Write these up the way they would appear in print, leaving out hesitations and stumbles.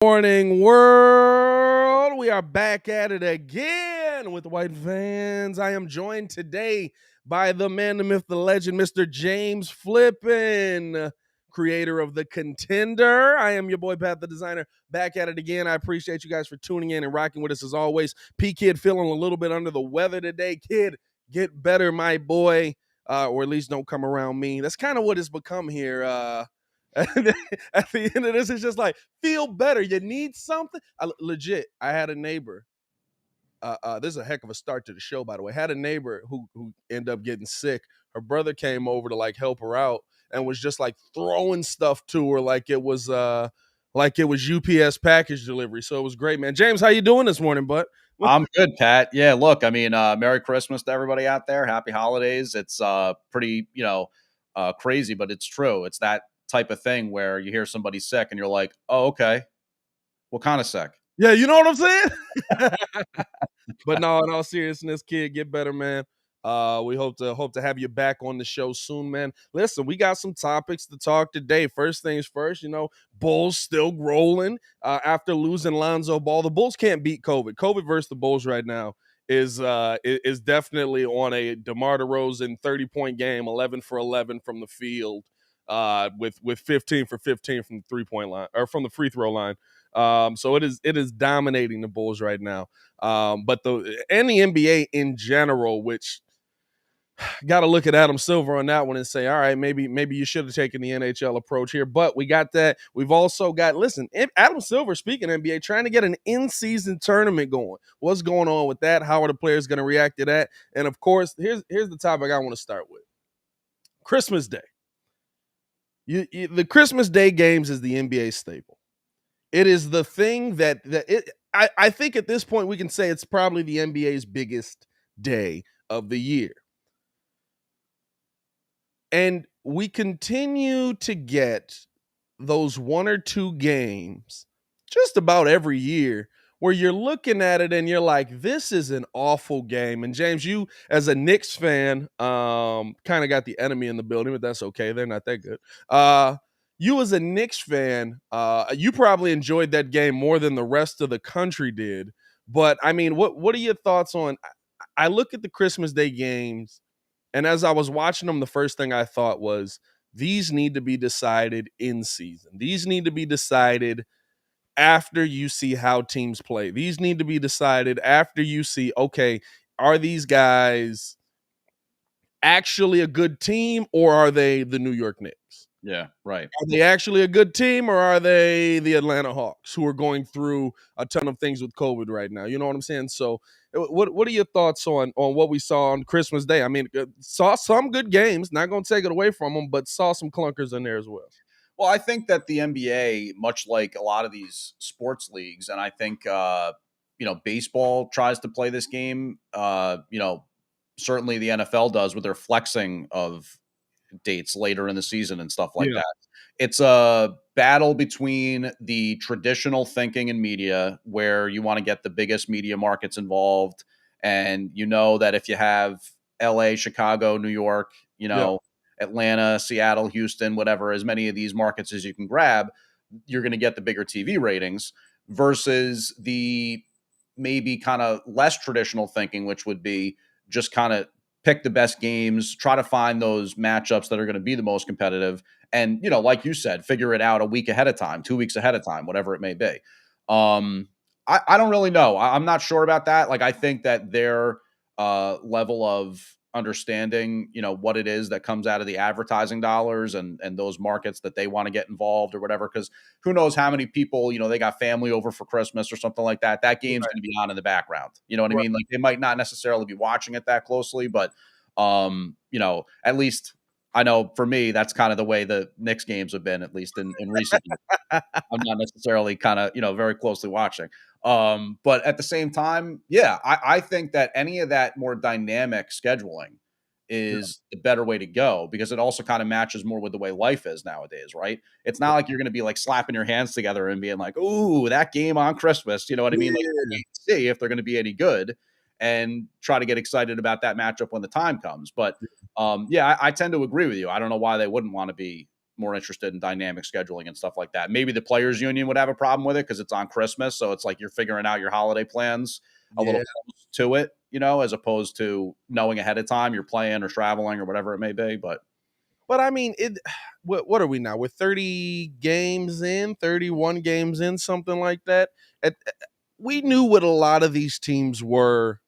Morning world. We are back at it again with White Fans. I am joined today by the man, the myth, the legend, Mr. James Flippin, creator of the Contender. I am your boy Pat the designer, back at it again. I appreciate you guys for tuning in and rocking with us as always. P.kidd feeling a little bit under the weather today. Kid, get better, my boy, or at least don't come around me. That's kind of what it's become here. At the end of this, it's just like, feel better. You need something. I had a neighbor. This is a heck of a start to the show, by the way. Had a neighbor who ended up getting sick. Her brother came over to like help her out and was just like throwing stuff to her like it was UPS package delivery. So it was great, man. James, how you doing this morning, bud? I'm good, Pat. Yeah, look, I mean, Merry Christmas to everybody out there. Happy holidays. It's pretty, crazy, but it's true. It's that type of thing where you hear somebody sick and you're like, oh, okay. What kind of sick? Yeah, you know what I'm saying? But no, in all seriousness, kid, get better, man. We hope to have you back on the show soon, man. Listen, we got some topics to talk today. First things first, Bulls still rolling after losing Lonzo Ball. The Bulls can't beat COVID. COVID versus the Bulls right now is definitely on a DeMar DeRozan 30-point game, 11 for 11 from the field, with 15 for 15 from the 3-point line or from the free throw line. So it is dominating the Bulls right now. But the NBA in general, which got to look at Adam Silver on that one and say, all right, maybe you should have taken the NHL approach here. But we got that. We've also got, Adam Silver, speaking of NBA, trying to get an in-season tournament going. What's going on with that? How are the players going to react to that? And of course, here's the topic I want to start with: Christmas Day. The Christmas Day games is the NBA staple. It is the thing I think at this point we can say it's probably the NBA's biggest day of the year. And we continue to get those one or two games just about every year where you're looking at it and you're like, this is an awful game. And James, you as a Knicks fan, kind of got the enemy in the building, but that's okay. They're not that good. You as a Knicks fan, you probably enjoyed that game more than the rest of the country did. But I mean, what are your thoughts on? I look at the Christmas Day games, and as I was watching them, the first thing I thought was, these need to be decided in season. These need to be decided after you see how teams play. These need to be decided after you see, okay, are these guys actually a good team, or are they the New York Knicks? Yeah, right. Are they actually a good team, or are they the Atlanta Hawks, who are going through a ton of things with COVID right now? You know what I'm saying? So what are your thoughts on what we saw on Christmas Day? I mean, saw some good games, not going to take it away from them, but saw some clunkers in there as well. Well, I think that the NBA, much like a lot of these sports leagues, and I think, baseball tries to play this game, certainly the NFL does with their flexing of dates later in the season and stuff like Yeah. that. It's a battle between the traditional thinking in media where you want to get the biggest media markets involved. And you know that if you have LA, Chicago, New York, Atlanta, Seattle, Houston, whatever, as many of these markets as you can grab, you're going to get the bigger TV ratings versus the maybe kind of less traditional thinking, which would be just kind of pick the best games, try to find those matchups that are going to be the most competitive. And, like you said, figure it out a week ahead of time, 2 weeks ahead of time, whatever it may be. I don't really know. I'm not sure about that. Like, I think that their level of understanding, what it is that comes out of the advertising dollars and those markets that they want to get involved or whatever. Because who knows how many people, they got family over for Christmas or something like that. That game's going to be on in the background. You know what I mean? Like, they might not necessarily be watching it that closely, but at least I know for me, that's kind of the way the Knicks games have been, at least in recent years. I'm not necessarily kind of, very closely watching. But at the same time, yeah, I think that any of that more dynamic scheduling is the better way to go because it also kind of matches more with the way life is nowadays, right? It's not like you're going to be like slapping your hands together and being like, "Ooh, that game on Christmas," you know what I mean? Like, see if they're going to be any good and try to get excited about that matchup when the time comes. But I tend to agree with you. I don't know why they wouldn't want to be more interested in dynamic scheduling and stuff like that. Maybe the players union would have a problem with it because it's on Christmas. So it's like you're figuring out your holiday plans a little Yeah. close to it, as opposed to knowing ahead of time you're playing or traveling or whatever it may be. But I mean, what are we now? We're 30 games in, 31 games in, something like that. We knew what a lot of these teams were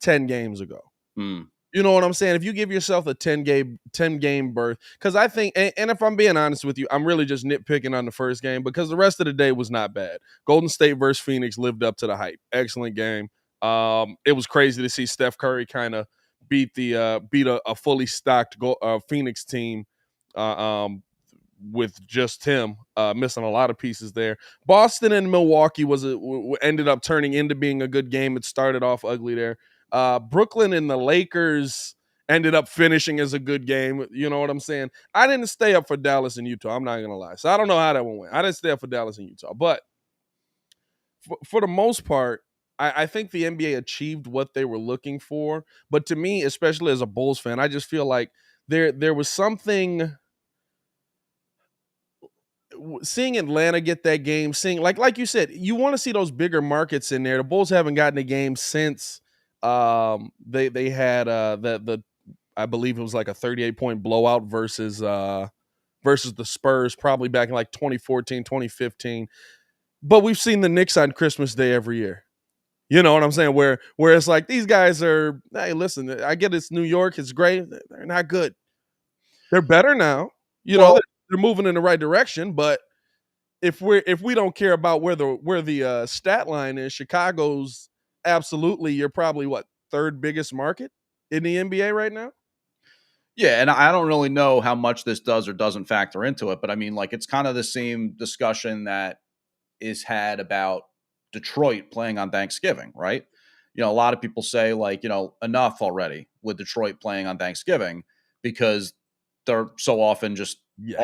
10 games ago. Hmm. You know what I'm saying? If you give yourself a 10 game berth, because I think, and if I'm being honest with you, I'm really just nitpicking on the first game because the rest of the day was not bad. Golden State versus Phoenix lived up to the hype. Excellent game. It was crazy to see Steph Curry kind of beat a fully stocked Phoenix team with just him missing a lot of pieces there. Boston and Milwaukee ended up turning into being a good game. It started off ugly there. Brooklyn and the Lakers ended up finishing as a good game. You know what I'm saying? I didn't stay up for Dallas and Utah. I'm not going to lie. So I don't know how that one went. I didn't stay up for Dallas and Utah. But for the most part, I think the NBA achieved what they were looking for. But to me, especially as a Bulls fan, I just feel like there was something – seeing Atlanta get that game, seeing like you said, you want to see those bigger markets in there. The Bulls haven't gotten a game since they had the I believe it was like a 38-point blowout versus the Spurs probably back in like 2014, 2015. But we've seen the Knicks on Christmas Day every year. You know what I'm saying? Where it's like these guys are, hey, listen, I get it's New York, it's great. They're not good. They're better now. Well, They're moving in the right direction, but if we don't care about where the stat line is, Chicago's absolutely you're probably what third biggest market in the NBA right now. yeah, and I don't really know how much this does or doesn't factor into it, but I mean, like, it's kind of the same discussion that is had about Detroit playing on Thanksgiving, right? A lot of people say, like, enough already with Detroit playing on Thanksgiving because they're so often just Yes.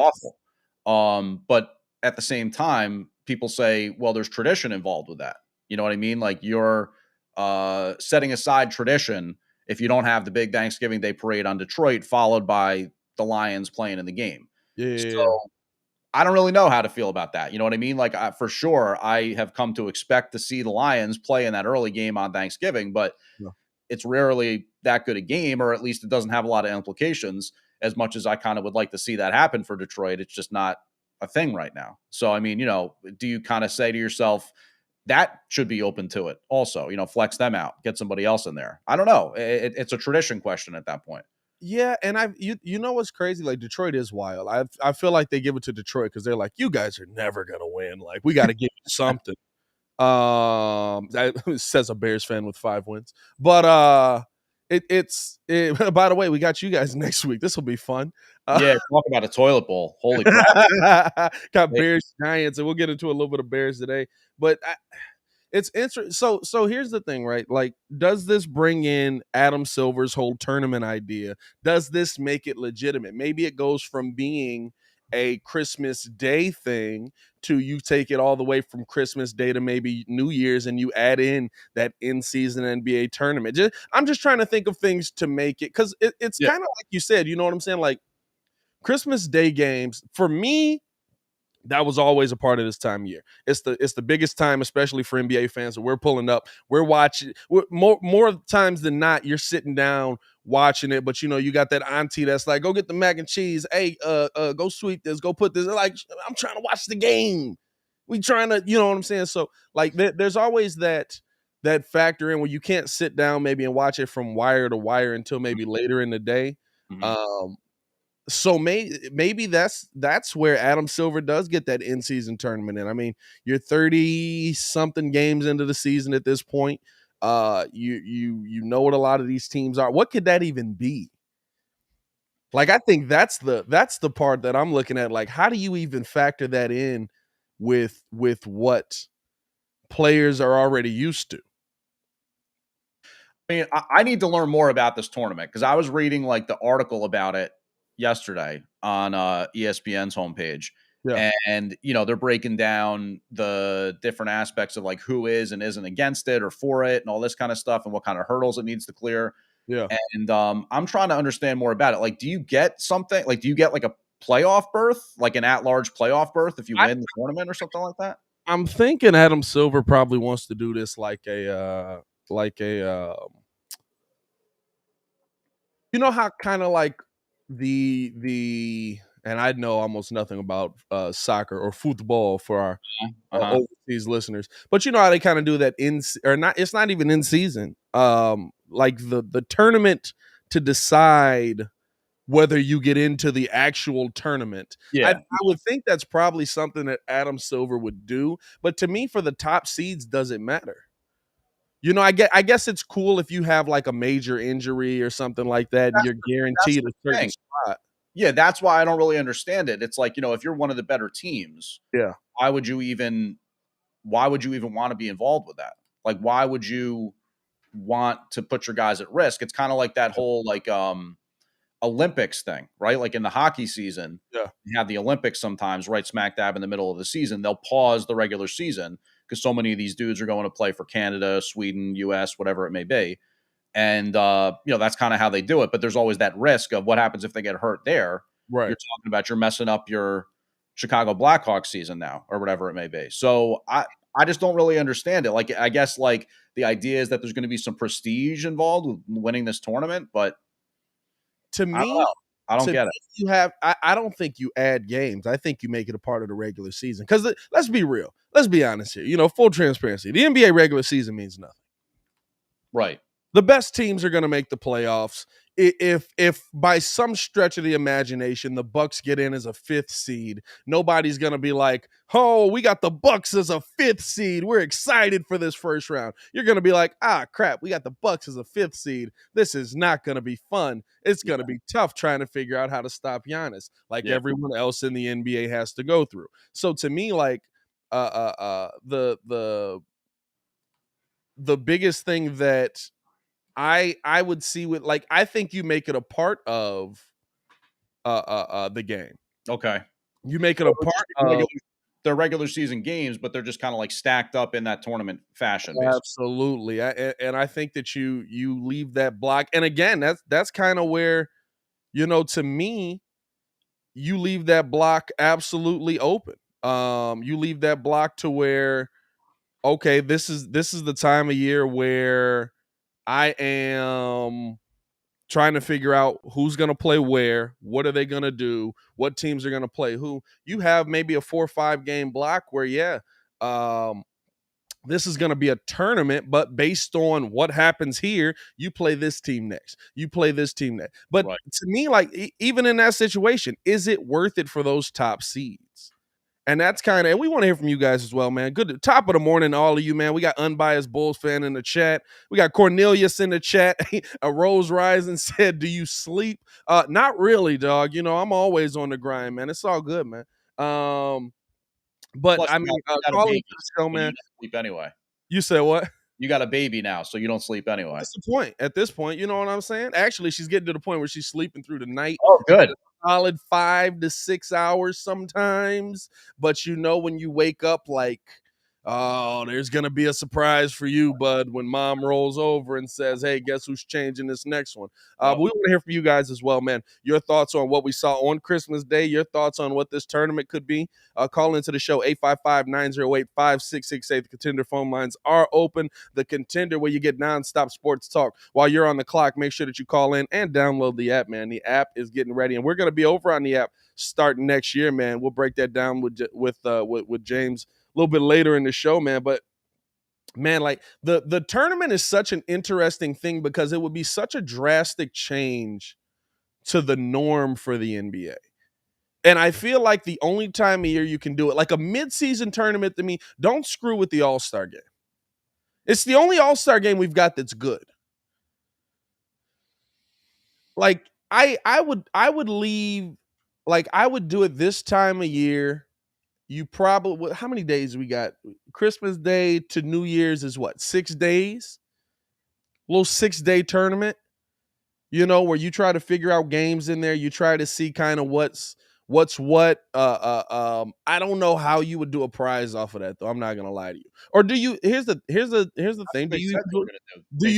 awful. But at the same time, people say, well, there's tradition involved with that. You know what I mean? Like, you're setting aside tradition if you don't have the big Thanksgiving Day parade on Detroit, followed by the Lions playing in the game. So Yeah. I don't really know how to feel about that. You know what I mean? Like, for sure, I have come to expect to see the Lions play in that early game on Thanksgiving, but Yeah. it's rarely that good a game, or at least it doesn't have a lot of implications. As much as I kind of would like to see that happen for Detroit, it's just not a thing right now. So, I mean, do you kind of say to yourself, that should be open to it also, flex them out, get somebody else in there? I don't know. It's a tradition question at that point. Yeah, and you know what's crazy? Like Detroit is wild. I feel like they give it to Detroit because they're like, you guys are never gonna win. Like we got to give you something. That says a Bears fan with 5 wins. But by the way, we got you guys next week. This will be fun. Yeah, talk about a toilet bowl. Holy crap. Got Bears Giants, and we'll get into a little bit of Bears today. But it's interesting. So here's the thing, right? Like, does this bring in Adam Silver's whole tournament idea? Does this make it legitimate? Maybe it goes from being a Christmas Day thing to you take it all the way from Christmas Day to maybe New Year's and you add in that in-season NBA tournament. I'm just trying to think of things to make it because it's Yeah. kind of like you said, you know what I'm saying? Like Christmas Day games, for me, that was always a part of this time of year. It's the biggest time, especially for NBA fans. So we're pulling up. We're watching. More times than not, you're sitting down watching it. But you got that auntie that's like, "Go get the mac and cheese. Hey, go sweep this. Go put this." Like, I'm trying to watch the game. We trying to, you know what I'm saying? So like, there's always that factor in where you can't sit down maybe and watch it from wire to wire until maybe later in the day. Mhm. So maybe that's where Adam Silver does get that in-season tournament in. I mean, you're 30 something games into the season at this point. You know what a lot of these teams are. What could that even be? Like, I think that's the part that I'm looking at. Like, how do you even factor that in with what players are already used to? I mean, I need to learn more about this tournament because I was reading like the article about it yesterday on ESPN's homepage. Yeah. And, they're breaking down the different aspects of like who is and isn't against it or for it and all this kind of stuff and what kind of hurdles it needs to clear. Yeah. And I'm trying to understand more about it. Like, do you get something? Like, do you get like a playoff berth, like an at-large playoff berth if you win the tournament or something like that? I'm thinking Adam Silver probably wants to do this like a you know how kind of like the and I know almost nothing about soccer or football for our overseas listeners, but you know how they kind of do that or not. It's not even in season. Like the tournament to decide whether you get into the actual tournament. Yeah. I would think that's probably something that Adam Silver would do, but to me, for the top seeds, doesn't matter. You know, I guess it's cool if you have like a major injury or something like that, and you're guaranteed a certain spot. Yeah, that's why I don't really understand it. It's like, you know, if you're one of the better teams, Yeah. why would you even want to be involved with that? Like, why would you want to put your guys at risk? It's kind of like that whole like Olympics thing, right? Like in the hockey season, Yeah. you have the Olympics sometimes right smack dab in the middle of the season. They'll pause the regular season because so many of these dudes are going to play for Canada, Sweden, US, whatever it may be. And, you know, that's kind of how they do it. But there's always that risk of what happens if they get hurt there. Right. You're talking about you're messing up your Chicago Blackhawks season now or whatever it may be. So I just don't really understand it. Like, I guess like the idea is that there's going to be some prestige involved with winning this tournament, but to me, I don't get it. You have, I don't think you add games. I think you make it a part of the regular season. Because let's be real. Let's be honest here. You know, full transparency. The NBA regular season means nothing. Right. The best teams are going to make the playoffs. If by some stretch of the imagination the Bucks get in as a 5th seed, nobody's going to be like, "Oh, we got the Bucks as a 5th seed. We're excited for this first round." You're going to be like, "Ah, crap, we got the Bucks as a 5th seed. This is not going to be fun. It's going to be tough trying to figure out how to stop Giannis, like everyone else in the NBA has to go through." So to me, like the biggest thing that I would see with, like, I think you make it a part of the game. Okay. You make it a part of their regular season games, but they're just kind of like stacked up in that tournament fashion. Basically. Absolutely. And I think that you leave that block. And again, that's kind of where, you know, to me, you leave that block absolutely open. You leave that block to where, okay, this is the time of year where I am trying to figure out who's going to play where, what are they going to do, what teams are going to play who. You have maybe a 4 or 5 game block where, this is going to be a tournament, but based on what happens here, you play this team next. You play this team next. But to me, like, even in that situation, is it worth it for those top seeds? And that's kind of, and we want to hear from you guys as well, man. Good top of the morning to all of you, man. We got Unbiased Bulls fan in the chat. We got Cornelius in the chat. A Rose Rising said, "Do you sleep?" Not really, dog. You know, I'm always on the grind, man. It's all good, man. But plus, I mean, calling the show, man. Sleep anyway. You said what? You got a baby now, so you don't sleep anyway. That's the point. At this point, you know what I'm saying? Actually, she's getting to the point where she's sleeping through the night. Oh, good. Solid 5 to 6 hours sometimes. But you know, when you wake up, like, oh, there's going to be a surprise for you, bud, when mom rolls over and says, "Hey, guess who's changing this next one?" But we want to hear from you guys as well, man. Your thoughts on what we saw on Christmas Day, your thoughts on what this tournament could be. Call into the show, 855-908-5668. The Contender phone lines are open. The Contender, where you get nonstop sports talk. While you're on the clock, make sure that you call in and download the app, man. The app is getting ready, and we're going to be over on the app starting next year, man. We'll break that down with James a little bit later in the show, man. But man, like the tournament is such an interesting thing because it would be such a drastic change to the norm for the NBA. And I feel like the only time of year you can do it, like a midseason tournament, to me, don't screw with the All-Star game. It's the only All-Star game we've got that's good. Like I would leave, like I would do it this time of year. You probably, how many days we got? Christmas Day to New Year's is what, 6 days? A little 6-day tournament, you know, where you try to figure out games in there. You try to see kind of what's what. I don't know how you would do a prize off of that, though. I'm not gonna lie to you. Or do you? Here's the thing. Do you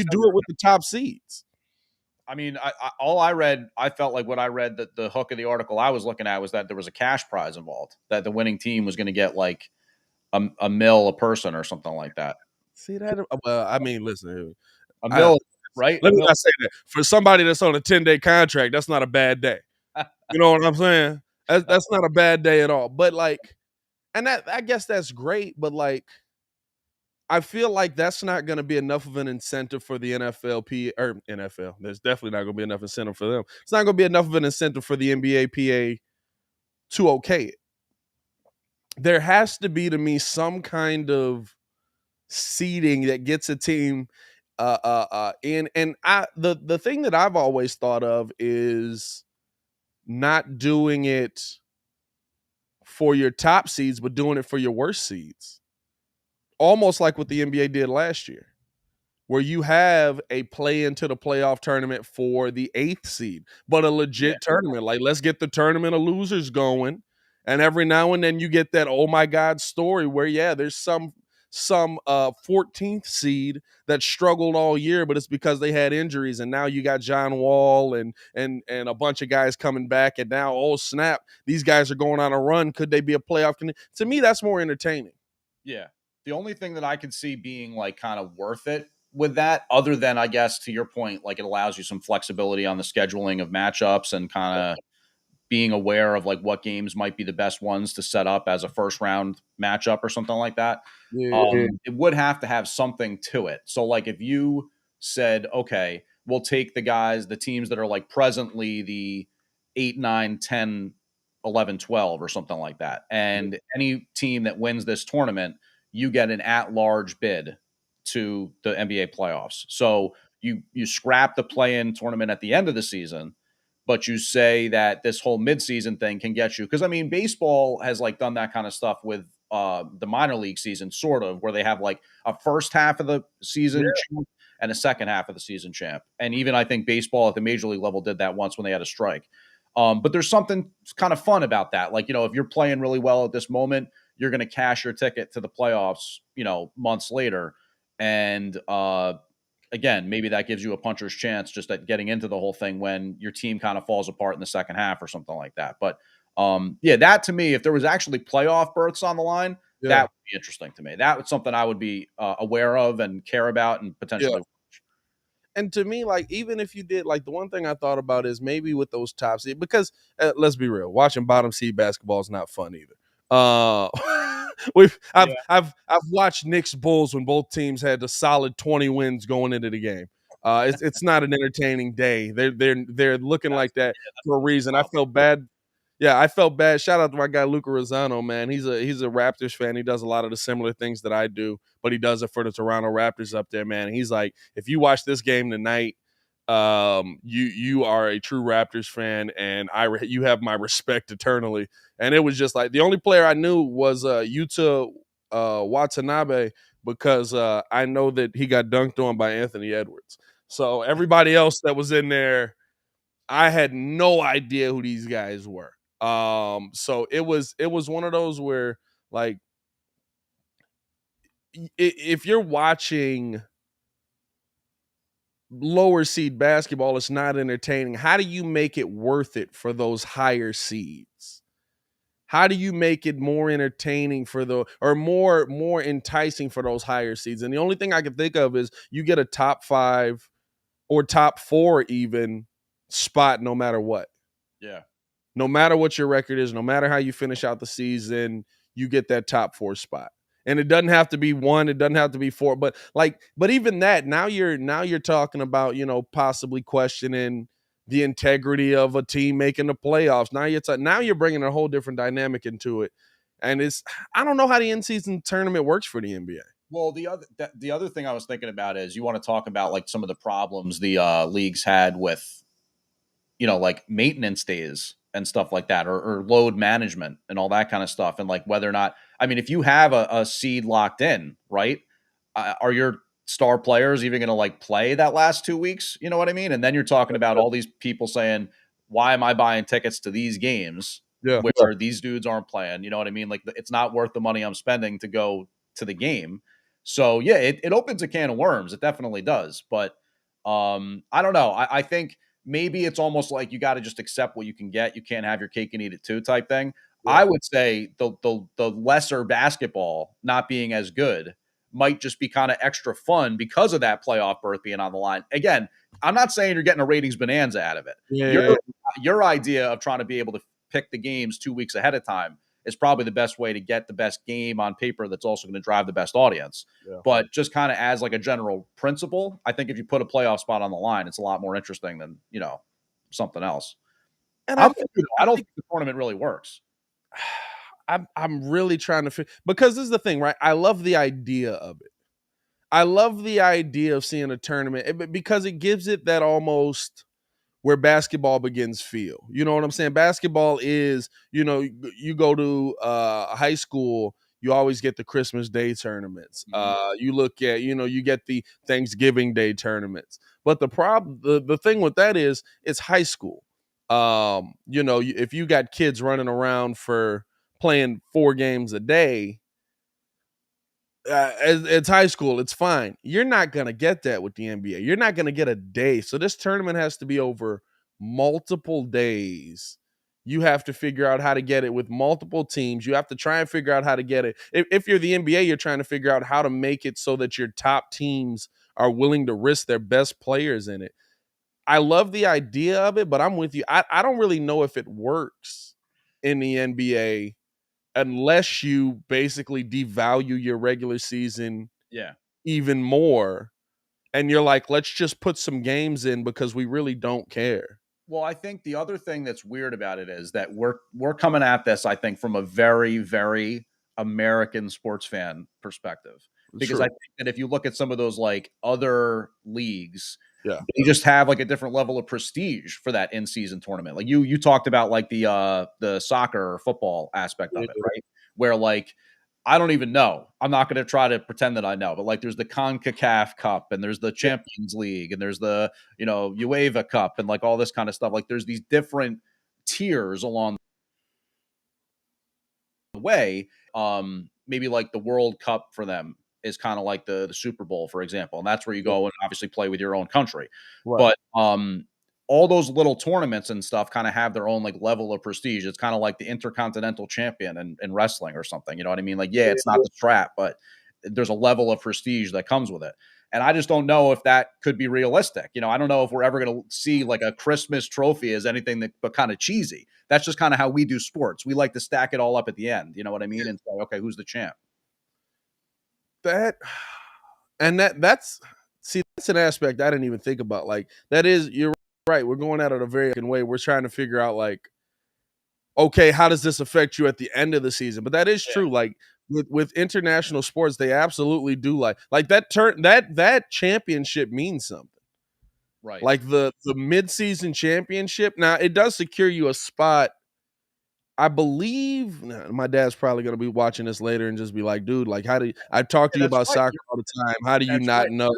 do it with the top seeds? I mean, all I read, I felt like what I read, that the hook of the article I was looking at was that there was a cash prize involved, that the winning team was going to get like a mil a person or something like that. See that? Well, I mean, listen, A I, mil, right? let A me mil. not say that. For somebody that's on a 10-day contract, that's not a bad day. You know what I'm saying? That's not a bad day at all. But like, and that I guess that's great, but like, I feel like that's not going to be enough of an incentive for the NFLP or NFL. There's definitely not going to be enough incentive for them. It's not going to be enough of an incentive for the NBA PA to okay it. There has to be, to me, some kind of seeding that gets a team in. And the thing that I've always thought of is not doing it for your top seeds, but doing it for your worst seeds. Almost like what the NBA did last year, where you have a play into the playoff tournament for the 8th seed, but a Yeah. legit tournament. Like, let's get the tournament of losers going. And every now and then you get that oh my God story where, yeah, there's some 14th seed that struggled all year, but it's because they had injuries. And now you got John Wall and a bunch of guys coming back. And now, oh snap, these guys are going on a run. Could they be a playoff? To me, that's more entertaining. Yeah. The only thing that I could see being like kind of worth it with that, other than I guess to your point, like it allows you some flexibility on the scheduling of matchups and kind of being aware of like what games might be the best ones to set up as a first round matchup or something like that. Yeah. It would have to have something to it. So like if you said, okay, we'll take the teams that are like presently the 8, 9, 10, 11, 12 or something like that. And any team that wins this tournament, you get an at-large bid to the NBA playoffs. So you scrap the play-in tournament at the end of the season, but you say that this whole midseason thing can get you, because I mean, baseball has like done that kind of stuff with the minor league season, sort of, where they have like a first half of the season champ and a second half of the season champ. And even I think baseball at the major league level did that once when they had a strike. But there's something kind of fun about that. Like, you know, if you're playing really well at this moment, you're going to cash your ticket to the playoffs, you know, months later. And again, maybe that gives you a puncher's chance just at getting into the whole thing when your team kind of falls apart in the second half or something like that. But yeah, that to me, if there was actually playoff berths on the line, Yeah. that would be interesting to me. That was something I would be aware of and care about and Yeah. potentially. And to me, like, even if you did, like, the one thing I thought about is maybe with those top seed, because let's be real, watching bottom seed basketball is not fun either. I've watched Knicks Bulls when both teams had a solid 20 wins going into the game. It's not an entertaining day. They're looking like that for a reason. I felt bad. Yeah, I felt bad. Shout out to my guy Luca Rosano, man. He's a Raptors fan. He does a lot of the similar things that I do, but he does it for the Toronto Raptors up there, man. And he's like, if you watch this game tonight, you are a true Raptors fan, and you have my respect eternally. And it was just like the only player I knew was Yuta Watanabe, because I know that he got dunked on by Anthony Edwards. So everybody else that was in there, I had no idea who these guys were. So it was one of those where, like, if you're watching lower seed basketball, it's not entertaining. How do you make it worth it for those higher seeds? How do you make it more entertaining or more enticing for those higher seeds? And the only thing I can think of is you get a top 5 or top 4 even spot no matter what. Yeah. No matter what your record is, no matter how you finish out the season, you get that top 4 spot. And it doesn't have to be 1, it doesn't have to be 4, but even that, now you're talking about, you know, possibly questioning the integrity of a team making the playoffs. Now you're bringing a whole different dynamic into it. And I don't know how the in-season tournament works for the NBA. Well, the other thing I was thinking about is you want to talk about like some of the problems the leagues had with, you know, like maintenance days and stuff like that, or load management and all that kind of stuff. And like whether or not, I mean, if you have a seed locked in, right, are your star players even going to like play that last 2 weeks? You know what I mean? And then you're talking about all these people saying, why am I buying tickets to these games Yeah. where these dudes aren't playing? You know what I mean? Like it's not worth the money I'm spending to go to the game. So yeah, it opens a can of worms. It definitely does. But I don't know. I think maybe it's almost like you got to just accept what you can get. You can't have your cake and eat it too type thing. Yeah. I would say the lesser basketball not being as good might just be kind of extra fun because of that playoff berth being on the line. Again, I'm not saying you're getting a ratings bonanza out of it. Yeah. Your idea of trying to be able to pick the games 2 weeks ahead of time is probably the best way to get the best game on paper that's also going to drive the best audience. Yeah. But just kind of as like a general principle, I think if you put a playoff spot on the line, it's a lot more interesting than, something else. And I'm I with you, though. I don't think the tournament really works. I'm really trying to figure, because this is the thing, right? I love the idea of it. I love the idea of seeing a tournament because it gives it that almost where basketball begins feel. You know what I'm saying? Basketball is, you go to high school, you always get the Christmas Day tournaments. You look at, you get the Thanksgiving Day tournaments. But the thing with that is it's high school. If you got kids running around for playing 4 games a day, it's high school. It's fine. You're not going to get that with the NBA. You're not going to get a day. So this tournament has to be over multiple days. You have to figure out how to get it with multiple teams. You have to try and figure out how to get it. If you're the NBA, you're trying to figure out how to make it so that your top teams are willing to risk their best players in it. I love the idea of it, but I'm with you. I don't really know if it works in the NBA unless you basically devalue your regular season even more. And you're like, let's just put some games in because we really don't care. Well, I think the other thing that's weird about it is that we're coming at this, I think, from a very, very American sports fan perspective. Because True. I think that if you look at some of those like other leagues, Yeah. they just have like a different level of prestige for that in-season tournament. Like you talked about like the soccer or football aspect of it, right? Where like I don't even know. I'm not going to try to pretend that I know, but like there's the CONCACAF Cup and there's the Champions League and there's the, UEFA Cup and like all this kind of stuff. Like there's these different tiers along the way. Maybe like the World Cup for them is kind of like the Super Bowl, for example. And that's where you go and obviously play with your own country. Right. But all those little tournaments and stuff kind of have their own like level of prestige. It's kind of like the Intercontinental Champion in wrestling or something. You know what I mean? Like, yeah, it's not the strap, but there's a level of prestige that comes with it. And I just don't know if that could be realistic. I don't know if we're ever going to see like a Christmas trophy as anything but kind of cheesy. That's just kind of how we do sports. We like to stack it all up at the end. You know what I mean? And say, okay, who's the champ? That's an aspect I didn't even think about. Like you're right. We're going at it a very different way. We're trying to figure out like, okay, how does this affect you at the end of the season? But that is true. Like with international sports, they absolutely do like that championship means something. Right. Like the mid-season championship. Now it does secure you a spot. I believe my dad's probably going to be watching this later and just be like, dude, like I talk to you about soccer all the time. How do you not know?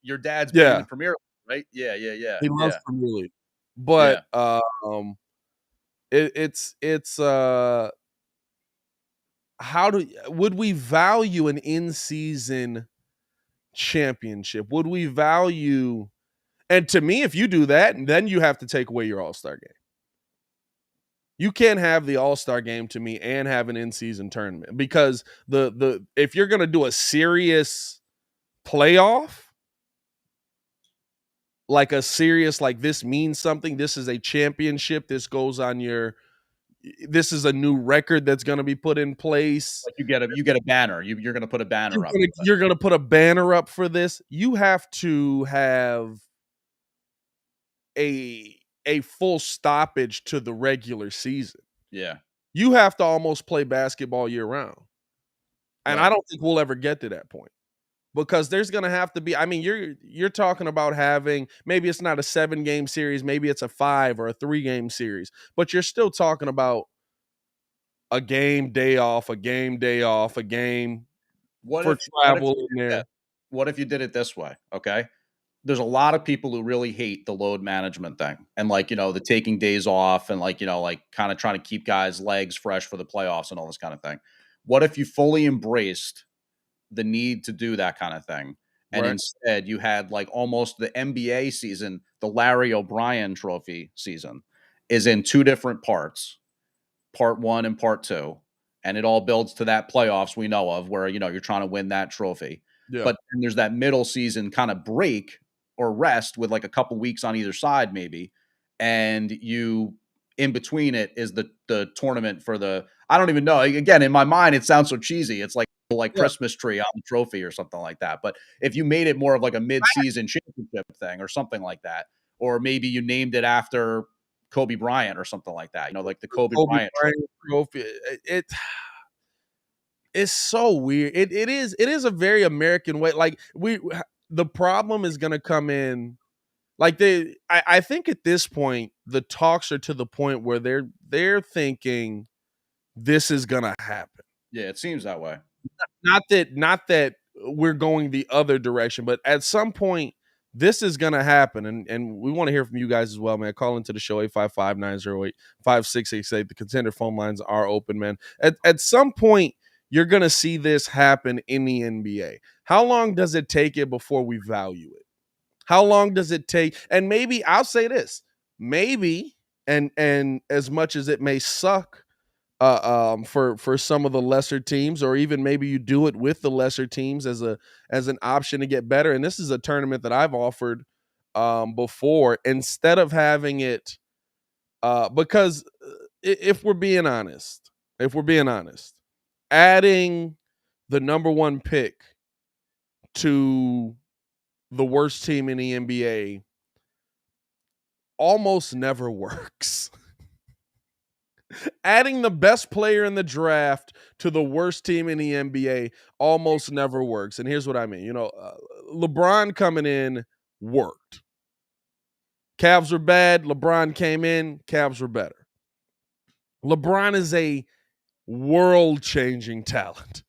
Your dad's been in the Premier League, right? Yeah. He loves Premier League. But it's would we value an in-season championship? Would we value, and to me, if you do that, then you have to take away your All-Star game. You can't have the All-Star game to me and have an in-season tournament, because the if you're going to do a serious playoff, like a serious, like this means something, this is a championship, this goes on this is a new record that's going to be put in place. Like you get a banner. You're going to put a banner up. You're going to put a banner up for this. You have to have a full stoppage to the regular season. Yeah. You have to almost play basketball year round. And I don't think we'll ever get to that point, because there's going to have to be, I mean, you're talking about having, maybe it's not a 7-game series, maybe it's a 5 or a 3-game series, but you're still talking about a game day off, a game for travel in there. What if you did it this way? Okay. There's a lot of people who really hate the load management thing and like, the taking days off and like, like kind of trying to keep guys' legs fresh for the playoffs and all this kind of thing. What if you fully embraced the need to do that kind of thing And Right. instead, you had like almost the NBA season, the Larry O'Brien Trophy season, is in two different parts, part one and part two. And it all builds to that playoffs we know of where, you're trying to win that trophy. Yeah. But then there's that middle season kind of break or rest with like a couple weeks on either side, maybe. And in between it is the tournament for I don't even know. Again, in my mind, it sounds so cheesy. It's like Yeah. Christmas tree on the trophy or something like that. But if you made it more of like a mid-season championship thing or something like that, or maybe you named it after Kobe Bryant or something like that, like the Kobe Kobe Bryant Bryant trophy. It's so weird. It is a very American way. Like the problem is gonna come in. Like I think at this point the talks are to the point where they're thinking this is gonna happen. Yeah, it seems that way. Not that we're going the other direction, but at some point this is gonna happen. And we want to hear from you guys as well, man. Call into the show 855-908-5668. The Contender phone lines are open, man. At some point, you're gonna see this happen in the NBA. How long does it take it before we value it? How long does it take? And maybe I'll say this, maybe, and as much as it may suck for some of the lesser teams, or even maybe you do it with the lesser teams as an option to get better. And this is a tournament that I've offered before, instead of having it because if we're being honest, adding the number one pick to the worst team in the NBA almost never works. Adding the best player in the draft to the worst team in the NBA almost never works. And here's what I mean. LeBron coming in worked. Cavs were bad. LeBron came in. Cavs were better. LeBron is a world-changing talent.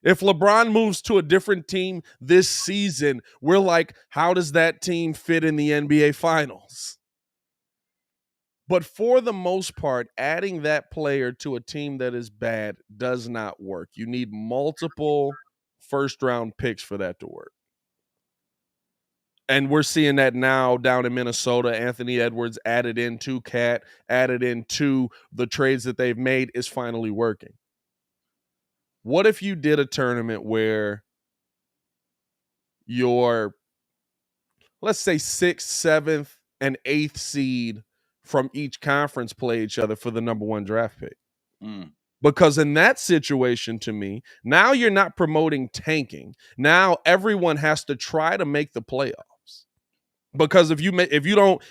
If LeBron moves to a different team this season, we're like, how does that team fit in the NBA Finals? But for the most part, adding that player to a team that is bad does not work. You need multiple first-round picks for that to work. And we're seeing that now down in Minnesota. Anthony Edwards added into Cat, added into the trades that they've made, is finally working. What if you did a tournament where your, let's say, 6th, 7th, and 8th seed from each conference play each other for the number one draft pick? Because in that situation, to me, now you're not promoting tanking. Now everyone has to try to make the playoffs. Because if you don't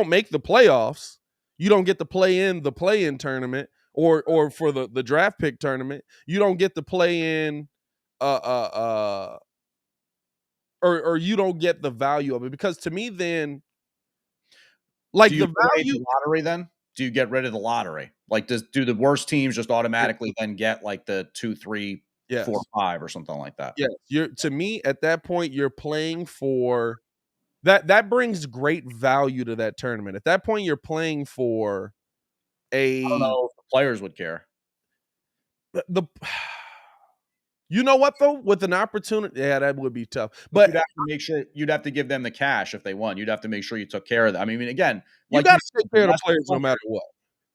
make the playoffs, you don't get to play in the play-in tournament, or for the draft pick tournament, you don't get to play in or you don't get the value of it. Because to me, then, like, do you the value, the lottery then? Do you get rid of the lottery? Like, do the worst teams just automatically then get like the 2, 3, yes, 4, 5 or something like that? yes, to me, at that point, you're playing for that brings great value to that tournament. At that point, you're playing for I don't know if the players would care. the you know what, though, with an opportunity, yeah, that would be tough. But But you'd have to make sure you'd have to give them the cash if they won. You'd have to make sure you took care of them. I mean, again, you like got you to said, take care of the players no matter what.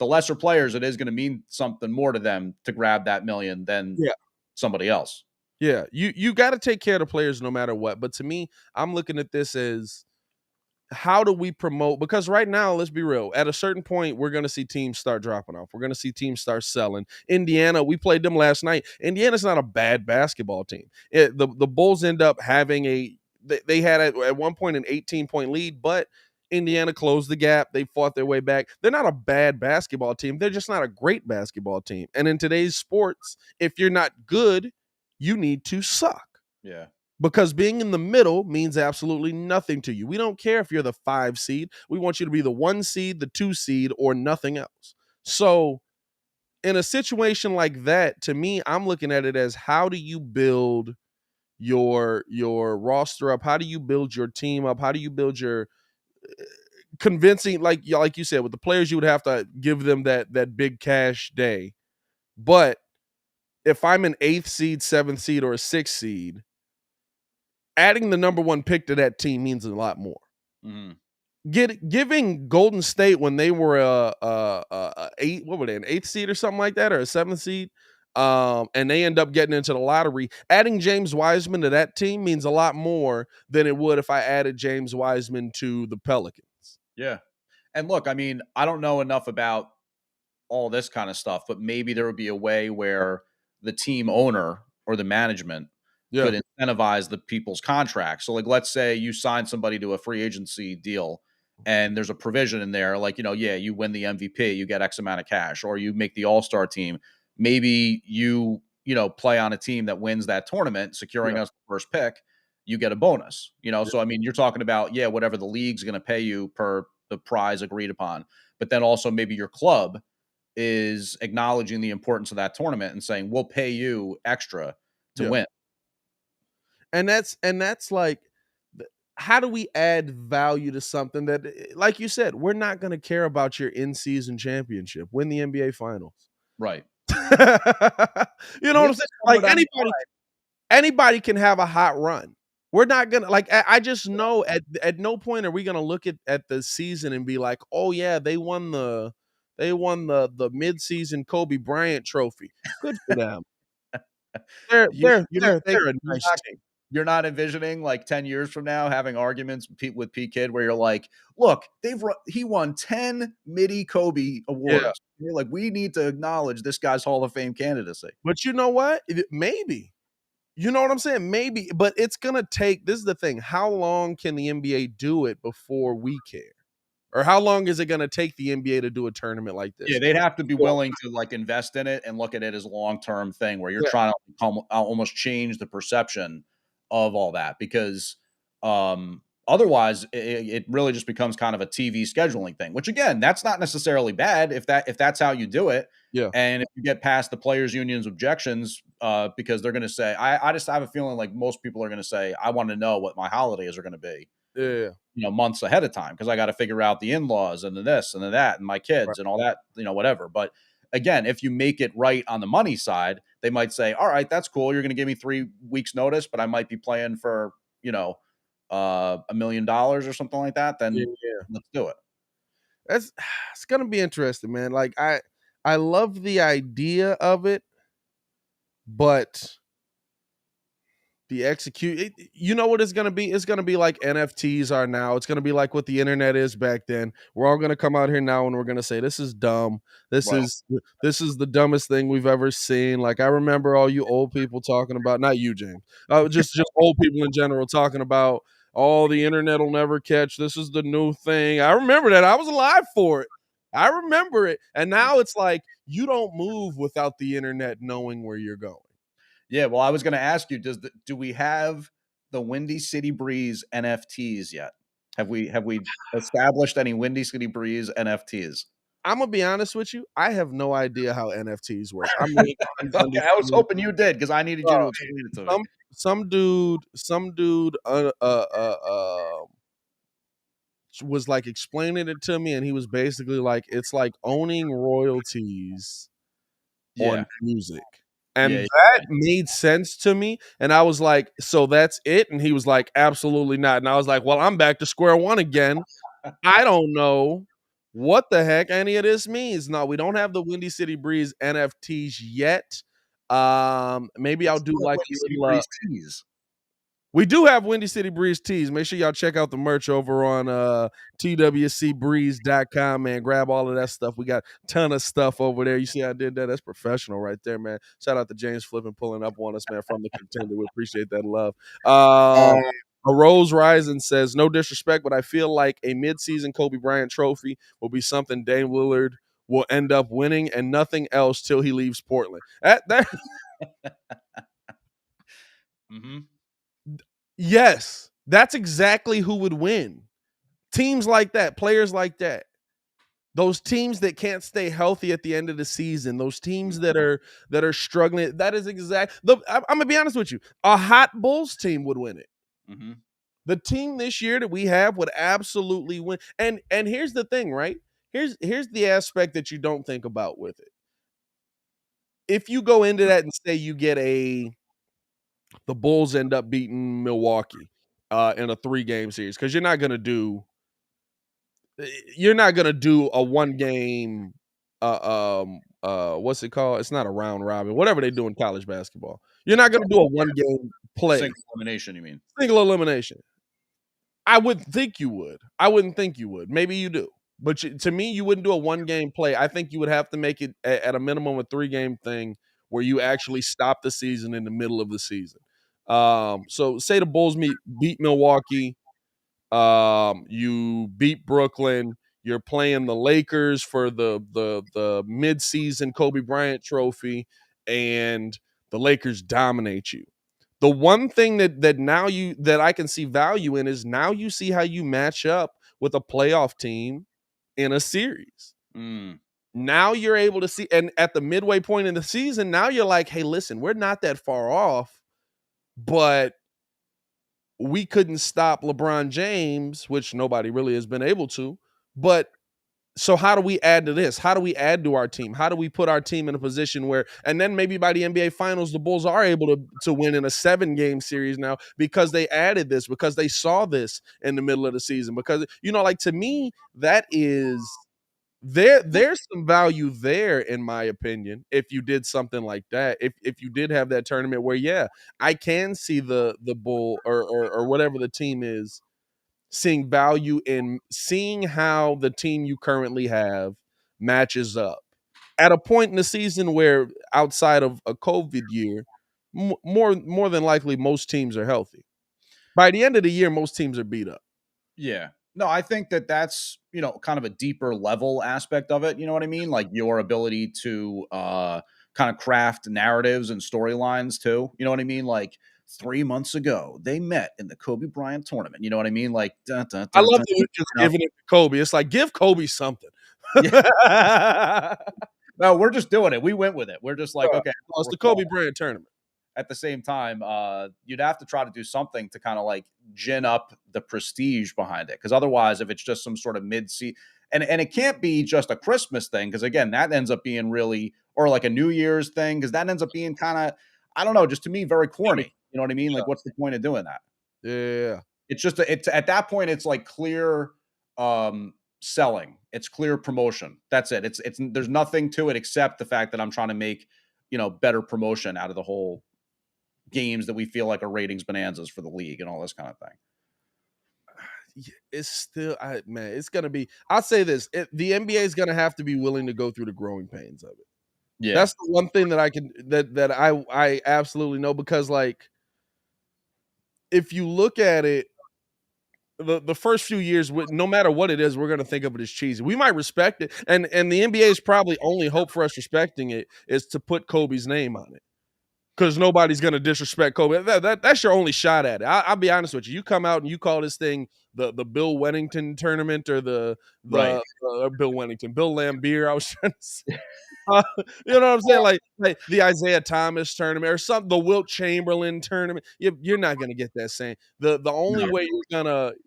the lesser players, it is going to mean something more to them to grab that million than Yeah, somebody else. yeah, you got to take care of the players no matter what. But to me, I'm looking at this as, how do we promote? Because right now, let's be real, at a certain point, we're going to see teams start dropping off. We're going to see teams start selling. Indiana, we played them last night. Indiana's not a bad basketball team. The Bulls end up having they had at one point an 18-point lead, but Indiana closed the gap. They fought their way back. They're not a bad basketball team. They're just not a great basketball team. And in today's sports, if you're not good, you need to suck. Yeah. Because being in the middle means absolutely nothing to you. We don't care if you're the 5 seed. We want you to be the 1 seed, the 2 seed, or nothing else. So in a situation like that, to me, I'm looking at it as, how do you build your roster up? How do you build your team up? How do you build your convincing, like you said, with the players, you would have to give them that big cash day. But if I'm an 8th seed, 7th seed, or a 6th seed, adding the number 1 pick to that team means a lot more. Mm-hmm. Giving Golden State when they were what were they, an 8th seed or something like that, or a 7th seed, and they end up getting into the lottery. Adding James Wiseman to that team means a lot more than it would if I added James Wiseman to the Pelicans. Yeah. And look, I mean, I don't know enough about all this kind of stuff, but maybe there would be a way where the team owner or the management Yeah, could incentivize the people's contracts. So, like, let's say you sign somebody to a free agency deal and there's a provision in there, like, yeah, you win the MVP, you get X amount of cash, or you make the all-star team. Maybe play on a team that wins that tournament, securing yeah, us the first pick, you get a bonus, yeah, So, I mean, you're talking about, whatever the league's going to pay you per the prize agreed upon. But then also maybe your club is acknowledging the importance of that tournament and saying, we'll pay you extra to yeah. win. And that's like, how do we add value to something that, like you said, we're not going to care about your in-season championship, win the NBA Finals. Right. You know what I'm saying? Like, anybody can have a hot run. We're not gonna, like, I just know at no point are we gonna look at the season and be like, oh yeah, they won the mid-season Kobe Bryant trophy. Good for them. They're You they're you don't they're think they're a nice team. you're not envisioning like 10 years from now having arguments with P.kidd where you're like, look, he won 10 midi Kobe Yeah. awards. You're like, we need to acknowledge this guy's Hall of Fame candidacy. But you know what? Maybe. You know what I'm saying? Maybe, but it's gonna take. This is the thing. How long can the NBA do it before we care? Or how long is it gonna take the NBA to do a tournament like Yeah, this? they'd have to be Well, willing to like invest in it and look at it as a long-term thing where you're yeah, trying to almost change the perception of all that because otherwise it really just becomes kind of a TV scheduling thing, which again, that's not necessarily bad if that's how you do it. yeah, And if you get past the players union's objections, because they're going to say, I just have a feeling like most people are going to say, I want to know what my holidays are going to be yeah. months ahead of time because I got to figure out the in-laws and the this and the that and my Right. kids and all that, whatever. But again, if you make it right on the money side, they might say, all right, that's cool. You're going to give me 3 weeks notice, but I might be playing for, $1 million or something like that. Yeah, Then yeah. let's do it. That's it's gonna be interesting, man. Like, I love the idea of it, but the you know what it's gonna be? It's gonna be like NFTs are now. It's gonna be like what the internet is back then. We're all gonna come out here now and we're gonna say this is dumb. This Right. is this is the dumbest thing we've ever seen. Like, I remember all you old people talking about, not you, James, just old people in general talking about all the internet will never catch. This is the new thing. I remember that. I was alive for it. I remember it. And now it's like you don't move without the internet knowing where you're going. Yeah. Well, I was going to ask you, do we have the Windy City Breeze NFTs yet? Have we established any Windy City Breeze NFTs? I'm gonna be honest with you. I have no idea how NFTs work. I'm really trying to Okay, I was understand. hoping you did because I needed you to explain it to me. Some dude was like explaining it to me, and he was basically like, it's like owning royalties on Yeah, music. And yeah, that made sense to me. And I was like, so that's it? And he was like, absolutely not. And I was like, well, I'm back to square one again. I don't know what the heck any of this means. No, we don't have the Windy City Breeze NFTs yet. Maybe I'll It's do the like Windy a City little. Breeze teas. We do have Windy City Breeze tees. Make sure y'all check out the merch over on twcbreeze.com, man. Grab all of that stuff. We got a ton of stuff over there. You see I did that? That's professional right there, man. Shout out to James Flippin pulling up on us, man, from the Contender. We appreciate that love. A Rose Rising says, no disrespect, but I feel like a midseason Kobe Bryant trophy will be something Dame Lillard will end up winning and nothing else till he leaves Portland. Mhm. Yes, that's exactly who would win. Teams like that, players like that. Those teams that can't stay healthy at the end of the season, those teams that are struggling. That is I'm gonna be honest with you. A hot Bulls team would win it. Mhm. The team this year that we have would absolutely win. And here's the thing, right? Here's the aspect that you don't think about with it. If you go into that and say you get the Bulls end up beating Milwaukee, in a 3-game series because you're not gonna do a 1-game what's it called? It's not a round robin, whatever they do in college basketball. You're not gonna do a 1-game play, Single elimination, you mean? single elimination. I wouldn't think you would. I wouldn't think you would. Maybe you do. But to me, you wouldn't do a 1-game play. I think you would have to make it at a minimum a 3-game thing where you actually stop the season in the middle of the season. So say the Bulls beat Milwaukee, you beat Brooklyn, you're playing the Lakers for the mid-season Kobe Bryant trophy, and the Lakers dominate you. The one thing that I can see value in is now you see how you match up with a playoff team in a series. Now you're able to see, and at the midway point in the season, now you're like, hey, listen, we're not that far off, but we couldn't stop LeBron James, which nobody really has been able to. But so how do we add to this? How do we add to our team? How do we put our team in a position where, and then maybe by the NBA Finals, the Bulls are able to win in a 7-game series now because they added this, because they saw this in the middle of the season. Because, like to me, that is there's some value there, in my opinion, if you did something like that. If you did have that tournament where, yeah, I can see the Bull or whatever the team is seeing value in seeing how the team you currently have matches up at a point in the season where, outside of a COVID year, more than likely most teams are healthy. By the end of the year, most teams are beat up. Yeah. No, I think that's, kind of a deeper level aspect of it. You know what I mean? Like your ability to kind of craft narratives and storylines too. You know what I mean? Like 3 months ago, they met in the Kobe Bryant tournament. You know what I mean? Like, dun, dun, I dun, love dun, that we're just giving it to Kobe. It's like, give Kobe something. Yeah. No, we're just doing it. We went with it. We're just like, okay, it's the Kobe Bryant tournament. At the same time, you'd have to try to do something to kind of like gin up the prestige behind it. Because otherwise, if it's just some sort of mid-season, and it can't be just a Christmas thing, because again, that ends up being really, or like a New Year's thing, because that ends up being kind of, I don't know, just to me, very corny. You know what I mean? Like, what's the point of doing that? Yeah. It's just, it's at that point, it's like clear selling. It's clear promotion. That's it. It's there's nothing to it except the fact that I'm trying to make, better promotion out of the whole games that we feel like are ratings bonanzas for the league and all this kind of thing. It's still, man, it's going to be, I'll say this, the NBA is going to have to be willing to go through the growing pains of it. Yeah. That's the one thing that I absolutely know, because like, if you look at it, the first few years, no matter what it is, we're going to think of it as cheesy. We might respect it. And the NBA's probably only hope for us respecting it is to put Kobe's name on it. Because nobody's going to disrespect Kobe. That's your only shot at it. I'll be honest with you. You come out and you call this thing the Bill Wennington tournament, or the Right. Bill Wennington, Bill Lambier, I was trying to say. You know what I'm saying? Like the Isaiah Thomas tournament, or something, the Wilt Chamberlain tournament. You're not going to get that same. The only way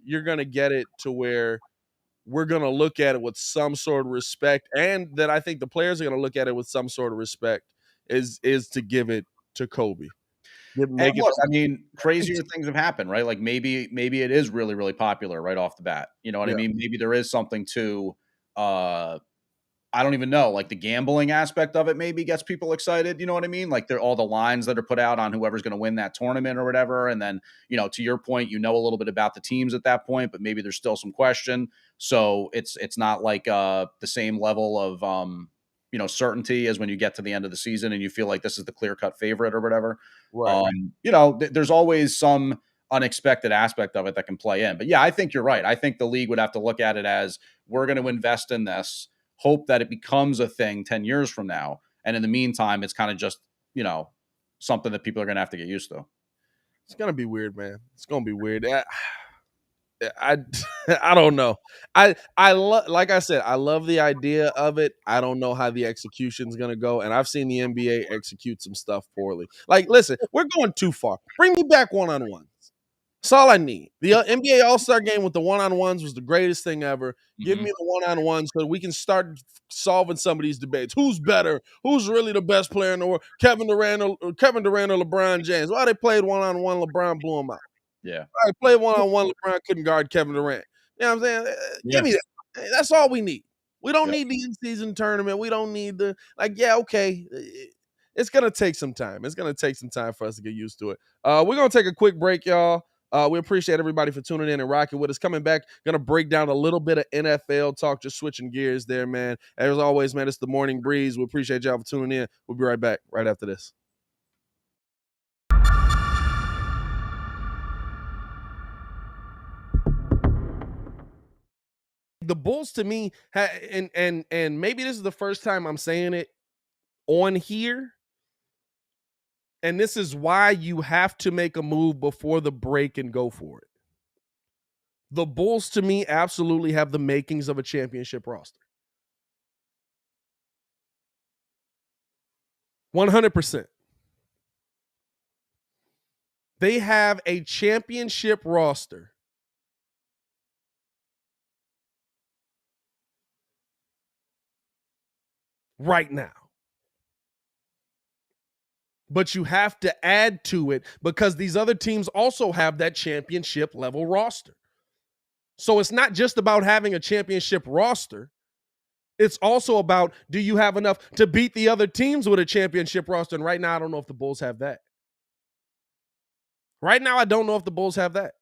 you're gonna get it to where we're going to look at it with some sort of respect, and that I think the players are going to look at it with some sort of respect, is to give it to Kobe. And look, I mean, crazier things have happened, right? Like maybe it is really, really popular right off the bat. You know what I mean? Maybe there is something to I don't even know, like the gambling aspect of it maybe gets people excited. You know what I mean? Like all the lines that are put out on whoever's going to win that tournament or whatever. And then, to your point, a little bit about the teams at that point, but maybe there's still some question. So it's not like the same level of certainty as when you get to the end of the season and you feel like this is the clear-cut favorite or whatever. Right. There's always some unexpected aspect of it that can play in. But yeah, I think you're right. I think the league would have to look at it as, we're going to invest in this, hope that it becomes a thing 10 years from now. And in the meantime, it's kind of just, something that people are going to have to get used to. It's going to be weird, man. It's going to be weird. I don't know. Like I said, I love the idea of it. I don't know how the execution's gonna go, and I've seen the NBA execute some stuff poorly. Like, listen, we're going too far. Bring me back one-on-ones. That's all I need. The NBA All-Star Game with the one-on-ones was the greatest thing ever. Give me the one-on-ones so we can start solving some of these debates. Who's better? Who's really the best player in the world? Kevin Durant or LeBron James? Why they played one-on-one? LeBron blew them out. Yeah. All right, play one-on-one. LeBron couldn't guard Kevin Durant. You know what I'm saying? Yeah. Give me that. That's all we need. We don't Yep. need the in-season tournament. We don't need the yeah, okay. It's gonna take some time. It's gonna take some time for us to get used to it. We're gonna take a quick break, y'all. We appreciate everybody for tuning in and rocking with us. Coming back, gonna break down a little bit of NFL talk, just switching gears there, man. As always, man, it's the Morning Breeze. We appreciate y'all for tuning in. We'll be right back right after this. The Bulls to me, and maybe this is the first time I'm saying it on here, and this is why you have to make a move before the break and go for it. The Bulls to me absolutely have the makings of a championship roster. 100%. They have a championship roster right now. But you have to add to it because these other teams also have that championship level roster. So it's not just about having a championship roster. It's also about, do you have enough to beat the other teams with a championship roster? And right now, I don't know if the Bulls have that. Right now, I don't know if the Bulls have that.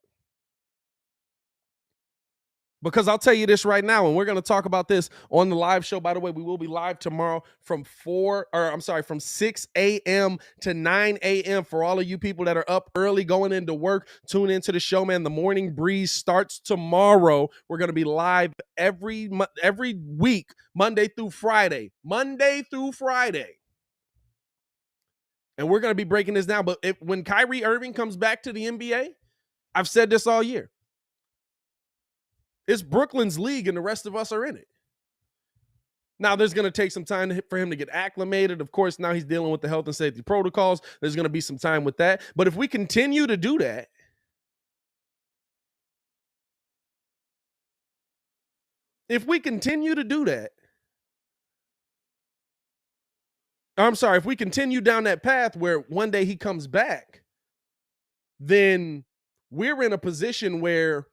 Because I'll tell you this right now, and we're going to talk about this on the live show. By the way, we will be live tomorrow from 6 a.m. to 9 a.m. For all of you people that are up early going into work, tune into the show, man. The Morning Breeze starts tomorrow. We're going to be live every week, Monday through Friday. And we're going to be breaking this down. But when Kyrie Irving comes back to the NBA, I've said this all year. It's Brooklyn's league, and the rest of us are in it. Now, there's going to take some time for him to get acclimated. Of course, now he's dealing with the health and safety protocols. There's going to be some time with that. But if we continue to do that, if we continue down that path where one day he comes back, then we're in a position where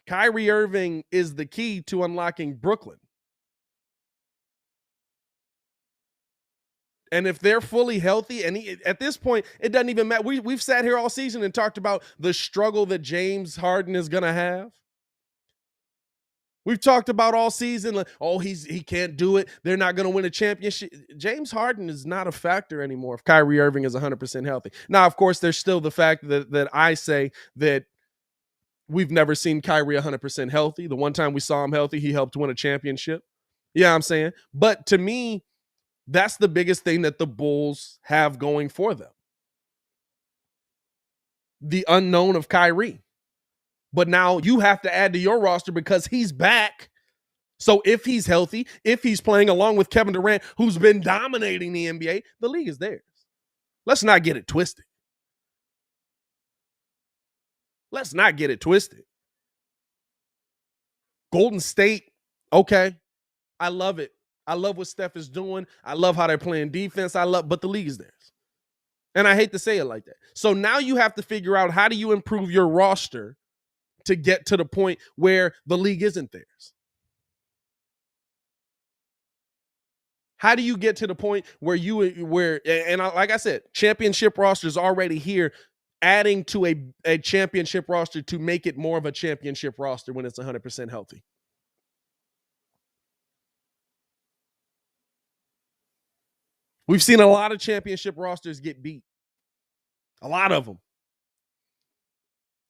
Kyrie Irving is the key to unlocking Brooklyn. And if they're fully healthy, and at this point, it doesn't even matter. We've sat here all season and talked about the struggle that James Harden is going to have. We've talked about all season, like, he can't do it. They're not going to win a championship. James Harden is not a factor anymore if Kyrie Irving is 100% healthy. Now, of course, there's still the fact that I say that we've never seen Kyrie 100% healthy. The one time we saw him healthy, he helped win a championship. Yeah, I'm saying. But to me, that's the biggest thing that the Bulls have going for them. The unknown of Kyrie. But now you have to add to your roster because he's back. So if he's healthy, if he's playing along with Kevin Durant, who's been dominating the NBA, the league is theirs. Let's not get it twisted. Golden State, okay. I love it. I love what Steph is doing. I love how they're playing defense. But the league is theirs. And I hate to say it like that. So now you have to figure out, how do you improve your roster to get to the point where the league isn't theirs? How do you get to the point where like I said, championship roster is already here, adding to a championship roster to make it more of a championship roster when it's 100% healthy? We've seen a lot of championship rosters get beat. A lot of them.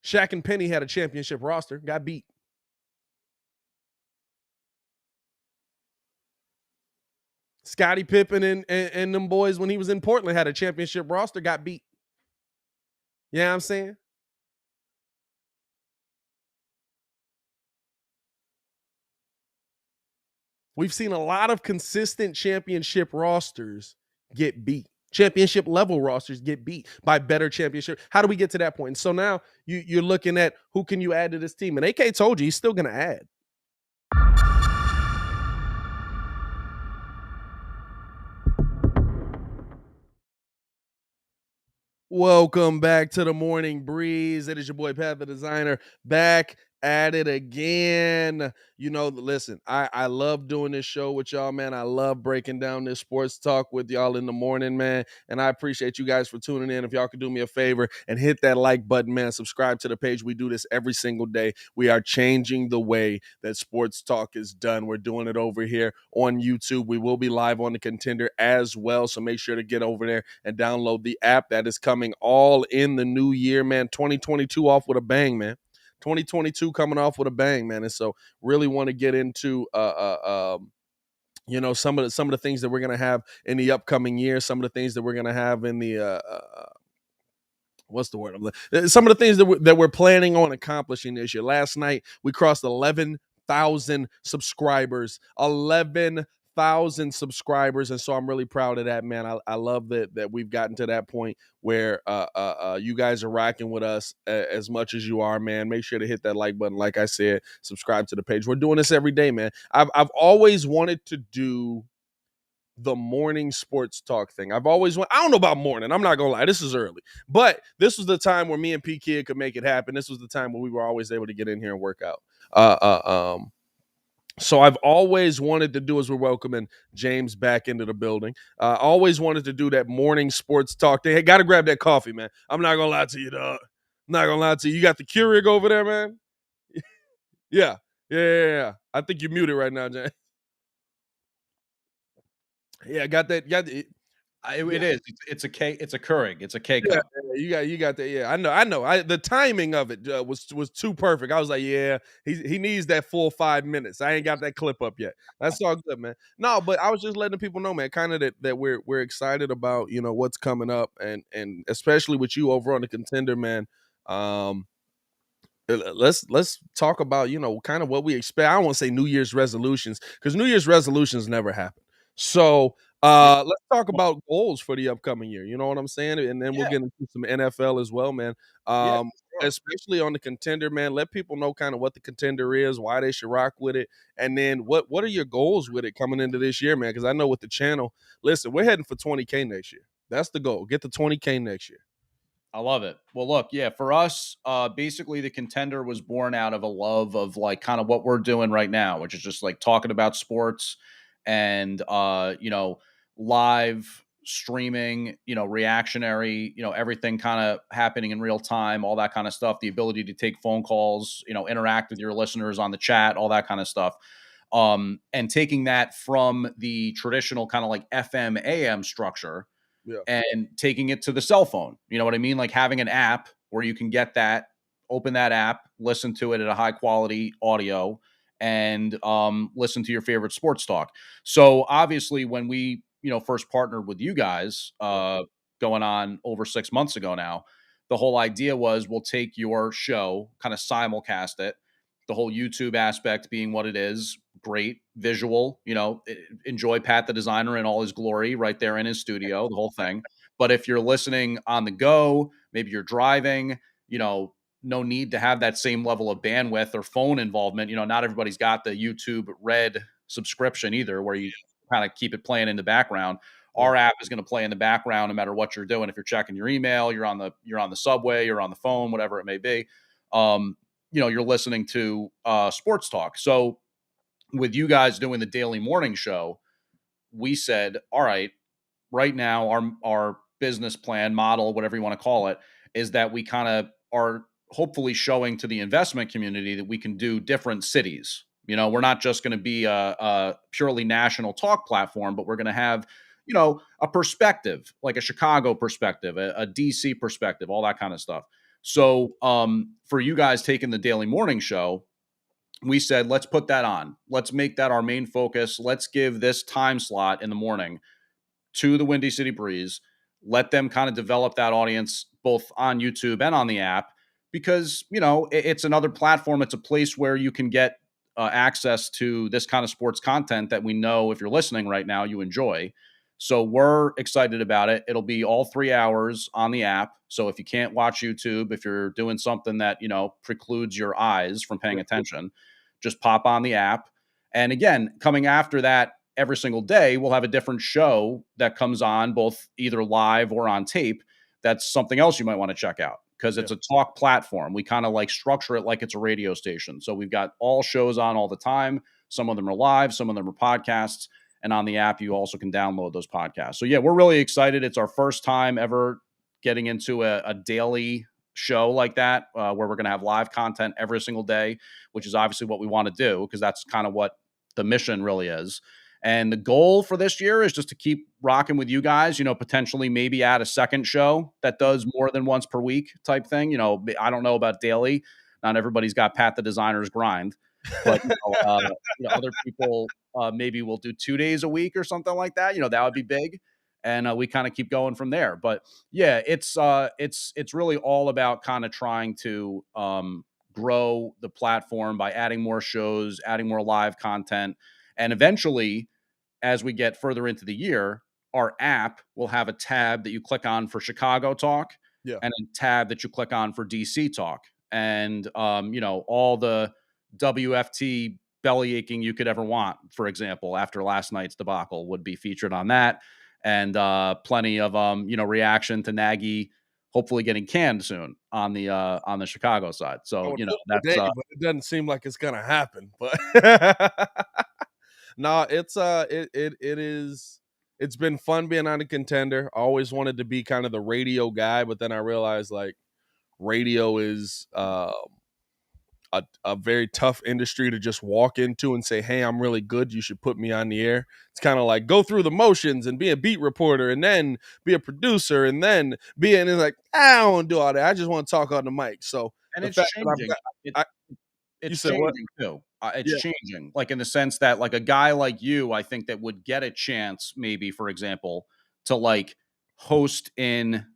Shaq and Penny had a championship roster, got beat. Scottie Pippen and them boys, when he was in Portland, had a championship roster, got beat. You know what I'm saying? We've seen a lot of consistent championship rosters get beat. Championship level rosters get beat by better championship. How do we get to that point? And so now you're looking at who can you add to this team. And AK told you he's still going to add. Welcome back to the Morning Breeze. It is your boy Pat the Designer back at it again. Listen, I love doing this show with y'all, man. I love breaking down this sports talk with y'all in the morning, man. And I appreciate you guys for tuning in. If y'all could do me a favor and hit that like button, man, subscribe to the page. We do this every single day. We are changing the way that sports talk is done. We're doing it over here on YouTube. We will be live on the Contender as well. So make sure to get over there and download the app. That is coming all in the new year, man. 2022 off with a bang, man. 2022 coming off with a bang, man. And so really want to get into some of the things that we're gonna have in the upcoming year, some of the things that we're gonna have in the what's the word? Some of the things that we're planning on accomplishing this year. Last night we crossed 11,000 subscribers. 11,000 subscribers, and so I'm really proud of that, man. I love that we've gotten to that point where you guys are rocking with us as much as you are, man. Make sure to hit that like button. Like I said, subscribe to the page. We're doing this every day, man. I've always wanted to do the morning sports talk thing. I don't know about morning. I'm not gonna lie. This is early, but this was the time where me and P.kidd could make it happen. This was the time where we were always able to get in here and work out. So I've always wanted to do, as we're welcoming James back into the building. Always wanted to do that morning sports talk thing. Hey, got to grab that coffee, man. I'm not gonna lie to you, dog. I'm not gonna lie to you. You got the Keurig over there, man. Yeah. I think you're muted right now, James. Yeah, got that. It is. It's a K. It's a Keurig. It's a K Yeah, cup. you got that. Yeah, I know. The timing of it was too perfect. I was like, yeah, he needs that full 5 minutes. I ain't got that clip up yet. That's all good, man. No, but I was just letting people know, man, kind of that we're excited about what's coming up, and especially with you over on the Contender, man. Let's talk about kind of what we expect. I don't want to say New Year's resolutions because New Year's resolutions never happen. So Yeah. let's talk about goals for the upcoming year. You know what I'm saying? And then we'll Yeah. get into some NFL as well, man. Yeah. Sure. Especially on the Contender, man. Let people know kind of what the Contender is, why they should rock with it, and then what are your goals with it coming into this year, man? Because I know with the channel, listen, we're heading for 20K next year. That's the goal. Get to 20K next year. I love it. Well, look, yeah, for us, basically the Contender was born out of a love of like kind of what we're doing right now, which is just like talking about sports and live streaming, reactionary, everything kind of happening in real time, all that kind of stuff, the ability to take phone calls, interact with your listeners on the chat, all that kind of stuff. And taking that from the traditional kind of like FM AM structure Yeah. and taking it to the cell phone. You know what I mean? Like having an app where you can get that, open that app, listen to it at a high quality audio, and listen to your favorite sports talk. So obviously, when we first partnered with you guys, going on over 6 months ago now, the whole idea was we'll take your show, kind of simulcast it. The whole YouTube aspect being what it is, great visual, enjoy Pat the Designer in all his glory right there in his studio, the whole thing. But if you're listening on the go, maybe you're driving, no need to have that same level of bandwidth or phone involvement. Not everybody's got the YouTube Red subscription either, where you kind of keep it playing in the background. Yeah. Our app is going to play in the background no matter what you're doing. If you're checking your email, you're on the subway, you're on the phone, whatever it may be. You're listening to sports talk. So with you guys doing the daily morning show, we said, all right now our business plan model, whatever you want to call it, is that we kind of are hopefully showing to the investment community that we can do different cities. We're not just going to be a purely national talk platform, but we're going to have, a perspective, like a Chicago perspective, a DC perspective, all that kind of stuff. So for you guys taking the daily morning show, we said, let's put that on. Let's make that our main focus. Let's give this time slot in the morning to the Windy City Breeze. Let them kind of develop that audience both on YouTube and on the app because, it's another platform. It's a place where you can get access to this kind of sports content that we know if you're listening right now, you enjoy. So we're excited about it. It'll be all 3 hours on the app. So if you can't watch YouTube, if you're doing something that, precludes your eyes from paying attention, just pop on the app. And again, coming after that, every single day, we'll have a different show that comes on both either live or on tape that's something else you might want to check out because it's a talk platform. We kind of like structure it like it's a radio station. So we've got all shows on all the time. Some of them are live, some of them are podcasts. And on the app, you also can download those podcasts. So yeah, we're really excited. It's our first time ever getting into a daily show like that, where we're going to have live content every single day, which is obviously what we want to do because that's kind of what the mission really is. And the goal for this year is just to keep rocking with you guys, potentially maybe add a second show that does more than once per week type thing. I don't know about daily. Not everybody's got Pat the Designer's grind, but other people maybe will do 2 days a week or something like that. That would be big. And we kind of keep going from there. But yeah, it's really all about kind of trying to grow the platform by adding more shows, adding more live content. And eventually, as we get further into the year, our app will have a tab that you click on for Chicago talk and a tab that you click on for DC talk. And, all the WFT belly aching you could ever want, for example, after last night's debacle would be featured on that. And plenty of, reaction to Nagy hopefully getting canned soon on the Chicago side. So, that's today, but it doesn't seem like it's going to happen. But no, it's been fun being on a Contender. I always wanted to be kind of the radio guy, but then I realized like radio is a very tough industry to just walk into and say, hey, I'm really good. You should put me on the air. It's kind of like go through the motions and be a beat reporter and then be a producer and then and it's like, I don't do all that. I just want to talk on the mic. So and the it's fact changing. It's changing what? too. It's changing, like in the sense that like a guy like you, I think that would get a chance, maybe for example, to like host in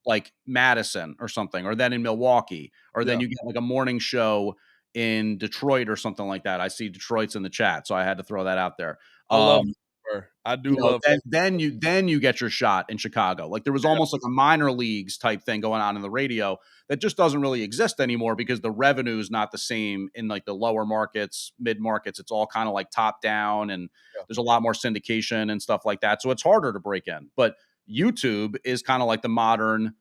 like Madison or something, or then in Milwaukee, or then you get like a morning show in Detroit or something like that. I see Detroit's in the chat, so I had to throw that out there. I love her. I do love then you get your shot in Chicago. Like there was almost like a minor leagues type thing going on in the radio that just doesn't really exist anymore because the revenue is not the same in like the lower markets, mid markets. It's all kind of like top down and there's a lot more syndication and stuff like that. So it's harder to break in. But YouTube is kind of like the modern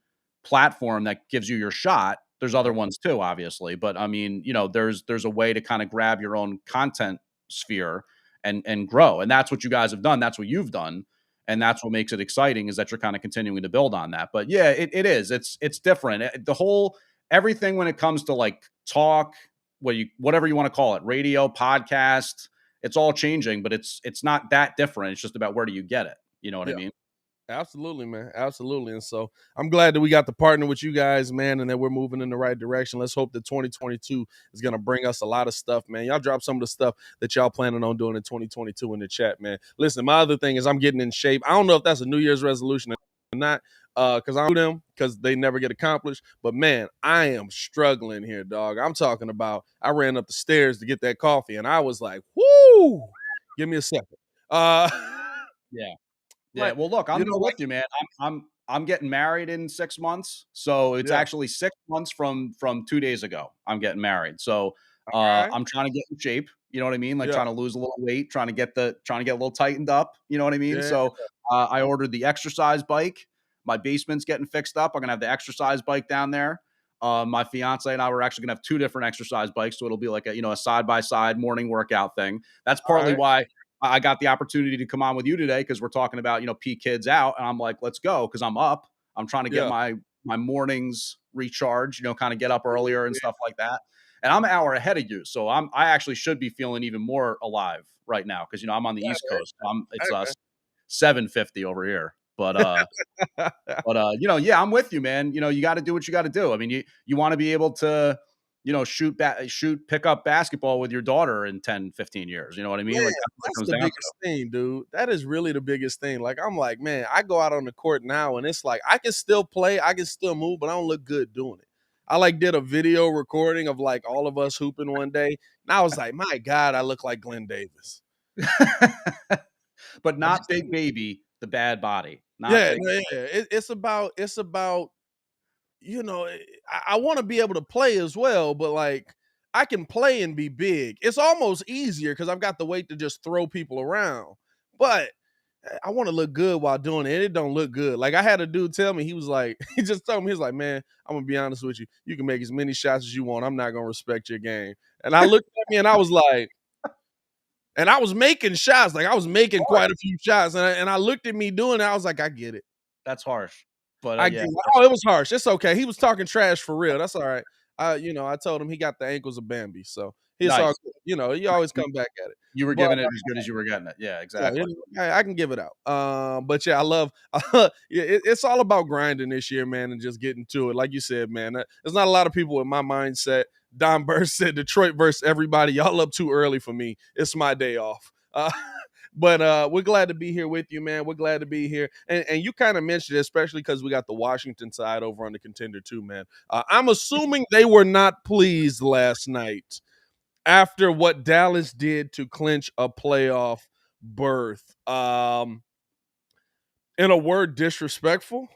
platform that gives you your shot. There's other ones too, obviously, but I mean, there's a way to kind of grab your own content sphere and grow. And that's what you guys have done. That's what you've done. And that's what makes it exciting is that you're kind of continuing to build on that. But yeah, it is. It's different. Everything when it comes to like talk, whatever you want to call it, radio, podcast, it's all changing, but it's not that different. It's just about where do you get it? You know what I mean? Absolutely, man. Absolutely. And so I'm glad that we got to partner with you guys, man, and that we're moving in the right direction. Let's hope that 2022 is going to bring us a lot of stuff, man. Y'all drop some of the stuff that y'all planning on doing in 2022 in the chat, man. Listen, my other thing is I'm getting in shape. I don't know if that's a New Year's resolution or not, because I do them because they never get accomplished. But, man, I am struggling here, dog. I'm talking about I ran up the stairs to get that coffee, and I was like, whoo, give me a second. Yeah. Yeah, well, look, I'm with you, man. I'm getting married in 6 months, so it's actually 6 months from 2 days ago. I'm getting married, so I'm trying to get in shape. You know what I mean? Like trying to lose a little weight, trying to get a little tightened up. You know what I mean? Yeah. So I ordered the exercise bike. My basement's getting fixed up. I'm gonna have the exercise bike down there. My fiance and I were actually gonna have 2 different exercise bikes, so it'll be like a side by side morning workout thing. That's partly why I got the opportunity to come on with you today because we're talking about, P.kidd's out. And I'm like, let's go because I'm up. I'm trying to get my mornings recharged, kind of get up earlier and stuff like that. And I'm an hour ahead of you. So I actually should be feeling even more alive right now because, I'm on the East Coast. It's 7:50 over here. But, I'm with you, man. You got to do what you got to do. I mean, you want to be able to, pick up basketball with your daughter in 10, 15 years. You know what I mean? Man, like that's the biggest thing, dude. That is really the biggest thing. Like, I'm like, man, I go out on the court now and it's like, I can still play, I can still move, but I don't look good doing it. I like did a video recording of like all of us hooping one day. And I was like, my God, I look like Glenn Davis. But not Big Baby, the bad body. It's about, I want to be able to play as well, but like I can play and be big. It's almost easier because I've got the weight to just throw people around. But I want to look good while doing it. It don't look good. Like I had a dude tell me, he was like, he just told me, he was like, man, I'm gonna be honest with you. You can make as many shots as you want. I'm not gonna respect your game. And I looked at me and I was like, and I was making shots, like I was making quite a few shots. And I looked at me doing it. I was like, I get it. That's harsh. But I yeah, get it. Oh, it was harsh. It's okay. He was talking trash for real. That's all right. I told him he got the ankles of Bambi. So it's all nice. good. You always come back at it. You were But giving it as good as you were getting it. Yeah, yeah, exactly. I can give it out. But yeah, I love. It's all about grinding this year, man, and just getting to it. Like you said, man, there's not a lot of people in my mindset. Don Burst said Detroit versus everybody. Y'all up too early for me. It's my day off. But we're glad to be here with you, man. We're glad to be here. And you kind of mentioned it, especially because we got the Washington side over on the Contender too, man. I'm assuming they were not pleased last night after what Dallas did to clinch a playoff berth. In a word, disrespectful.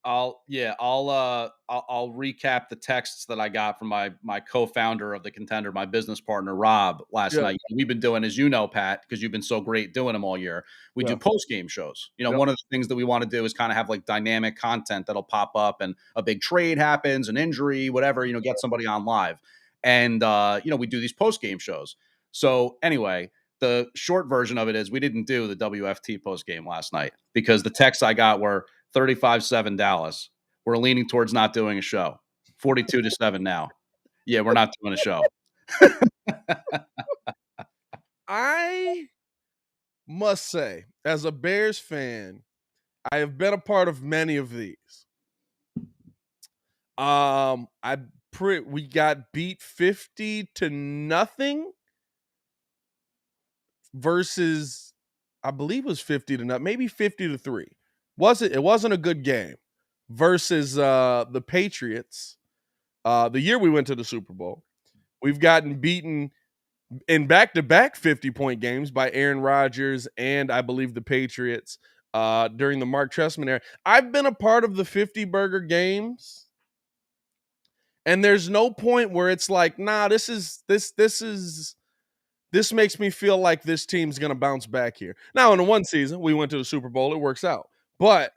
I'll recap the texts that I got from my co-founder of the Contender, my business partner Rob last Yeah. night. We've been doing, as you know, Pat, because you've been so great doing them all year. We do post-game shows. One of the things that we want to do is kind of have like dynamic content that'll pop up, and a big trade happens, an injury, whatever. Get somebody on live, and we do these post-game shows. So anyway, the short version of it is we didn't do the WFT post-game last night because the texts I got were 35-7 Dallas. We're leaning towards not doing a show. 42-7 now. Yeah, we're not doing a show. I must say, as a Bears fan, I have been a part of many of these. We got beat 50-0 versus, I believe it was 50-0, maybe 50-3. It wasn't a good game versus the Patriots. The year we went to the Super Bowl, we've gotten beaten in back-to-back 50-point games by Aaron Rodgers and I believe the Patriots during the Mark Trestman era. I've been a part of the 50-burger games, and there's no point where it's like, nah, this makes me feel like this team's going to bounce back here. Now, in the one season, we went to the Super Bowl. It works out. But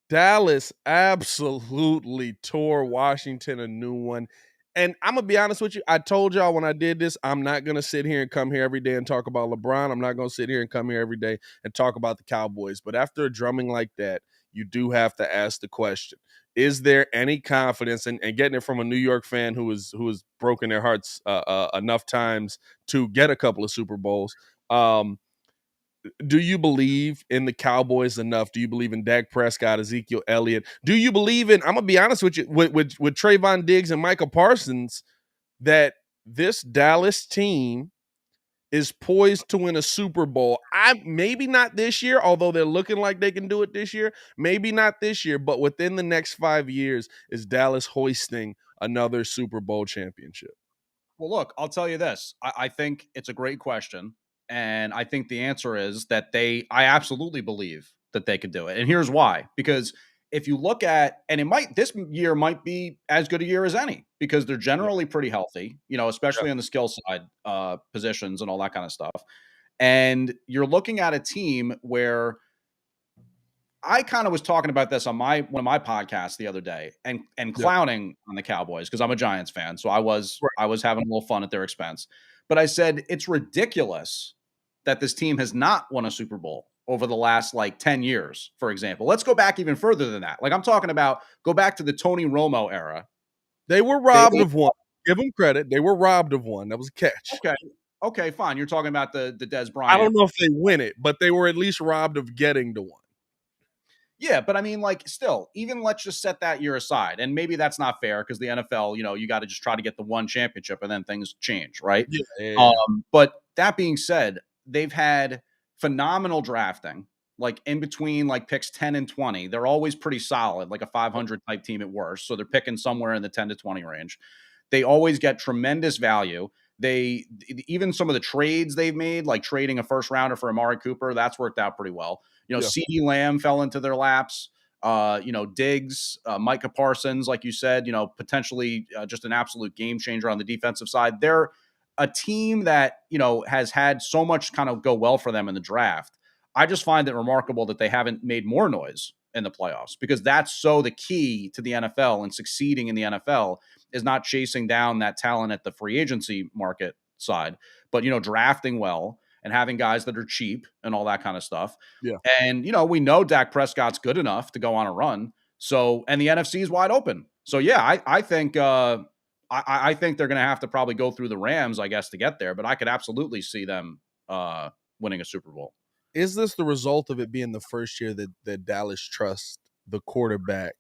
Dallas absolutely tore Washington a new one. And I'm going to be honest with you. I told y'all when I did this, I'm not going to sit here and come here every day and talk about LeBron. I'm not going to sit here and come here every day and talk about the Cowboys. But after a drumming like that, you do have to ask the question. Is there any confidence, and getting it from a New York fan who has broken their hearts enough times to get a couple of Super Bowls? Do you believe in the Cowboys enough? Do you believe in Dak Prescott, Ezekiel Elliott? Do you believe in, I'm going to be honest with you, with Trayvon Diggs and Micah Parsons, that this Dallas team is poised to win a Super Bowl? Maybe not this year, although they're looking like they can do it this year. Maybe not this year, but within the next 5 years, is Dallas hoisting another Super Bowl championship? Well, look, I'll tell you this. I think it's a great question. And I think the answer is that I absolutely believe that they could do it. And here's why. Because if you look at, and this year might be as good a year as any, because they're generally pretty healthy, especially on the skill side positions and all that kind of stuff. And you're looking at a team where I kind of was talking about this on one of my podcasts the other day and clowning on the Cowboys because I'm a Giants fan. So I was having a little fun at their expense. But I said, it's ridiculous that this team has not won a Super Bowl over the last 10 years, for example. Let's go back even further than that. I'm talking about go back to the Tony Romo era. They were robbed of one. Give them credit. They were robbed of one. That was a catch. Okay, fine. You're talking about the Des Bryant. I don't know if they win it, but they were at least robbed of getting to one. Yeah, but I mean, still, even let's just set that year aside. And maybe that's not fair because the NFL, you got to just try to get the one championship and then things change, right? Yeah. But that being said, they've had phenomenal drafting, in between picks 10 and 20. They're always pretty solid, like a 500 type team at worst. So they're picking somewhere in the 10 to 20 range. They always get tremendous value. Even some of the trades they've made, like trading a first rounder for Amari Cooper, that's worked out pretty well. CeeDee Lamb fell into their laps. Diggs, Micah Parsons, like you said, potentially just an absolute game changer on the defensive side. They're a team that, has had so much kind of go well for them in the draft. I just find it remarkable that they haven't made more noise in the playoffs, because that's so the key to the NFL and succeeding in the NFL is not chasing down that talent at the free agency market side, but, drafting well and having guys that are cheap and all that kind of stuff. Yeah. And, we know Dak Prescott's good enough to go on a run. So, and the NFC is wide open. So, yeah, I think, I think they're going to have to probably go through the Rams, I guess, to get there, but I could absolutely see them winning a Super Bowl. Is this the result of it being the first year that Dallas trusts the quarterback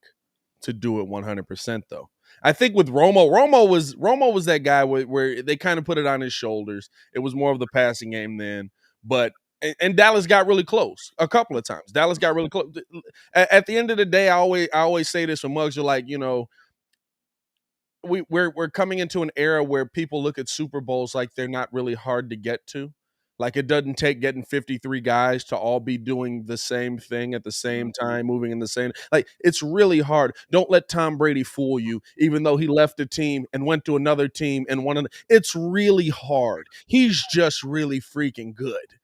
to do it 100%, though? I think with Romo was that guy where they kind of put it on his shoulders. It was more of the passing game then, but and Dallas got really close a couple of times. Dallas got really close. At the end of the day, I always say this when Muggs are like, we're coming into an era where people look at Super Bowls like they're not really hard to get to. Like, it doesn't take getting 53 guys to all be doing the same thing at the same time, moving in the same. Like, it's really hard. Don't let Tom Brady fool you, even though he left a team and went to another team and won. It's really hard. He's just really freaking good.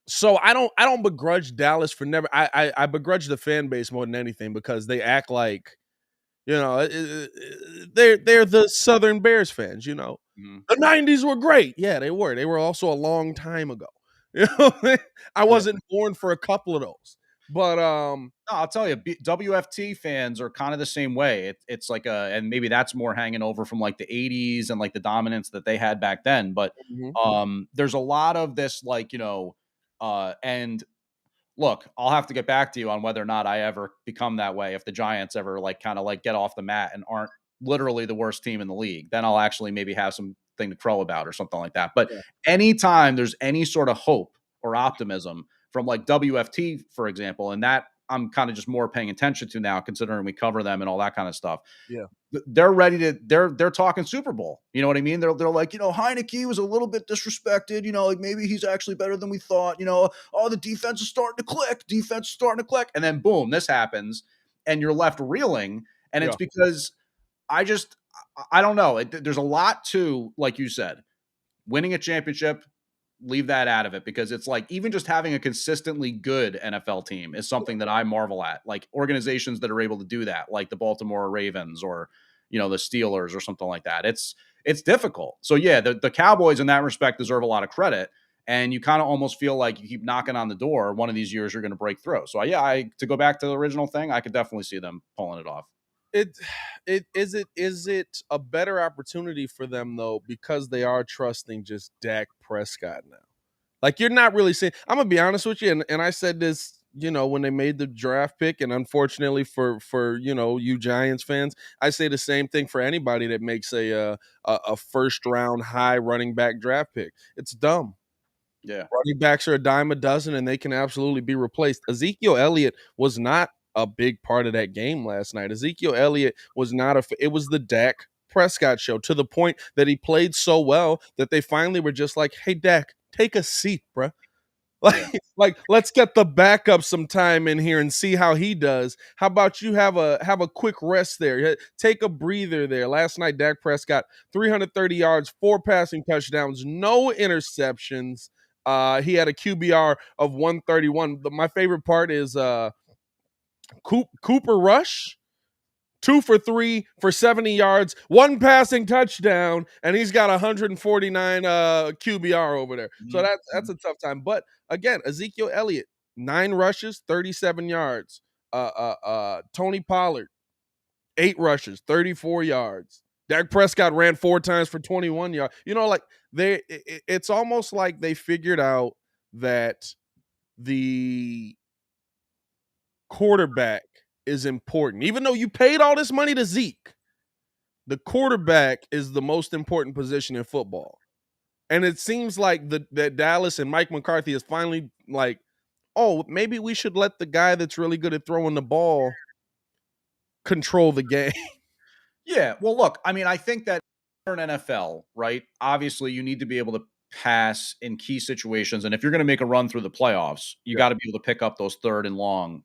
So I don't begrudge Dallas for never. I begrudge the fan base more than anything, because they act like, they're the Southern Bears fans, Mm-hmm. The 90s were great. Yeah, they were. They were also a long time ago. I wasn't born for a couple of those. But no, I'll tell you, WFT fans are kind of the same way. It's like and maybe that's more hanging over from like the 80s and like the dominance that they had back then. But there's a lot of this, like, and look, I'll have to get back to you on whether or not I ever become that way. If the Giants ever like kind of like get off the mat and aren't literally the worst team in the league, then I'll actually maybe have something to crow about or something like that. But anytime there's any sort of hope or optimism from like WFT, for example, and that I'm kind of just more paying attention to now, considering we cover them and all that kind of stuff. Yeah. They're ready to, they're talking Super Bowl. You know what I mean? They're like, Heineke was a little bit disrespected, like maybe he's actually better than we thought, the defense is starting to click. And then boom, this happens and you're left reeling. And it's because I don't know. There's a lot to, like you said, winning a championship, leave that out of it, because it's like even just having a consistently good NFL team is something that I marvel at. Like organizations that are able to do that, like the Baltimore Ravens or, the Steelers or something like that. It's difficult. So yeah, the Cowboys in that respect deserve a lot of credit. And you kind of almost feel like you keep knocking on the door. One of these years you're going to break through. So yeah, to go back to the original thing, I could definitely see them pulling it off. Is it a better opportunity for them though, because they are trusting just Dak Prescott now? Like, you're not really seeing. I'm gonna be honest with you, and I said this, when they made the draft pick, and unfortunately for you Giants fans, I say the same thing for anybody that makes a first round high running back draft pick. It's dumb. Yeah, running backs are a dime a dozen, and they can absolutely be replaced. Ezekiel Elliott was not a big part of that game last night. Ezekiel Elliott was not it was the Dak Prescott show, to the point that he played so well that they finally were just like, hey, Dak, take a seat, bro. Like, let's get the backup some time in here and see how he does. How about you have a quick rest there? Take a breather there. Last night, Dak Prescott, 330 yards, 4 passing touchdowns, no interceptions. He had a QBR of 131. My favorite part is Cooper Rush, 2 for 3 for 70 yards, 1 passing touchdown, and he's got 149 QBR over there. So that's a tough time. But again, Ezekiel Elliott, 9 rushes, 37 yards. Tony Pollard, 8 rushes, 34 yards. Dak Prescott ran 4 times for 21 yards. It's almost like they figured out that the quarterback is important. Even though you paid all this money to Zeke, the quarterback is the most important position in football. And it seems like that Dallas and Mike McCarthy is finally like, oh, maybe we should let the guy that's really good at throwing the ball control the game. Yeah. Well, look, I mean, I think that in NFL, right? Obviously, you need to be able to pass in key situations. And if you're going to make a run through the playoffs, you got to be able to pick up those 3rd and long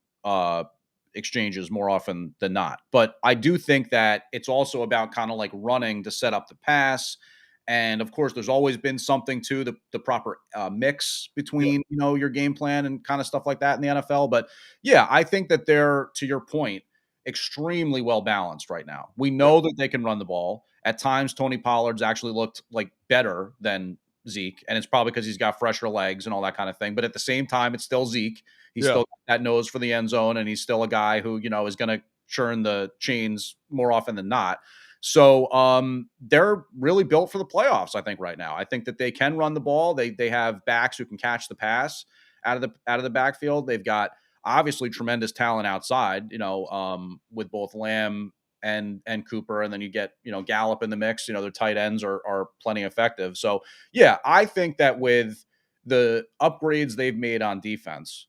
exchanges more often than not. But I do think that it's also about kind of like running to set up the pass. And of course, there's always been something to the proper mix between your game plan and kind of stuff like that in the NFL. But yeah, I think that they're, to your point, extremely well balanced right now. We know that they can run the ball. At times, Tony Pollard's actually looked like better than Zeke, and it's probably because he's got fresher legs and all that kind of thing. But at the same time, it's still Zeke. He's still got that nose for the end zone, and he's still a guy who is going to churn the chains more often than not. So they're really built for the playoffs, I think, right now. I think that they can run the ball. They have backs who can catch the pass out of the backfield. They've got obviously tremendous talent outside, with both Lamb and Cooper, and then you get Gallup in the mix. Their tight ends are plenty effective. So yeah, I think that with the upgrades they've made on defense,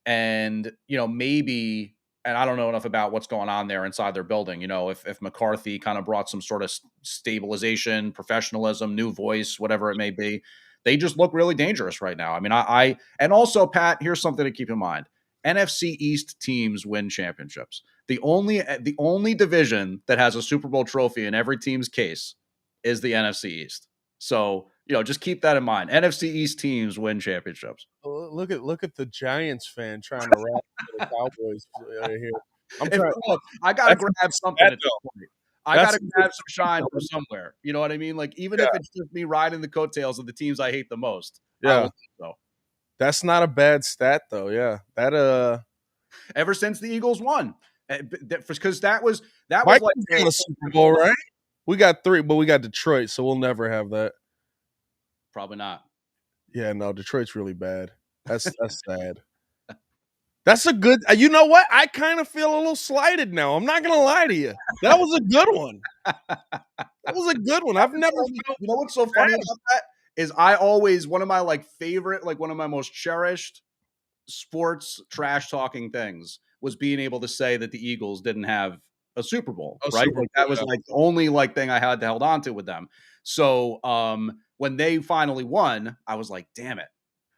and maybe. And I don't know enough about what's going on there inside their building. If McCarthy kind of brought some sort of stabilization, professionalism, new voice, whatever it may be, they just look really dangerous right now. I mean, and also, Pat, here's something to keep in mind. NFC East teams win championships. The only division that has a Super Bowl trophy in every team's case is the NFC East. So, just keep that in mind. NFC East teams win championships. Look at the Giants fan trying to rap the Cowboys here. I gotta grab something at this point. I gotta grab some shine from somewhere. You know what I mean? Like, even if it's just me riding the coattails of the teams I hate the most. Yeah. That's not a bad stat though. Yeah. That ever since the Eagles won. Because that was like a Super Bowl, right? We got 3, but we got Detroit, so we'll never have that. Probably not. Yeah, no, Detroit's really bad. That's sad. That's a good. You know what? I kind of feel a little slighted now. I'm not gonna lie to you. That was a good one. That was a good one. I've never. You know what's so funny about that is I always one of my one of my most cherished sports trash talking things was being able to say that the Eagles didn't have a Super Bowl, right? That was the only thing I had to hold on to with them. So when they finally won, I was like, damn it.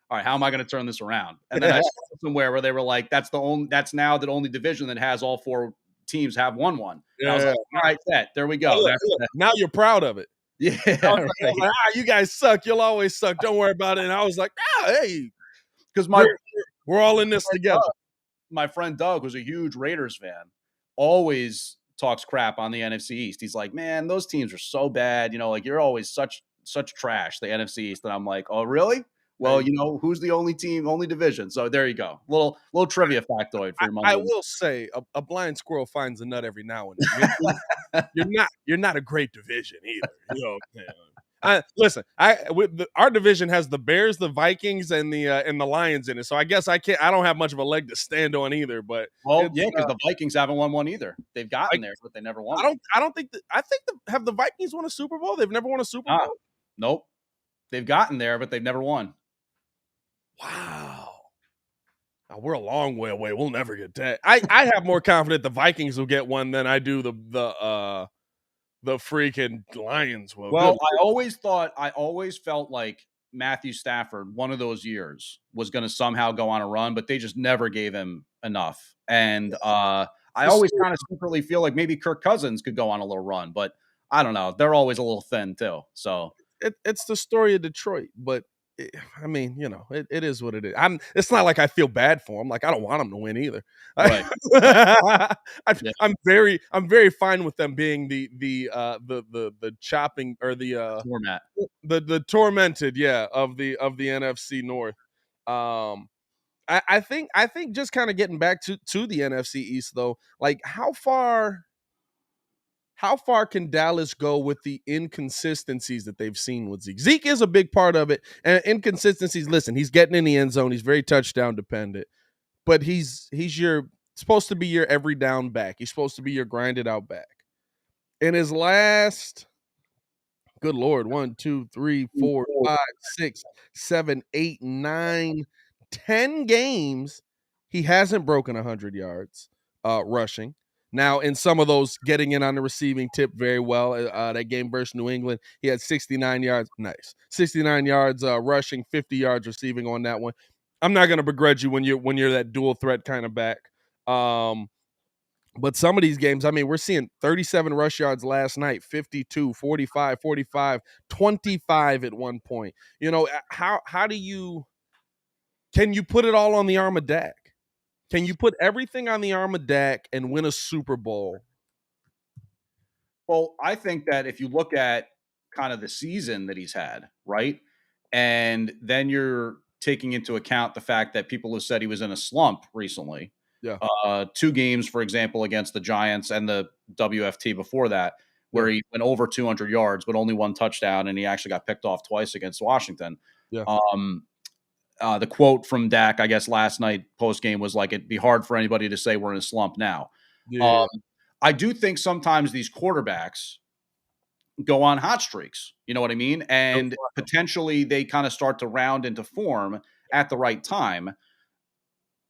All right, how am I going to turn this around? And then I saw somewhere where they were like, that's now the only division that has all 4 teams have won one. And I was like, all right, there we go. Now you're proud of it. Yeah. Like, you guys suck. You'll always suck. Don't worry about it. And I was like, hey, because we're all in this together. My friend Doug was a huge Raiders fan, always talks crap on the NFC East. He's like, man, those teams are so bad. You're always such trash, the NFC East. And I'm like, oh, really? Well, who's the only division? So there you go. Little trivia factoid for your Monday. I will say a blind squirrel finds a nut every now and then. You're not a great division either. Listen, our division has the Bears, the Vikings, and the Lions in it. So I guess I don't have much of a leg to stand on either. But because the Vikings haven't won one either. They've gotten there, but they never won. I don't think have the Vikings won a Super Bowl? They've never won a Super Bowl. Nope. They've gotten there, but they've never won. Wow. Now, we're a long way away. We'll never get that. I have more confidence the Vikings will get one than I do the freaking Lions will. Well, I always felt like Matthew Stafford, one of those years, was going to somehow go on a run, but they just never gave him enough. And I always kind of secretly feel like maybe Kirk Cousins could go on a little run, but I don't know. They're always a little thin too. So it's the story of Detroit, but I mean, it is what it is. It's not like I feel bad for them. Like, I don't want them to win either. Right. I'm very fine with them being the chopping or the format, the tormented, of the NFC North. I think just kind of getting back to the NFC East though, like how far can Dallas go with the inconsistencies that they've seen with Zeke? Zeke is a big part of it. And inconsistencies, listen, he's getting in the end zone. He's very touchdown dependent. But he's supposed to be your every down back. He's supposed to be your grinded out back. In his last, good Lord, 1, 2, 3, 4, 5, 6, 7, 8, 9, 10 games, he hasn't broken 100 yards rushing. Now, in some of those, getting in on the receiving tip very well. That game versus New England, he had 69 yards. Nice. 69 yards rushing, 50 yards receiving on that one. I'm not going to begrudge you when you're that dual threat kind of back. But some of these games, I mean, we're seeing 37 rush yards last night, 52, 45, 45, 25 at one point. You know, how do you can you put it all on the arm of Dak? Can you put everything on the arm of Dak and win a Super Bowl? Well, I think that if you look at kind of the season that he's had, right? And then you're taking into account the fact that people have said he was in a slump recently. Yeah, 2 games, for example, against the Giants and the WFT before that, yeah, where he went over 200 yards, but only 1 touchdown, and he actually got picked off twice against Washington. yeah, Um, the quote from Dak, I guess, last night post game was like, "It'd be hard for anybody to say we're in a slump now." yeah. Um, I do think sometimes these quarterbacks go on hot streaks. You know what I mean? No, And potentially they kind of start to round into form at the right time.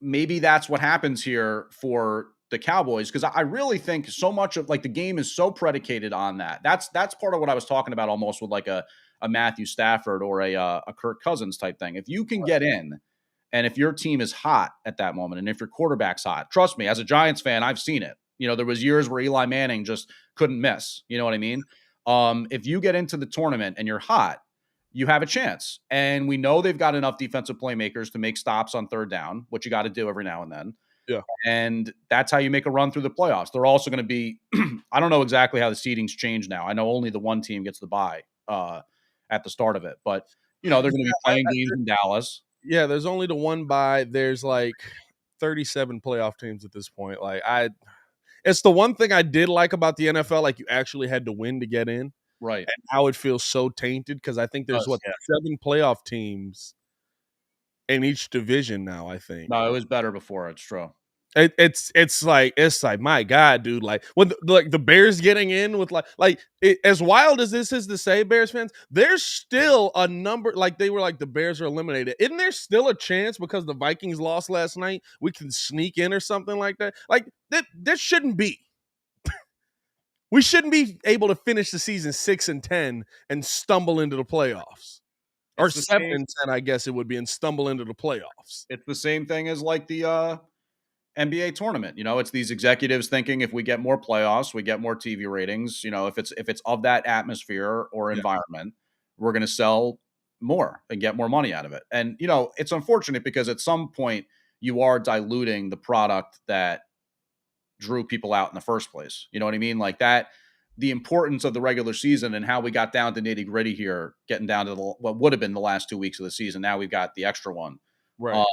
Maybe that's what happens here for the Cowboys because I really think so much of like the game is so predicated on that. That's part of what I was talking about almost with like a Matthew Stafford or a Kirk Cousins type thing. If you can get in and if your team is hot at that moment and if your quarterback's hot, trust me, as a Giants fan, I've seen it. You know, there was years where Eli Manning just couldn't miss. You know what I mean? If you get into the tournament and you're hot, you have a chance. And we know they've got enough defensive playmakers to make stops on third down, which you got to do every now and then. yeah, And that's how you make a run through the playoffs. They're also going to be, I don't know exactly how the seedings change now. I know only the one team gets the bye at the start of it, but they're going to be playing games in Dallas. yeah. There's only the one bye. There's like 37 playoff teams at this point. It's the one thing I did like about the NFL. Like you actually had to win to get in. Right. And now it feels so tainted because I think there's Yeah. 7 playoff teams in each division now. I think No, it was better before. It's true. it's like my God, dude. Like when the Bears getting in with as wild as this is to say, Bears fans, there's still a number. Like they were like the Bears are eliminated. Isn't there still a chance because the Vikings lost last night? We can sneak in or something like that. Like that shouldn't be. We shouldn't be able to finish the season 6-10 and stumble into the playoffs. Or It's the 7-10, I guess it would be, and stumble into the playoffs. it's the same thing as like the NBA tournament. It's these executives thinking if we get more playoffs, we get more TV ratings. If it's of that atmosphere or Yeah. environment, we're going to sell more and get more money out of it. And it's unfortunate because at some point you are diluting the product that drew people out in the first place. You know what I mean? Like that, the importance of the regular season and how we got down to nitty gritty here, getting down to what would have been the last 2 weeks of the season. Now we've got the extra one. Right.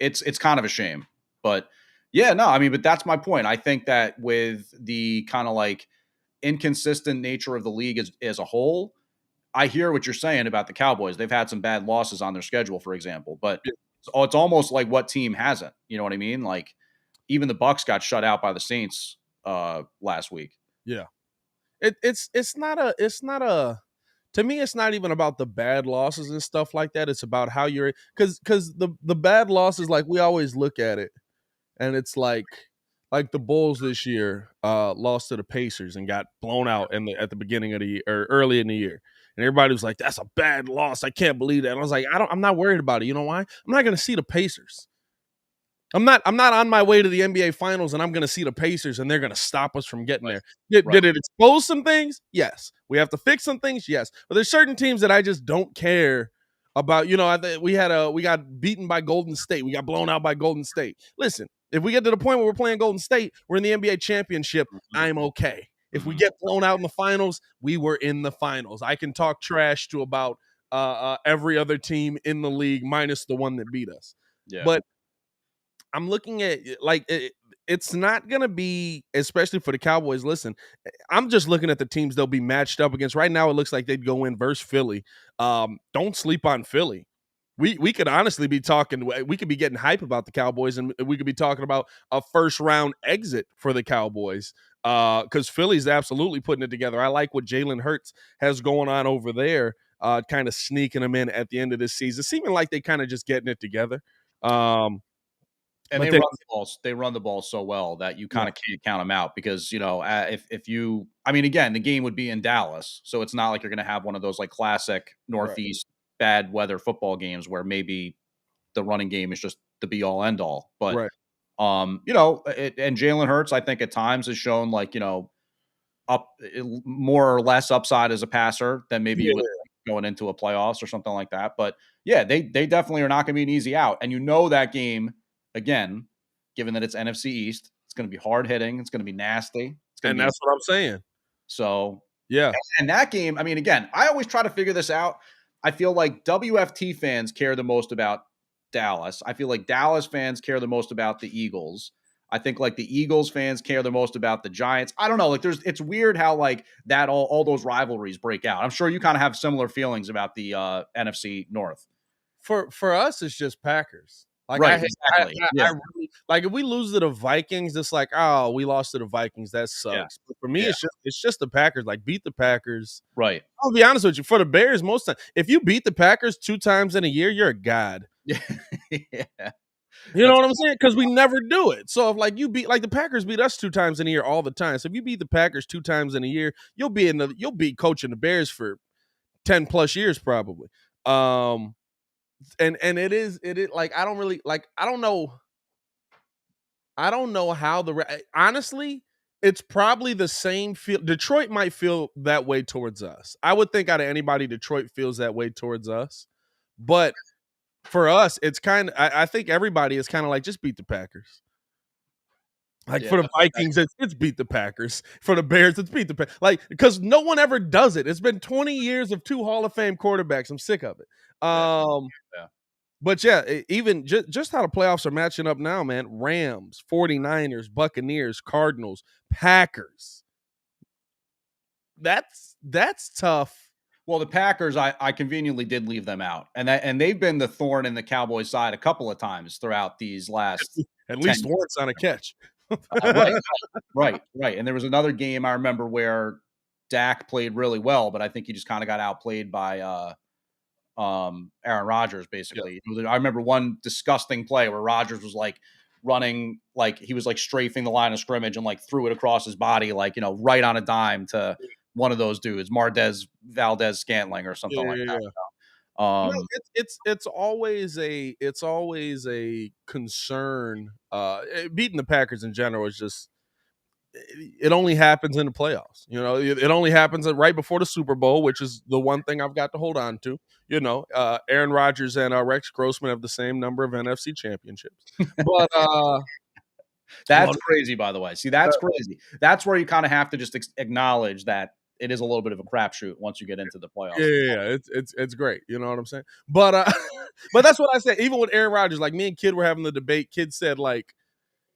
It's kind of a shame, but yeah, no, I mean, but that's my point. I think that with the kind of like inconsistent nature of the league as a whole, I hear what you're saying about the Cowboys. They've had some bad losses on their schedule, for example, but it's almost like what team hasn't, you know what I mean? Like even the Bucks got shut out by the Saints last week. Yeah. It's not a to me it's not even about the bad losses and stuff like that. It's about how you're because the bad losses, like we always look at it and it's like the Bulls this year lost to the Pacers and got blown out at the beginning of the year or early in the year. And everybody was like, that's a bad loss. I can't believe that. And I was like, I'm not worried about it. You know why? I'm not gonna see the Pacers. I'm not on my way to the NBA Finals, and I'm going to see the Pacers, and they're going to stop us from getting there. Did it expose some things? Yes. We have to fix some things? Yes. But there's certain teams that I just don't care about. We got beaten by Golden State. We got blown out by Golden State. Listen, if we get to the point where we're playing Golden State, we're in the NBA championship, I'm okay. If we get blown out in the finals, we were in the finals. I can talk trash to about every other team in the league minus the one that beat us. Yeah. But I'm looking at it's not going to be, especially for the Cowboys. Listen, I'm just looking at the teams they'll be matched up against. Right now, it looks like they'd go in versus Philly. Don't sleep on Philly. We could honestly be talking. We could be getting hype about the Cowboys, and we could be talking about a first round exit for the Cowboys because Philly's absolutely putting it together. I like what Jalen Hurts has going on over there, kind of sneaking them in at the end of this season, seeming like they kind of just getting it together. And they run the ball so well that you kind of can't count them out because, if you, I mean, again, the game would be in Dallas. So it's not like you're going to have one of those like classic Northeast bad weather football games where maybe the running game is just the be all end all. But And Jalen Hurts, I think at times has shown like, up more or less upside as a passer than maybe you Yeah. would think going into a playoffs or something like that. But yeah, they definitely are not going to be an easy out. And that game, again, given that it's NFC East, it's going to be hard hitting. It's going to be nasty. It's going to And be that's what I'm saying. so. Yeah. And that game, I mean, again, I always try to figure this out. I feel like WFT fans care the most about Dallas. I feel like Dallas fans care the most about the Eagles. I think like the Eagles fans care the most about the Giants. I don't know. Like it's weird how like that all those rivalries break out. I'm sure you kind of have similar feelings about the NFC North. For us, it's just Packers. Like Right, exactly. I Yeah, really like if we lose to the Vikings, it's like, oh, we lost to the Vikings. That yeah, sucks. But for me, yeah. it's just the Packers. Like beat the Packers. Right. I'll be honest with you. For the Bears, most time, if you beat the Packers 2 times in a year, you're a god. Yeah. Yeah. You know That's what I'm saying? Because we never do it. So if like you beat like the Packers beat us 2 times in a year all the time. So if you beat the Packers 2 times in a year, you'll be coaching the Bears for 10 plus years probably. And it is like I don't really like I don't know how honestly, it's probably the same feel. Detroit might feel that way towards us. I would think out of anybody, Detroit feels that way towards us. But for us, it's kind of I think everybody is kind of like just beat the Packers. Like yeah. for the Vikings, it's beat the Packers. For the Bears, it's beat the Packers. Like because no one ever does it. It's been 20 years of 2 Hall of Fame quarterbacks. I'm sick of it. Yeah. Um, Yeah. But yeah, even just how the playoffs are matching up now, man. Rams, 49ers, Buccaneers, Cardinals, Packers. That's tough. Well, the Packers, I conveniently did leave them out, and they've been the thorn in the Cowboys' side a couple of times throughout these last At 10 least years. once on a catch. Right. And there was another game I remember where Dak played really well, but I think he just kind of got outplayed by Aaron Rodgers, Yeah. basically. I remember one disgusting play where Rodgers was like running, like he was like strafing the line of scrimmage and like threw it across his body, like, right on a dime to one of those dudes, Mardez Valdez Scantling or something like Yeah. that. Um, It's always a concern. Beating the Packers in general is just it only happens in the playoffs. It only happens right before the Super Bowl, which is the one thing I've got to hold on to. Aaron Rodgers and Rex Grossman have the same number of NFC championships. But that's crazy, by the way. See, that's crazy. That's where you kind of have to just acknowledge that it is a little bit of a crapshoot once you get into the playoffs. Yeah, it's great. You know what I'm saying? But but that's what I said. Even with Aaron Rodgers, like me and Kid were having the debate. Kid said like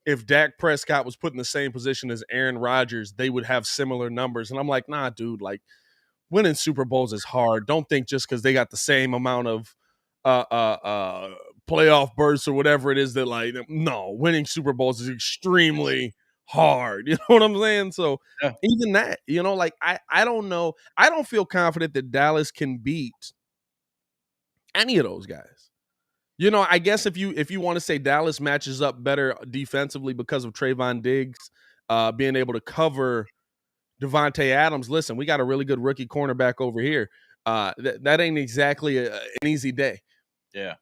if Dak Prescott was put in the same position as Aaron Rodgers, they would have similar numbers. And I'm like, nah, dude, like winning Super Bowls is hard. Don't think just because they got the same amount of playoff bursts or whatever it is that like no, winning Super Bowls is extremely hard. You know what I'm saying? So Yeah. even that, like I don't know. I don't feel confident that Dallas can beat any of those guys. I guess if you want to say Dallas matches up better defensively because of Trayvon Diggs being able to cover Devontae Adams. Listen, we got a really good rookie cornerback over here. That ain't exactly an easy day. Yeah.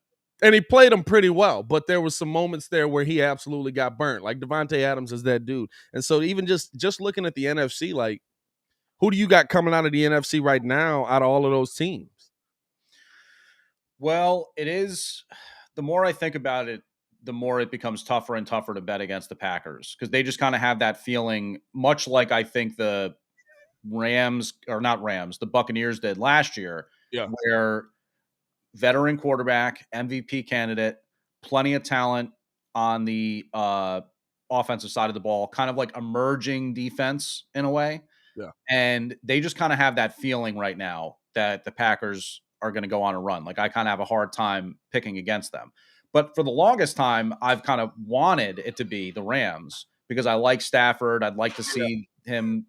And he played him pretty well, but there was some moments there where he absolutely got burnt. Like Devontae Adams is that dude. And so even just looking at the NFC, like who do you got coming out of the NFC right now out of all of those teams? Well, it is. The more I think about it, the more it becomes tougher and tougher to bet against the Packers because they just kind of have that feeling, much like I think the the Buccaneers did last year, Yeah. where veteran quarterback, MVP candidate, plenty of talent on the offensive side of the ball, kind of like emerging defense in a way. Yeah. And they just kind of have that feeling right now that the Packers are going to go on a run. Like I kind of have a hard time picking against them. But for the longest time, I've kind of wanted it to be the Rams because I like Stafford. I'd like to see him,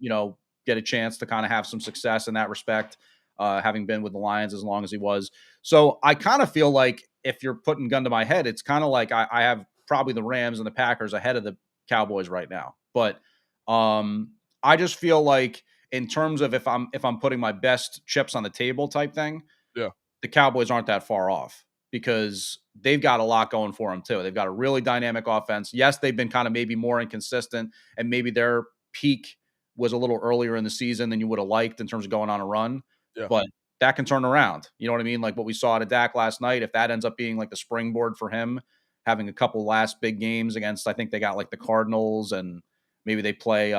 get a chance to kind of have some success in that respect, having been with the Lions as long as he was. So I kind of feel like if you're putting gun to my head, it's kind of like I have probably the Rams and the Packers ahead of the Cowboys right now. But I just feel like in terms of if I'm putting my best chips on the table type thing, Yeah. the Cowboys aren't that far off because they've got a lot going for them too. They've got a really dynamic offense. Yes, they've been kind of maybe more inconsistent, and maybe their peak was a little earlier in the season than you would have liked in terms of going on a run. Yeah. But that can turn around. You know what I mean? Like what we saw at Dak last night, if that ends up being like the springboard for him, having a couple last big games against, I think they got like the Cardinals, and maybe they play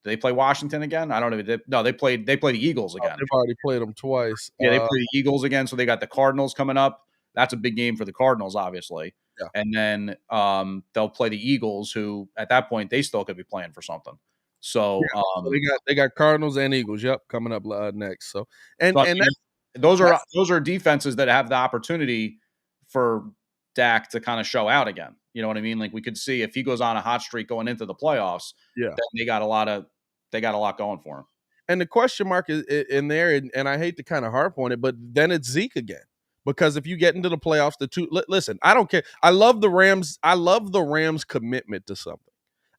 do they play Washington again? I don't know. No, they play the Eagles again. They've already played them twice. Yeah, they play the Eagles again, so they got the Cardinals coming up. That's a big game for the Cardinals, obviously. Yeah. And then they'll play the Eagles, who at that point they still could be playing for something. So, So they got Cardinals and Eagles. Yep, coming up next. So so I and mean, those are defenses that have the opportunity for Dak to kind of show out again. You know what I mean? Like we could see if he goes on a hot streak going into the playoffs, yeah. then they got a lot going for him. And the question mark is in there, and I hate to kind of harp on it, but then it's Zeke again. Because if you get into the playoffs, listen, I don't care. I love the Rams. I love the Rams' commitment to something.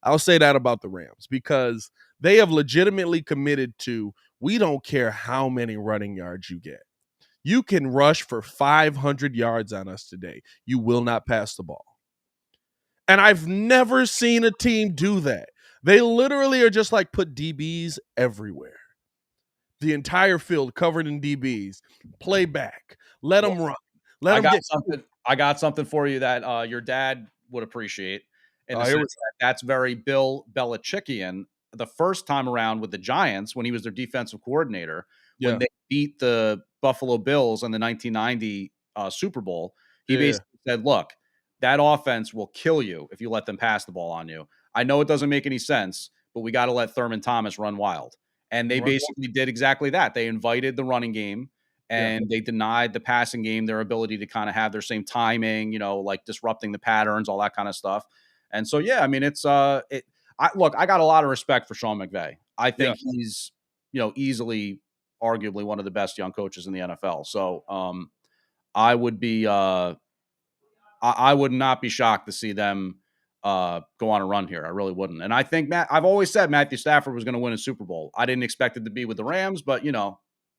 I'll say that about the Rams because they have legitimately committed to, we don't care how many running yards you get. You can rush for 500 yards on us today. You will not pass the ball. And I've never seen a team do that. They literally are just like put DBs everywhere. The entire field covered in DBs. Play back. Let them run. I got something for you that your dad would appreciate. And that's very Bill Belichickian. The first time around with the Giants, when he was their defensive coordinator, when they beat the Buffalo Bills in the 1990 Super Bowl, he basically said, look, that offense will kill you if you let them pass the ball on you. I know it doesn't make any sense, but we got to let Thurman Thomas run wild. And they basically did exactly that. They invited the running game, and they denied the passing game their ability to kind of have their same timing, like disrupting the patterns, all that kind of stuff. And so, I mean, it's I got a lot of respect for Sean McVay. I think he's, easily, arguably one of the best young coaches in the NFL. So I would be, I would not be shocked to see them go on a run here. I really wouldn't. And I think I've always said Matthew Stafford was going to win a Super Bowl. I didn't expect it to be with the Rams, but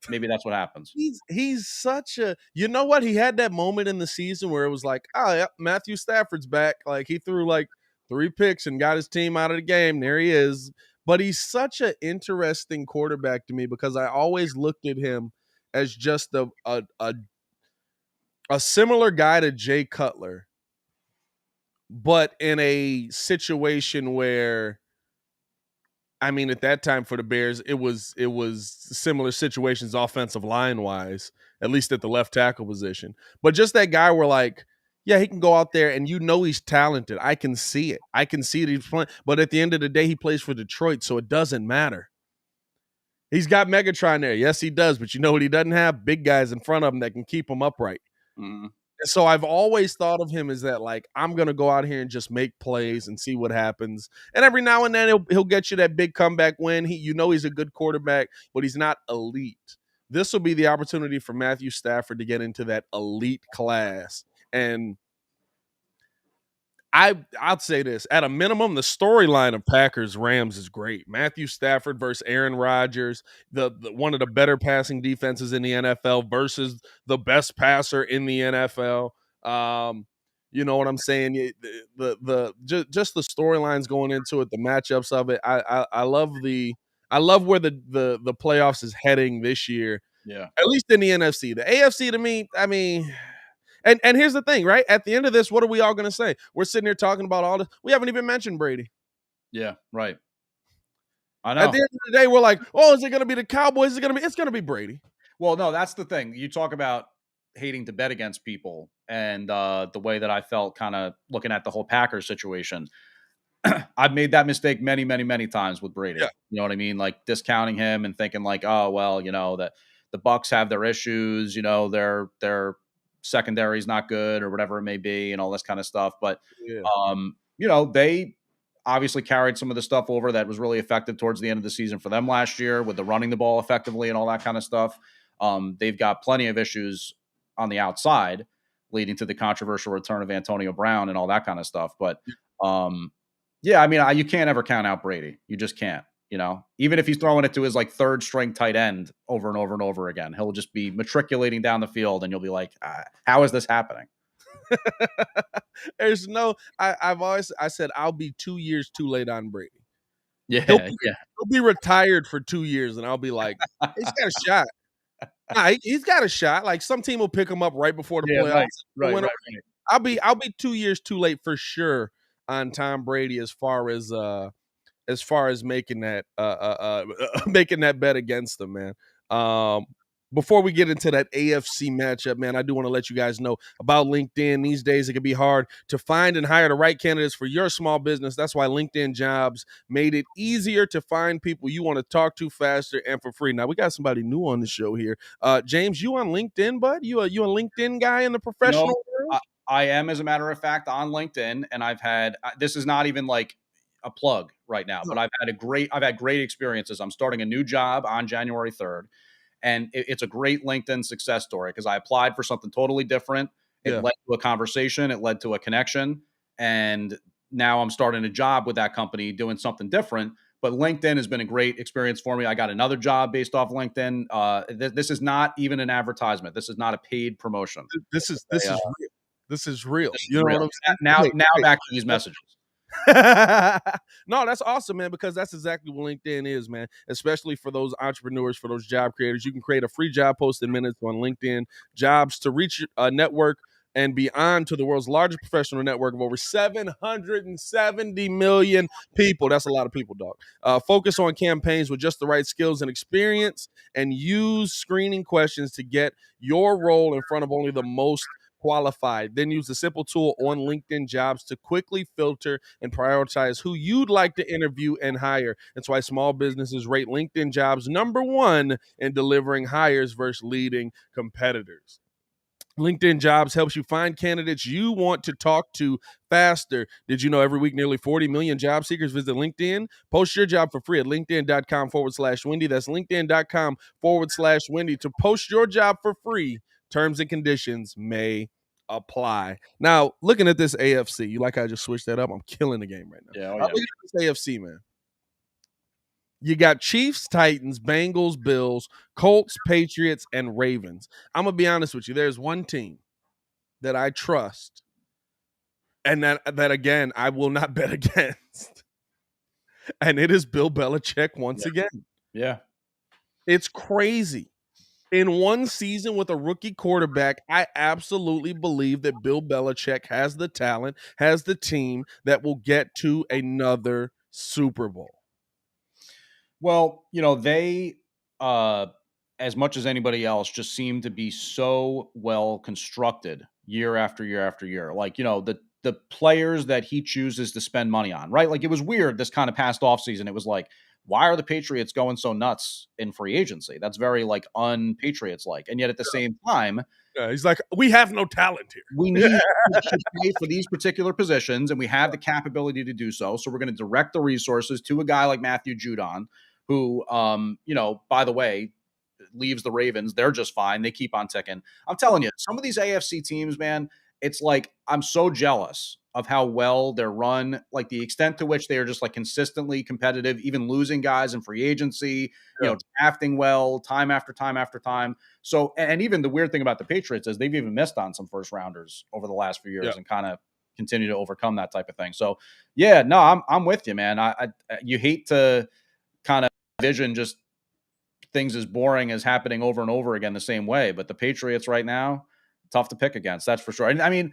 maybe that's what happens. He's such a, what? He had that moment in the season where it was like, oh yeah, Matthew Stafford's back. Like he threw like 3 picks and got his team out of the game. There he is. But he's such an interesting quarterback to me because I always looked at him as just a similar guy to Jay Cutler, but in a situation where, I mean, at that time for the Bears, it was similar situations offensive line wise, at least at the left tackle position. But just that guy where like, yeah, he can go out there and he's talented. I can see it. I can see that he's playing. But at the end of the day, he plays for Detroit, so it doesn't matter. He's got Megatron there. Yes, he does. But you know what he doesn't have? Big guys in front of him that can keep him upright. Mm-hmm. So I've always thought of him as that, like, I'm going to go out here and just make plays and see what happens. And every now and then he'll get you that big comeback win. He's a good quarterback, but he's not elite. This will be the opportunity for Matthew Stafford to get into that elite class. And I'd say this, at a minimum, the storyline of Packers-Rams is great. Matthew Stafford versus Aaron Rodgers, the one of the better passing defenses in the NFL versus the best passer in the NFL. You know what I'm saying? Just the storylines going into it, the matchups of it. I love where the playoffs is heading this year. Yeah, at least in the NFC. The AFC, to me, I mean. And here's the thing, right? At the end of this, what are we all going to say? We're sitting here talking about all this. We haven't even mentioned Brady. Yeah, right. I know. At the end of the day, we're like, oh, is it going to be the Cowboys? It's going to be Brady. Well, no, that's the thing. You talk about hating to bet against people and the way that I felt kind of looking at the whole Packers situation. I've made that mistake many, many, many times with Brady. Yeah. You know what I mean? Like discounting him and thinking like, oh, well, that the Bucs have their issues, they're secondary is not good or whatever it may be and all this kind of stuff. But, they obviously carried some of the stuff over that was really effective towards the end of the season for them last year with the running the ball effectively and all that kind of stuff. They've got plenty of issues on the outside leading to the controversial return of Antonio Brown and all that kind of stuff. But, I mean, you can't ever count out Brady. You just can't. You know, even if he's throwing it to his like third string tight end over and over and over again, he'll just be matriculating down the field, and you'll be like, "How is this happening?" There's no. I said I'll be 2 years too late on Brady. He'll Yeah, be, yeah. he'll be retired for 2 years, and I'll be like, he's got a shot. Nah, he's got a shot. Like some team will pick him up right before the Yeah, playoffs. right. I'll be 2 years too late for sure on Tom Brady as far as making that making that bet against them, man. Before we get into that AFC matchup, man, I do want to let you guys know about LinkedIn. These days, it can be hard to find and hire the right candidates for your small business. That's why LinkedIn Jobs made it easier to find people you want to talk to faster and for free. Now, we got somebody new on the show here. James, you on LinkedIn, bud? You a LinkedIn guy in the You know, professional world? I am, as a matter of fact, on LinkedIn, and I've had this is not even like a plug right now, but I've had great experiences. I'm starting a new job on January 3rd, and it's a great LinkedIn success story because I applied for something totally different. It Yeah. led to a conversation, it led to a connection, and now I'm starting a job with that company doing something different. But LinkedIn has been a great experience for me. I got another job based off LinkedIn. This is not even an advertisement. This is not a paid promotion. This is real. This is real. This is You know what real. I'm saying? Now back to these messages. No, that's awesome, man, because that's exactly what LinkedIn is, man. Especially for those entrepreneurs, for those job creators. You can create a free job post in minutes on LinkedIn Jobs to reach a network and beyond to the world's largest professional network of over 770 million people. That's a lot of people, dog. Focus on campaigns with just the right skills and experience, and use screening questions to get your role in front of only the most qualified. Then use the simple tool on LinkedIn Jobs to quickly filter and prioritize who you'd like to interview and hire. That's why small businesses rate LinkedIn Jobs #1 in delivering hires versus leading competitors. LinkedIn Jobs helps you find candidates you want to talk to faster. Did you know every week nearly 40 million job seekers visit LinkedIn? Post your job for free at linkedin.com/Wendy. That's linkedin.com/Wendy to post your job for free. Terms and conditions may apply. Now, looking at this AFC, you like how I just switched that up? I'm killing the game right now. Yeah, Look at this AFC, man. You got Chiefs, Titans, Bengals, Bills, Colts, Patriots, and Ravens. I'm going to be honest with you. There's one team that I trust and that again, I will not bet against. And it is Bill Belichick once again. Yeah. It's crazy. In one season with a rookie quarterback, I absolutely believe that Bill Belichick has the talent, has the team that will get to another Super Bowl. Well, they, as much as anybody else, just seem to be so well constructed year after year after year. Like, the players that he chooses to spend money on, right? Like, it was weird this kind of past offseason. It was like, why are the Patriots going so nuts in free agency? That's very like un-Patriots like. And yet at the same time, he's like, we have no talent here. we need to pay for these particular positions, and we have the capability to do so. So we're going to direct the resources to a guy like Matthew Judon, who, by the way, leaves the Ravens. They're just fine. They keep on ticking. I'm telling you, some of these AFC teams, man, it's like I'm so jealous of how well they're run, like the extent to which they are just like consistently competitive, even losing guys in free agency, drafting well, time after time after time. So, and even the weird thing about the Patriots is they've even missed on some first rounders over the last few years and kind of continue to overcome that type of thing. So, yeah, no, I'm with you, man. You hate to kind of vision just things as boring as happening over and over again the same way, but the Patriots right now, tough to pick against, that's for sure. And I mean,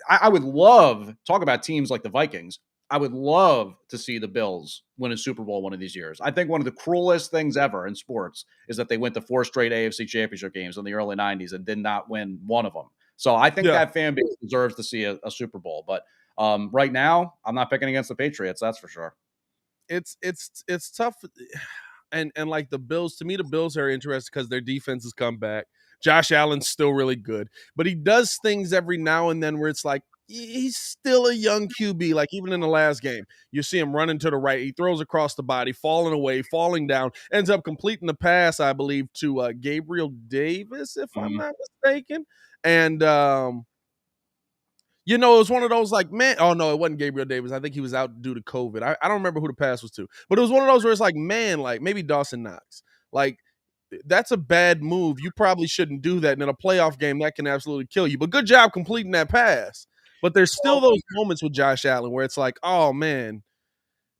I would love, talk about teams like the Vikings. I would love to see the Bills win a Super Bowl one of these years. I think one of the cruelest things ever in sports is that they went to 4 straight AFC championship games in the early 90s and did not win one of them. So I think that fan base deserves to see a Super Bowl. But right now, I'm not picking against the Patriots, that's for sure. It's tough. And like the Bills, to me, the Bills are interesting because their defense has come back. Josh Allen's still really good, but he does things every now and then where it's like he's still a young QB. Like even in the last game, you see him running to the right, he throws across the body, falling away, falling down, ends up completing the pass, I believe, to Gabriel Davis, if I'm not mistaken. And You know, it was one of those like, man, oh no, it wasn't Gabriel Davis. I think he was out due to COVID. I don't remember who the pass was to, but it was one of those where it's like, man, like maybe Dawson Knox. Like, that's a bad move. You probably shouldn't do that. And in a playoff game, that can absolutely kill you. But good job completing that pass. But there's still those moments with Josh Allen where it's like, oh man,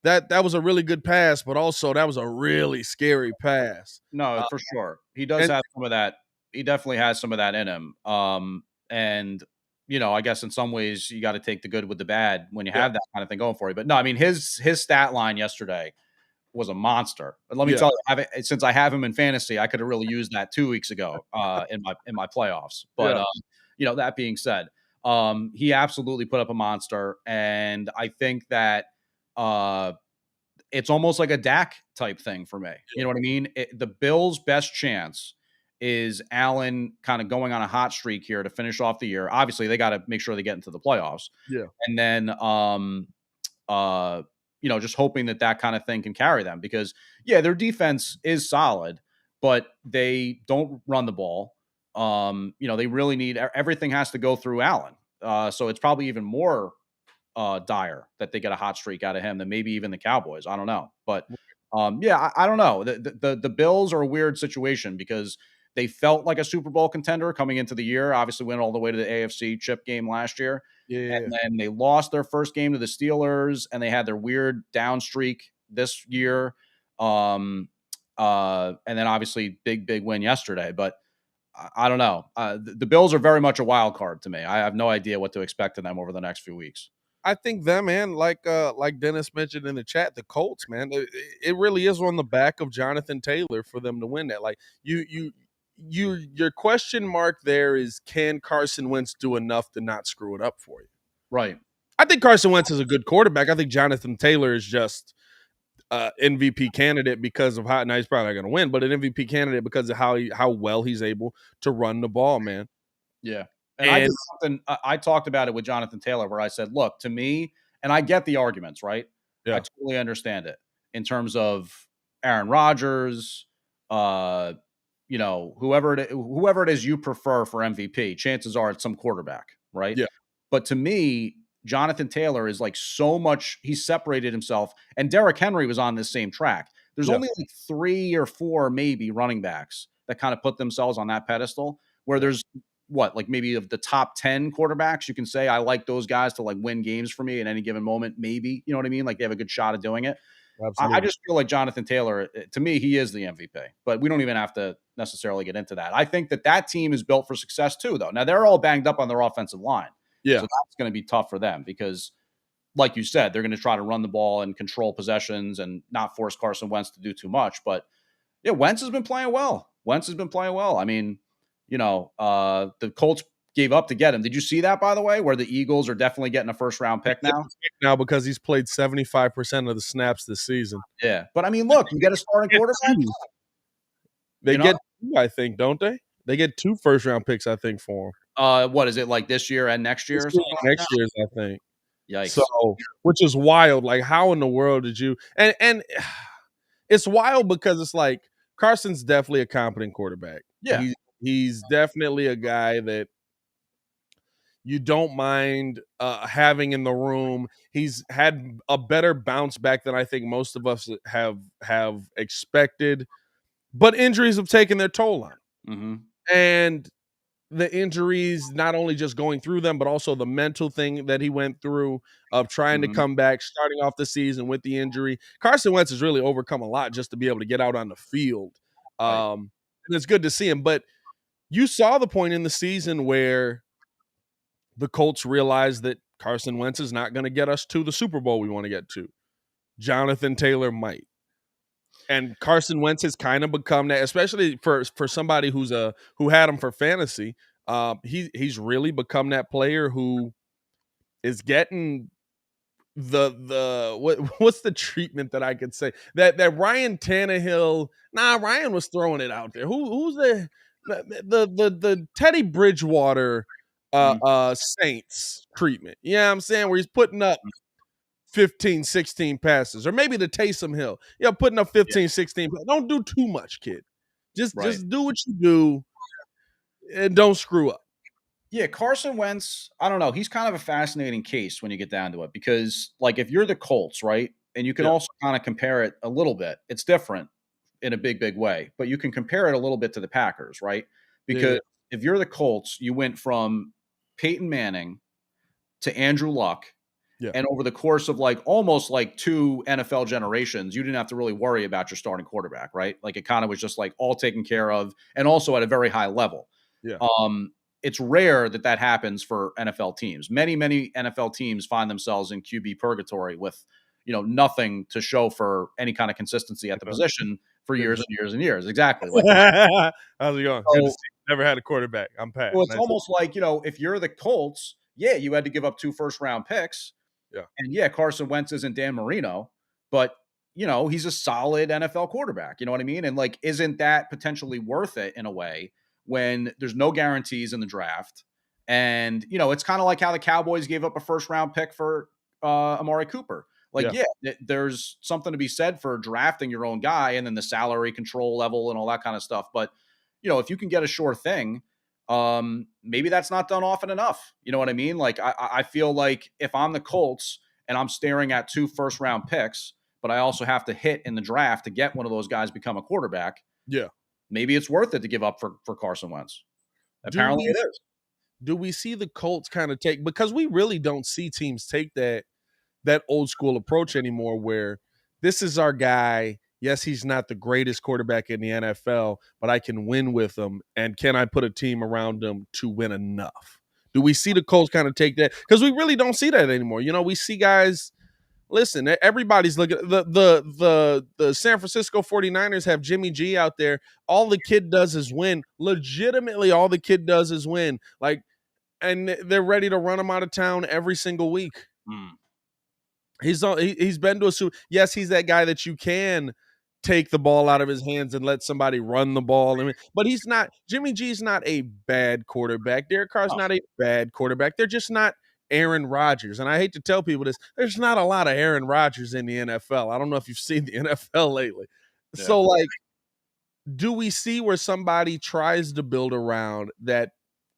that was a really good pass, but also that was a really scary pass. No, for sure. He does And have some of that. He definitely has some of that in him. And I guess in some ways you got to take the good with the bad when you yeah, have that kind of thing going for you. But no, I mean his stat line yesterday was a monster. But let me yeah, tell you, since I have him in fantasy, I could have really used that 2 weeks ago in my playoffs. But yeah. that being said, he absolutely put up a monster, and I think that it's almost like a Dak type thing for me. You know what I mean? The Bills' best chance is Allen kind of going on a hot streak here to finish off the year. Obviously, they got to make sure they get into the playoffs, Yeah. and then just hoping that kind of thing can carry them because their defense is solid, but they don't run the ball. They really need everything has to go through Allen. So it's probably even more dire that they get a hot streak out of him than maybe even the Cowboys. I don't know, but I don't know. The Bills are a weird situation because they felt like a Super Bowl contender coming into the year. Obviously, went all the way to the AFC chip game last year, Yeah. and then they lost their first game to the Steelers, and they had their weird down streak this year. And then obviously big win yesterday, but I don't know. The Bills are very much a wild card to me. I have no idea what to expect of them over the next few weeks. I think them, man, like Dennis mentioned in the chat, the Colts, man, it really is on the back of Jonathan Taylor for them to win that. Like your question mark there is, can Carson Wentz do enough to not screw it up for you? Right. I think Carson Wentz is a good quarterback. I think Jonathan Taylor is just MVP candidate because of how. Now he's probably not going to win, but an MVP candidate because of how well he's able to run the ball, man. Yeah. And I talked about it with Jonathan Taylor where I said, look, to me, and I get the arguments, right? Yeah. I totally understand it in terms of Aaron Rodgers, whoever it is you prefer for MVP, chances are it's some quarterback, right? Yeah. But to me, Jonathan Taylor is like so much, he separated himself, and Derrick Henry was on this same track. There's only like 3 or 4 maybe running backs that kind of put themselves on that pedestal where there's like maybe of the top 10 quarterbacks, you can say, I like those guys to like win games for me at any given moment. Maybe, you know what I mean? Like they have a good shot of doing it. I just feel like Jonathan Taylor, to me, he is the MVP, but we don't even have to necessarily get into that. I think that team is built for success too, though. Now they're all banged up on their offensive line. Yeah. So that's going to be tough for them because like you said, they're going to try to run the ball and control possessions and not force Carson Wentz to do too much. But yeah, Wentz has been playing well. I mean, the Colts gave up to get him. Did you see that, by the way, where the Eagles are definitely getting a first-round pick now because he's played 75% of the snaps this season. Yeah. But, I mean, look, you get a starting quarterback. They get 2, I think, don't they? They get 2 first-round picks, I think, for him. What is it, like this year and next year? Next year's, I think. Yikes. So, which is wild. Like, how in the world did you – and it's wild because it's like Carson's definitely a competent quarterback. Yeah. He's definitely a guy that you don't mind having in the room. He's had a better bounce back than I think most of us have expected, but injuries have taken their toll on him. Mm-hmm. And the injuries, not only just going through them, but also the mental thing that he went through of trying to come back, starting off the season with the injury. Carson Wentz has really overcome a lot just to be able to get out on the field. And it's good to see him, but you saw the point in the season where the Colts realized that Carson Wentz is not going to get us to the Super Bowl we want to get to. Jonathan Taylor might. And Carson Wentz has kind of become that, especially for somebody who had him for fantasy. He's really become that player who is getting what's the treatment that I could say that Ryan Tannehill. Ryan was throwing it out there. Who's the Teddy Bridgewater Saints treatment? Yeah, I'm saying where he's putting up 15, 16 passes, or maybe the Taysom Hill. Yeah, putting up 15, 16. Don't do too much, kid. Just do what you do and don't screw up. Yeah, Carson Wentz, I don't know. He's kind of a fascinating case when you get down to it because, like, if you're the Colts, right, and you can Yeah, also kind of compare it a little bit, it's different in a big, big way, but you can compare it a little bit to the Packers, right? yeah, Because yeah, if you're the Colts, you went from Peyton Manning to Andrew Luck. yeah. And over the course of like almost like two NFL generations, you didn't have to really worry about your starting quarterback, right? Like it kind of was just like all taken care of and also at a very high level. Yeah. Um, it's rare that that happens for NFL teams. Many, many NFL teams find themselves in QB purgatory with, nothing to show for any kind of consistency at the Yeah. position for Good years job. and years and years. Exactly. Like, How's it going? Good to so, see you. Never had a quarterback. I'm Pat. so it's Nice. almost like, if you're the Colts, yeah, you had to give up 2 first-round picks. Yeah. And yeah, Carson Wentz isn't Dan Marino, but he's a solid NFL quarterback. You know what I mean? And like, isn't that potentially worth it in a way when there's no guarantees in the draft? And it's kind of like how the Cowboys gave up a first round pick for Amari Cooper. Like, Yeah. yeah, there's something to be said for drafting your own guy and then the salary control level and all that kind of stuff. But if you can get a sure thing, maybe that's not done often enough. You know what I mean? Like I feel like if I'm the Colts and I'm staring at 2 first-round picks, but I also have to hit in the draft to get one of those guys become a quarterback, Yeah. maybe it's worth it to give up for Carson Wentz. Do Apparently we it is. do we see the Colts kind of take, because we really don't see teams take that old school approach anymore where this is our guy. Yes, he's not the greatest quarterback in the NFL, but I can win with him. And can I put a team around him to win enough? Do we see the Colts kind of take that? Because we really don't see that anymore. We see guys. Listen, everybody's looking. The San Francisco 49ers have Jimmy G out there. All the kid does is win. Legitimately, all the kid does is win. Like, and they're ready to run him out of town every single week. Mm, He's been to a Super. Yes, he's that guy that you can take the ball out of his hands and let somebody run the ball. I mean, but he's not. Jimmy G's not a bad quarterback. Derek Carr's no, not a bad quarterback. They're just not Aaron Rodgers. And I hate to tell people this. There's not a lot of Aaron Rodgers in the NFL. I don't know if you've seen the NFL lately. yeah. So, like, do we see where somebody tries to build around that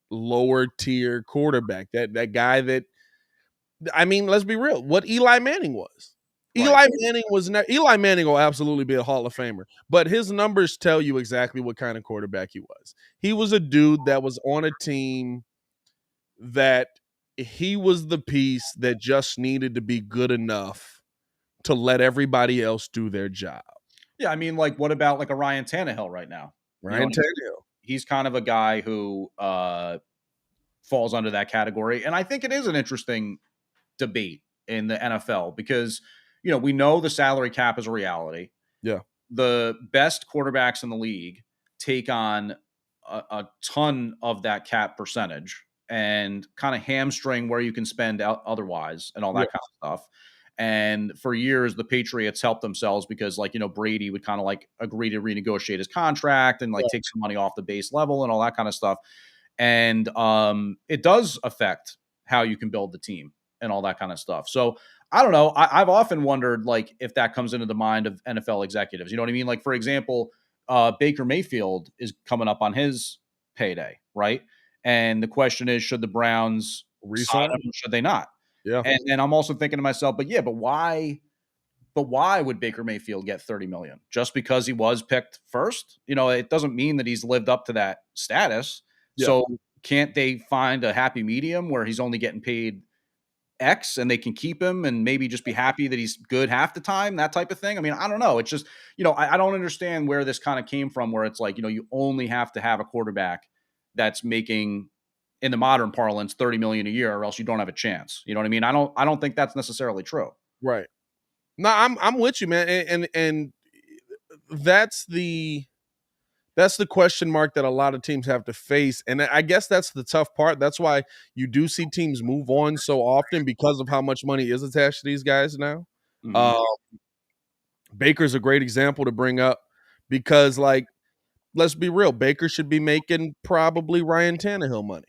lower tier quarterback, that guy that, I mean, let's be real. What Eli Manning was. Right. Eli Manning will absolutely be a Hall of Famer, but his numbers tell you exactly what kind of quarterback he was. He was a dude that was on a team that he was the piece that just needed to be good enough to let everybody else do their job. Yeah, I mean, like, what about like a Ryan Tannehill right now? You know Ryan what I mean? Tannehill. He's kind of a guy who falls under that category. And I think it is an interesting debate in the NFL because, we know the salary cap is a reality. Yeah. The best quarterbacks in the league take on a ton of that cap percentage and kind of hamstring where you can spend out otherwise and all Yeah. that kind of stuff. And for years, the Patriots helped themselves because, like, Brady would kind of like agree to renegotiate his contract and like take some money off the base level and all that kind of stuff. And it does affect how you can build the team and all that kind of stuff. So I don't know. I've often wondered, like, if that comes into the mind of NFL executives. You know what I mean? Like, for example, Baker Mayfield is coming up on his payday, right? And the question is, should the Browns sign Resign. him or should they not? Yeah. And then I'm also thinking to myself, but why? But why would Baker Mayfield get 30 million? Just because he was picked first? It doesn't mean that he's lived up to that status. Yeah. So can't they find a happy medium where he's only getting paid X and they can keep him and maybe just be happy that he's good half the time, that type of thing? I mean, I don't know. It's just, I don't understand where this kind of came from, where it's like, you only have to have a quarterback that's making, in the modern parlance, 30 million a year, or else you don't have a chance. You know what I mean? I don't think that's necessarily true. Right. No, I'm with you, man. And that's the question mark that a lot of teams have to face. And I guess that's the tough part. That's why you do see teams move on so often, because of how much money is attached to these guys now. Mhm. Uh, Baker's a great example to bring up because, like, let's be real, Baker should be making probably Ryan Tannehill money.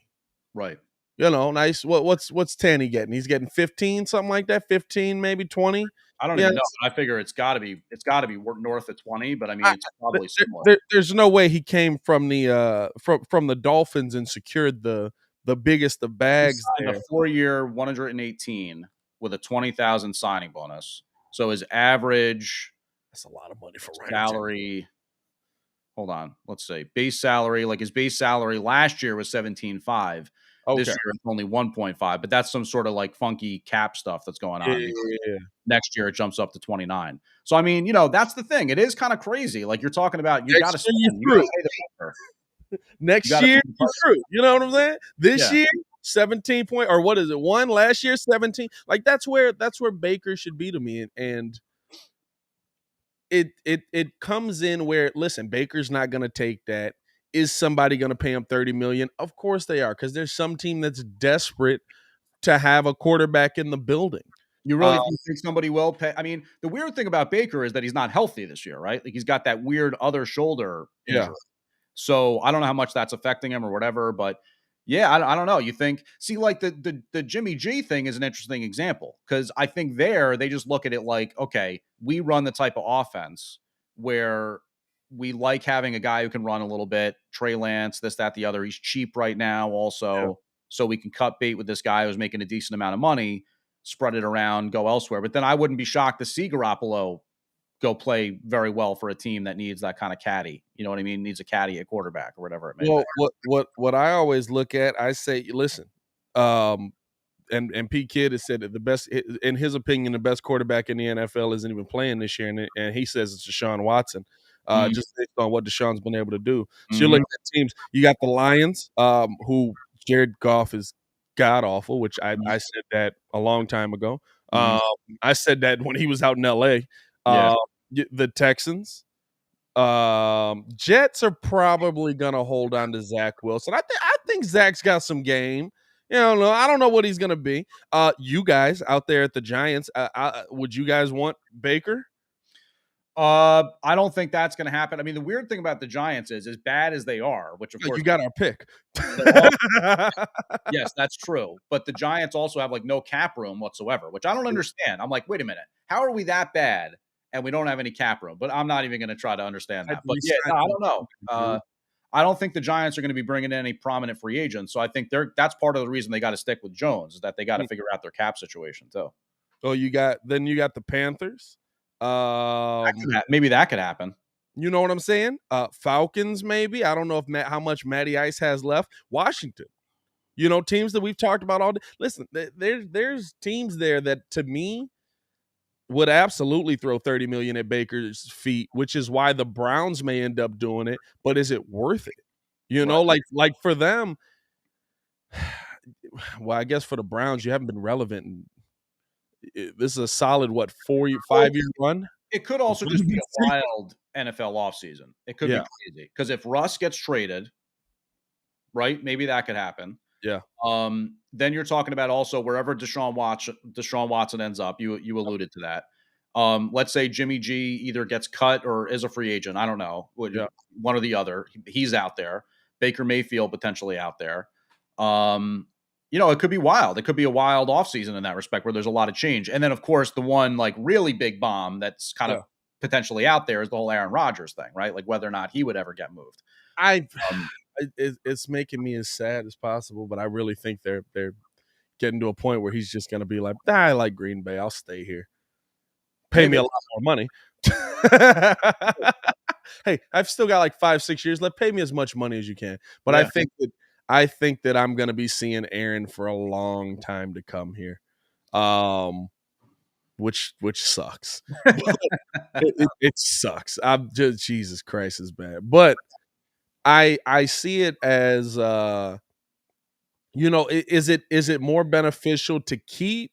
Right. Nice. What's Tanny getting? He's getting 15, something like that, 15, maybe 20. I don't Yeah, even know. I figure it's got to be north of 20, but I mean, I, it's probably similar. there's no way he came from the from the Dolphins and secured the the biggest of He bags signed there. a 4-year, 118 with a 20,000 signing bonus. So his average That's a lot of money for right. salary. Hold on, let's say base salary. Like his base salary last year was 17.5. This Okay. year it's only 1.5, but that's some sort of like funky cap stuff that's going on. Yeah. Next year it jumps up to 29. So I mean, that's the thing. It is kind of crazy. Like you're talking about, you got to Next year, spend, you you're got to through. pay the piper. Next You year, got you're to through. You know what I'm saying? This Yeah. year, 17 point, or what is it? 1 last year, 17. Like that's where Baker should be to me. And it comes in where, listen, Baker's not gonna take that. Is somebody gonna pay him 30 million? Of course they are, because there's some team that's desperate to have a quarterback in the building. You really think somebody will pay? I mean, the weird thing about Baker is that he's not healthy this year, right? Like he's got that weird other shoulder injury. Yeah. So I don't know how much that's affecting him or whatever, but yeah, I don't know. You think, see, like the Jimmy G thing is an interesting example because I think they just look at it like, okay, we run the type of offense where we like having a guy who can run a little bit, Trey Lance, this, that, the other. He's cheap right now, also, so we can cut bait with this guy who's making a decent amount of money, spread it around, go elsewhere. But then I wouldn't be shocked to see Garoppolo go play very well for a team that needs that kind of caddy. You know what I mean? Needs a caddy at quarterback or whatever it may Well, be. what I always look at, I say, listen, and P.kidd has said that the best, in his opinion, the best quarterback in the NFL isn't even playing this year, and he says it's Deshaun Watson, just based on what Deshaun's been able to do. So you're looking at teams. You got the Lions, who Jared Goff is god awful, which I said that a long time ago. I said that when he was out in L.A. The Texans. Jets are probably gonna hold on to Zach Wilson. I think Zach's got some game. I don't know what he's gonna be. You guys out there at the Giants, would you guys want Baker? I don't think that's going to happen. I mean, the weird thing about the Giants is, as bad as they are, which of course you got our pick. Yes, that's true. But the Giants also have like no cap room whatsoever, which I don't understand. I'm like, wait a minute, how are we that bad and we don't have any cap room? But I'm not even going to try to understand that. But yeah, no, I don't know. I don't think the Giants are going to be bringing in any prominent free agents. So I think that's part of the reason they got to stick with Jones, is that they got to figure out their cap situation too. Oh, you got the Panthers. Maybe that could happen. You know what I'm saying? Falcons, maybe. I don't know how much Matty Ice has left. Washington. Teams that we've talked about all day. Listen, there's teams there that, to me, would absolutely throw 30 million at Baker's feet, which is why the Browns may end up doing it. But is it worth it? Right. Like for them. Well, I guess for the Browns, you haven't been relevant. This is a solid 5-year run. It could also just be a wild NFL offseason. It could be crazy because if Russ gets traded, right, maybe that could happen. Yeah. Then you're talking about also wherever Deshaun Watson ends up. You alluded to that. Let's say Jimmy G either gets cut or is a free agent. I don't know. One or the other. He's out there. Baker Mayfield potentially out there. It could be wild. It could be a wild offseason in that respect where there's a lot of change. And then, of course, the one like really big bomb that's kind of potentially out there is the whole Aaron Rodgers thing, right? Like whether or not he would ever get moved. It's making me as sad as possible, but I really think they're getting to a point where he's just going to be like, I like Green Bay. I'll stay here. Pay me a lot more money. Hey, I've still got like 5-6 years left. Pay me as much money as you can. But I think that I'm going to be seeing Aaron for a long time to come here, which sucks. it sucks. I'm just, Jesus Christ, is bad. But I see it as is it more beneficial to keep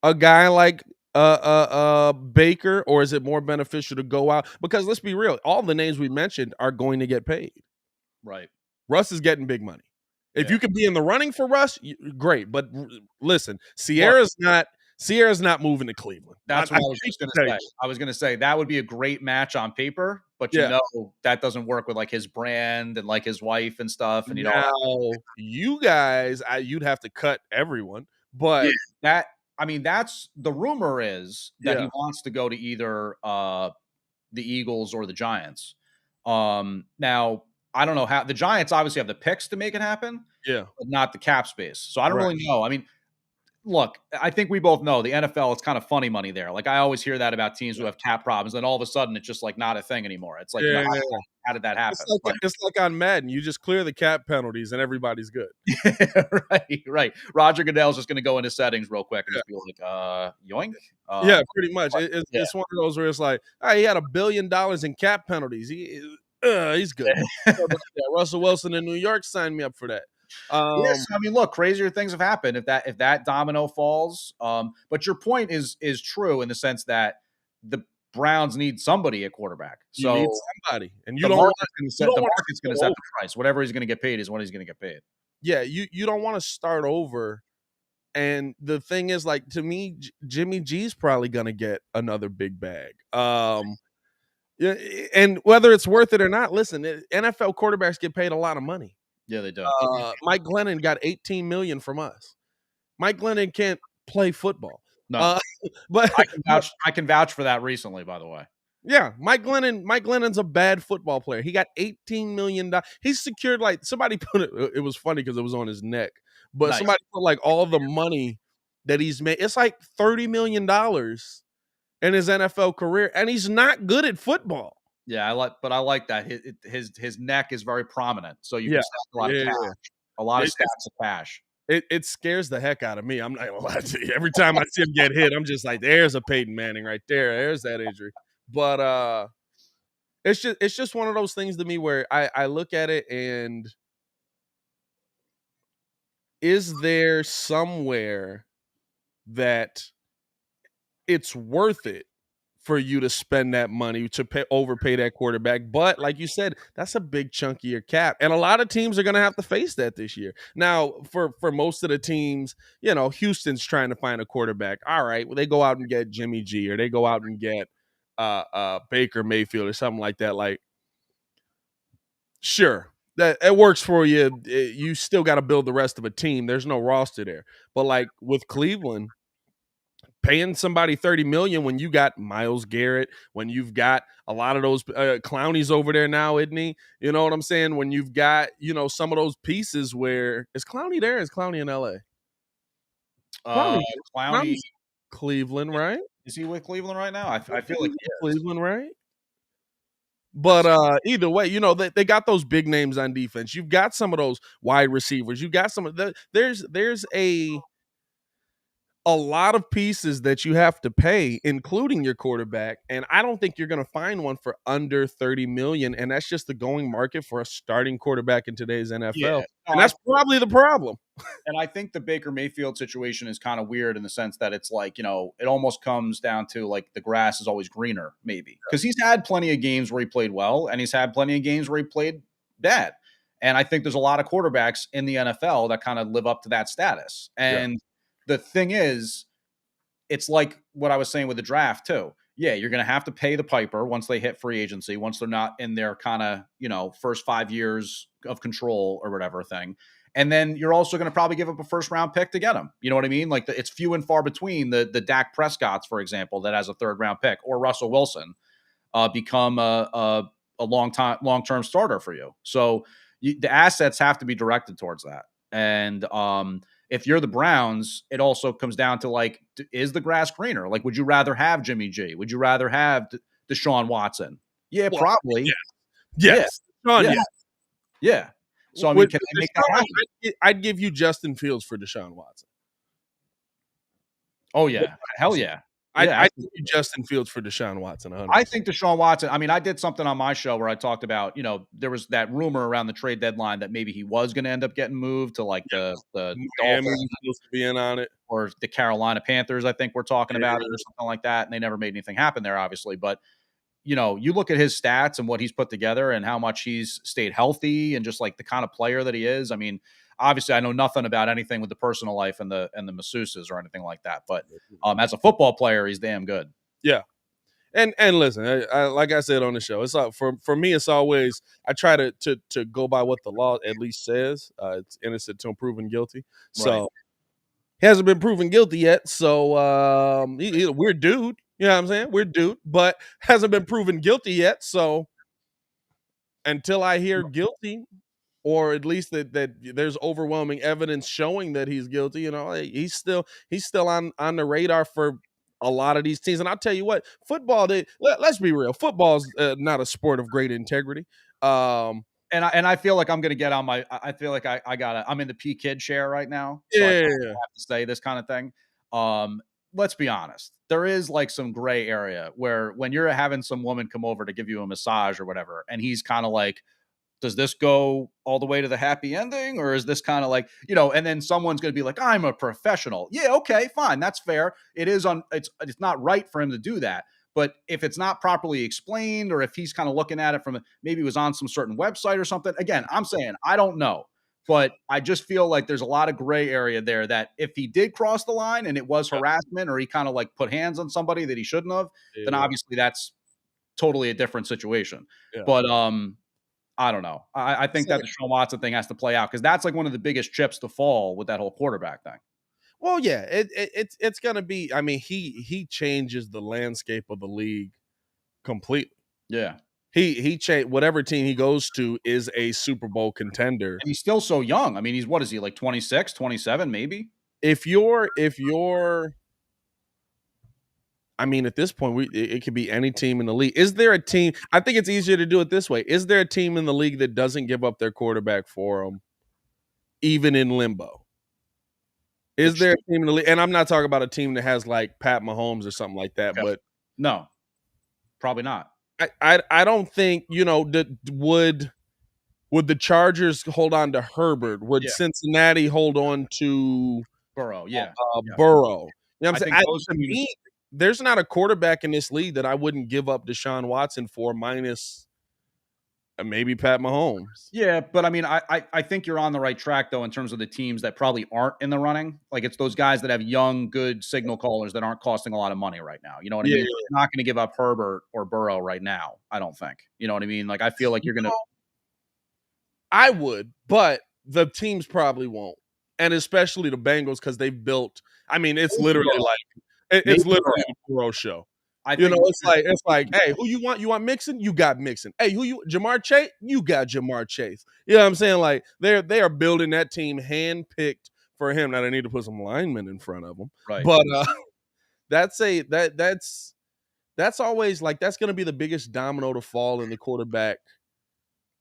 a guy like Baker, or is it more beneficial to go out? Because let's be real, all the names we mentioned are going to get paid. Right. Russ is getting big money. If you can be in the running for Russ, great. But listen, Sierra's not moving to Cleveland. That's what I was just going to say. I was going to say that would be a great match on paper, but that doesn't work with like his brand and like his wife and stuff. And you guys, you'd have to cut everyone. But that's the rumor is that he wants to go to either the Eagles or the Giants. Now, I don't know how the Giants obviously have the picks to make it happen, Yeah. but not the cap space. So I don't Right. really know. I mean, look, I think we both know the NFL, it's kind of funny money there. Like, I always hear that about teams who have cap problems, and all of a sudden it's just like not a thing anymore. It's like, Yeah. how did that happen? But It's like on Madden. You just clear the cap penalties and everybody's good. right, right. Roger Goodell's just going to go into settings real quick and Yeah. just be like, yoink. Yeah, pretty much. Yeah. It's one of those where it's like, he had $1 billion in cap penalties. He's good. Yeah, Russell Wilson in New York signed me up for that. Yes, I mean, look, crazier things have happened if that domino falls. But your point is true in the sense that the Browns need somebody at quarterback. You need So somebody, and the market's going to set over. the price. Whatever he's going to get paid is what he's going to get paid. Yeah, you don't want to start over. And the thing is, like, to me, Jimmy G's probably gonna get another big bag. Yeah, and whether it's worth it or not, listen, NFL quarterbacks get paid a lot of money. Yeah, they do. Mike Glennon got $18 million from us. Mike Glennon can't play football. No, but I can vouch for that recently, by the way. Yeah, Mike Glennon's a bad football player. He got $18 million. He's secured, like, somebody put it. It was funny because it was on his neck, but Nice. somebody put like all the money that he's made. It's like $30 million in his NFL career, and he's not good at football. Yeah, I like that. His neck is very prominent, so you can stack a lot of cash. A lot of stacks of cash. It scares the heck out of me. I'm not gonna lie to you. Every time I see him get hit, I'm just like, there's a Peyton Manning right there. There's that injury. But it's just one of those things to me where I look at it and is there somewhere that it's worth it for you to spend that money to overpay that quarterback? But like you said, that's a big chunk of your cap, and a lot of teams are going to have to face that this year. Now, for most of the teams, Houston's trying to find a quarterback. All right, well, they go out and get Jimmy G, or they go out and get Baker Mayfield or something like that. Like, sure, that it works for you. You still got to build the rest of a team. There's no roster there. But like with Cleveland, paying somebody $30 million when you got Myles Garrett, when you've got a lot of those Clowney's over there now, isn't he? You know what I'm saying? When you've got some of those pieces where is Clowney there? Is Clowney in LA? Clowney, Cleveland, right? Is he with Cleveland right now? I feel like Cleveland, right? But either way, they got those big names on defense. You've got some of those wide receivers. You've got some of the there's a lot of pieces that you have to pay, including your quarterback. And I don't think you're going to find one for under 30 million. And that's just the going market for a starting quarterback in today's NFL. Yeah. And that's probably the problem. And I think the Baker Mayfield situation is kind of weird in the sense that it's like, it almost comes down to like the grass is always greener, maybe. Because he's had plenty of games where he played well, and he's had plenty of games where he played bad. And I think there's a lot of quarterbacks in the NFL that kind of live up to that status. And the thing is, it's like what I was saying with the draft too. Yeah, you're going to have to pay the piper once they hit free agency, once they're not in their kind of, first 5 years of control or whatever thing. And then you're also going to probably give up a first round pick to get them. You know what I mean? Like it's few and far between the Dak Prescotts, for example, that has a third round pick, or Russell Wilson become a long-term starter for you. So the assets have to be directed towards that. And if you're the Browns, it also comes down to like, is the grass greener? Like, would you rather have Jimmy G? Would you rather have Deshaun Watson? Yeah, probably. Yes. Yeah. So I mean, can they make that happen? I'd give you Justin Fields for Deshaun Watson. Oh yeah, hell yeah. I'd give you Justin Fields for Deshaun Watson. 100%. I think Deshaun Watson. I mean, I did something on my show where I talked about, there was that rumor around the trade deadline that maybe he was going to end up getting moved to like the Dolphins, supposed to be in on it, or the Carolina Panthers. I think we're talking about it, or something like that. And they never made anything happen there, obviously. But you look at his stats and what he's put together and how much he's stayed healthy and just like the kind of player that he is. I mean, obviously I know nothing about anything with the personal life and the masseuses or anything like that. But as a football player, he's damn good. Yeah. And listen, I like I said on the show, it's for me, it's always, I try to go by what the law at least says. It's innocent until proven guilty. So he hasn't been proven guilty yet. So he's a weird dude. You know what I'm saying? Weird dude, but hasn't been proven guilty yet. So, until I hear guilty, or at least that there's overwhelming evidence showing that he's guilty, he's still on the radar for a lot of these teams. And I'll tell you what, football, let's be real, football's not a sport of great integrity. And I feel like I'm going to get on my. I feel like I'm in the P.kidd share right now, so I Yeah. have to say this kind of thing. Let's be honest. There is like some gray area where when you're having some woman come over to give you a massage or whatever, and he's kind of like, does this go all the way to the happy ending, or is this kind of like, and then someone's going to be like, I'm a professional. Yeah, okay, fine, that's fair. It's not right for him to do that. But if it's not properly explained, or if he's kind of looking at it from maybe it was on some certain website or something, again, I'm saying I don't know. But I just feel like there's a lot of gray area there that if he did cross the line and it was harassment, or he kind of like put hands on somebody that he shouldn't have, then obviously that's totally a different situation. Yeah. But I don't know. I think that the Deshaun Watson thing has to play out because that's like one of the biggest chips to fall with that whole quarterback thing. Well, yeah, it's gonna be. I mean, he changes the landscape of the league completely. Yeah, he changed. Whatever team he goes to is a Super Bowl contender. And he's still so young. I mean, what is he, like 26, 27 maybe? If you're I mean, at this point, it could be any team in the league. Is there a team? I think it's easier to do it this way. Is there a team in the league that doesn't give up their quarterback for them, even in limbo? Is there a team in the league? And I'm not talking about a team that has like Pat Mahomes or something like that, but no, probably not. I don't think, would the Chargers hold on to Herbert? Would Cincinnati hold on to Burrow? Burrow. You know what I'm saying? To me, there's not a quarterback in this league that I wouldn't give up Deshaun Watson for, minus maybe Pat Mahomes. Yeah, but I mean, I think you're on the right track, though, in terms of the teams that probably aren't in the running. Like, it's those guys that have young, good signal callers that aren't costing a lot of money right now. You know what I mean? You're not going to give up Herbert or Burrow right now, I don't think. You know what I mean? Like, I feel like you're going to. I would, but the teams probably won't. And especially the Bengals, because they've built. I mean, it's literally it's literally a Burrow show. It's like, hey, who you want? You want Mixon? You got Mixon. Hey, Jamar Chase? You got Jamar Chase. You know what I'm saying? Like, they are building that team handpicked for him. Now they need to put some linemen in front of him. Right. But that's always like, that's going to be the biggest domino to fall in the quarterback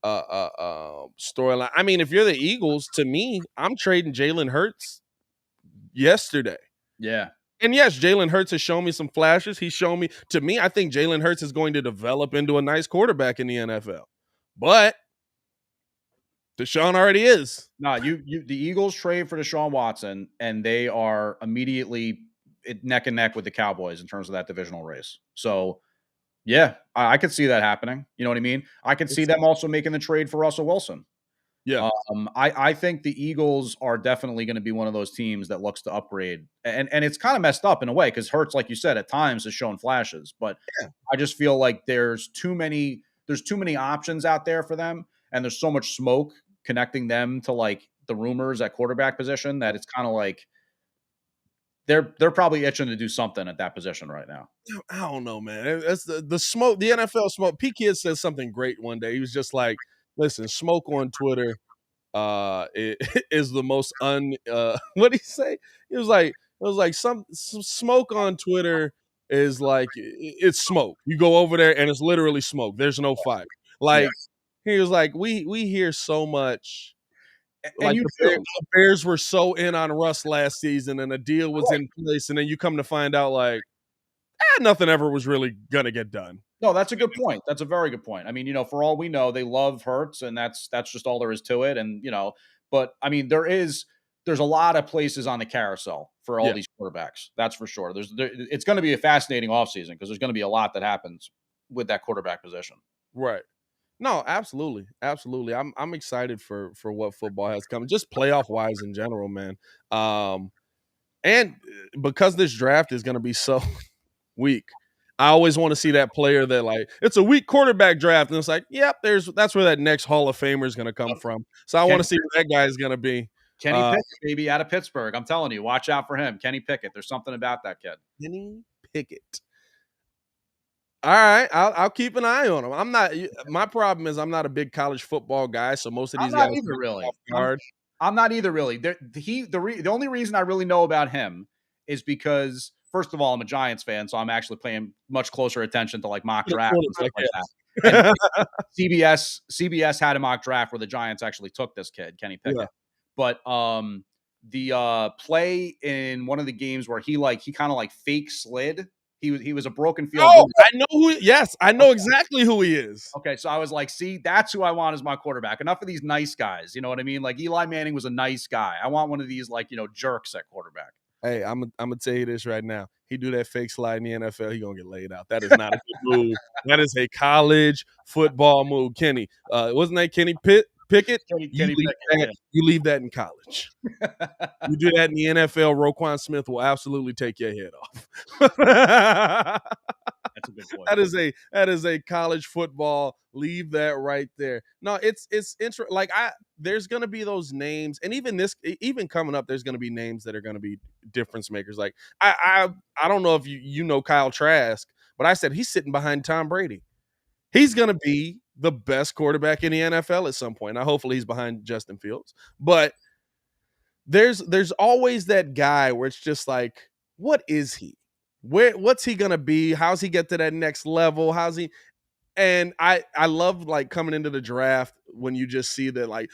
storyline. I mean, if you're the Eagles, to me, I'm trading Jalen Hurts yesterday. Yeah. And yes, Jalen Hurts has shown me some flashes. He's shown me, to me, I think Jalen Hurts is going to develop into a nice quarterback in the NFL. But Deshaun already is. No, the Eagles trade for Deshaun Watson, and they are immediately neck and neck with the Cowboys in terms of that divisional race. So, yeah, I could see that happening. You know what I mean? I could see them also making the trade for Russell Wilson. Yeah. I think the Eagles are definitely going to be one of those teams that looks to upgrade. And it's kind of messed up in a way because Hurts, like you said, at times has shown flashes. But I just feel like there's too many options out there for them. And there's so much smoke connecting them to like the rumors at quarterback position that it's kind of like they're probably itching to do something at that position right now. I don't know, man. That's the smoke, the NFL smoke. P.kidd said something great one day. He was just like, listen, smoke on Twitter is the most what did he say? It was like some smoke on Twitter is like, it's smoke. You go over there and it's literally smoke. There's no fire. Like, he was like, we hear so much. Like, the Bears were so in on Russ last season and a deal was in place, and then you come to find out like, nothing ever was really gonna get done. No, that's a good point. That's a very good point. I mean, for all we know, they love Hurts, and that's just all there is to it. And but I mean, there's a lot of places on the carousel for all these quarterbacks. That's for sure. It's going to be a fascinating offseason because there's going to be a lot that happens with that quarterback position. Right. No, absolutely, absolutely. I'm excited for what football has come, just playoff wise in general, man. And because this draft is going to be so weak, I always want to see that player that, like, it's a weak quarterback draft, and it's like, yep, that's where that next Hall of Famer is going to come from. So I want to see where that guy is going to be. Kenny Pickett, baby, out of Pittsburgh. I'm telling you, watch out for him. Kenny Pickett. There's something about that kid. Kenny Pickett. All right, I'll keep an eye on him. I'm not. My problem is I'm not a big college football guy, so most of I'm these not guys either, catch me really. off guard. I'm not either, really. The only reason I really know about him is because, first of all, I'm a Giants fan, so I'm actually paying much closer attention to like mock To the drafts and stuff quarterback, like that. And yes. CBS had a mock draft where the Giants actually took this kid, Kenny Yeah. Pickett. But the play in one of the games where he kind of like fake slid. He was a broken field Oh, goal. I know who. Yes, I know exactly who he is. Okay, so I was like, see, that's who I want as my quarterback. Enough of these nice guys. You know what I mean? Like Eli Manning was a nice guy. I want one of these like, jerks at quarterback. Hey, I'm gonna tell you this right now. He do that fake slide in the NFL, he gonna get laid out. That is not a good move. That is a college football move, Kenny. Wasn't that Kenny Pickett? Kenny Pickett, yeah. You leave that in college. You do that in the NFL, Roquan Smith will absolutely take your head off. That's a good point. That is a college football. Leave that right there. No, it's interesting. Like there's gonna be those names, and even coming up, there's gonna be names that are gonna be difference makers. Like I don't know if you know Kyle Trask, but I said he's sitting behind Tom Brady. He's gonna be the best quarterback in the NFL at some point. Now, hopefully, he's behind Justin Fields, but there's always that guy where it's just like, what is he? What's he gonna be? How's he get to that next level? How's he? And I love like coming into the draft when you just see that like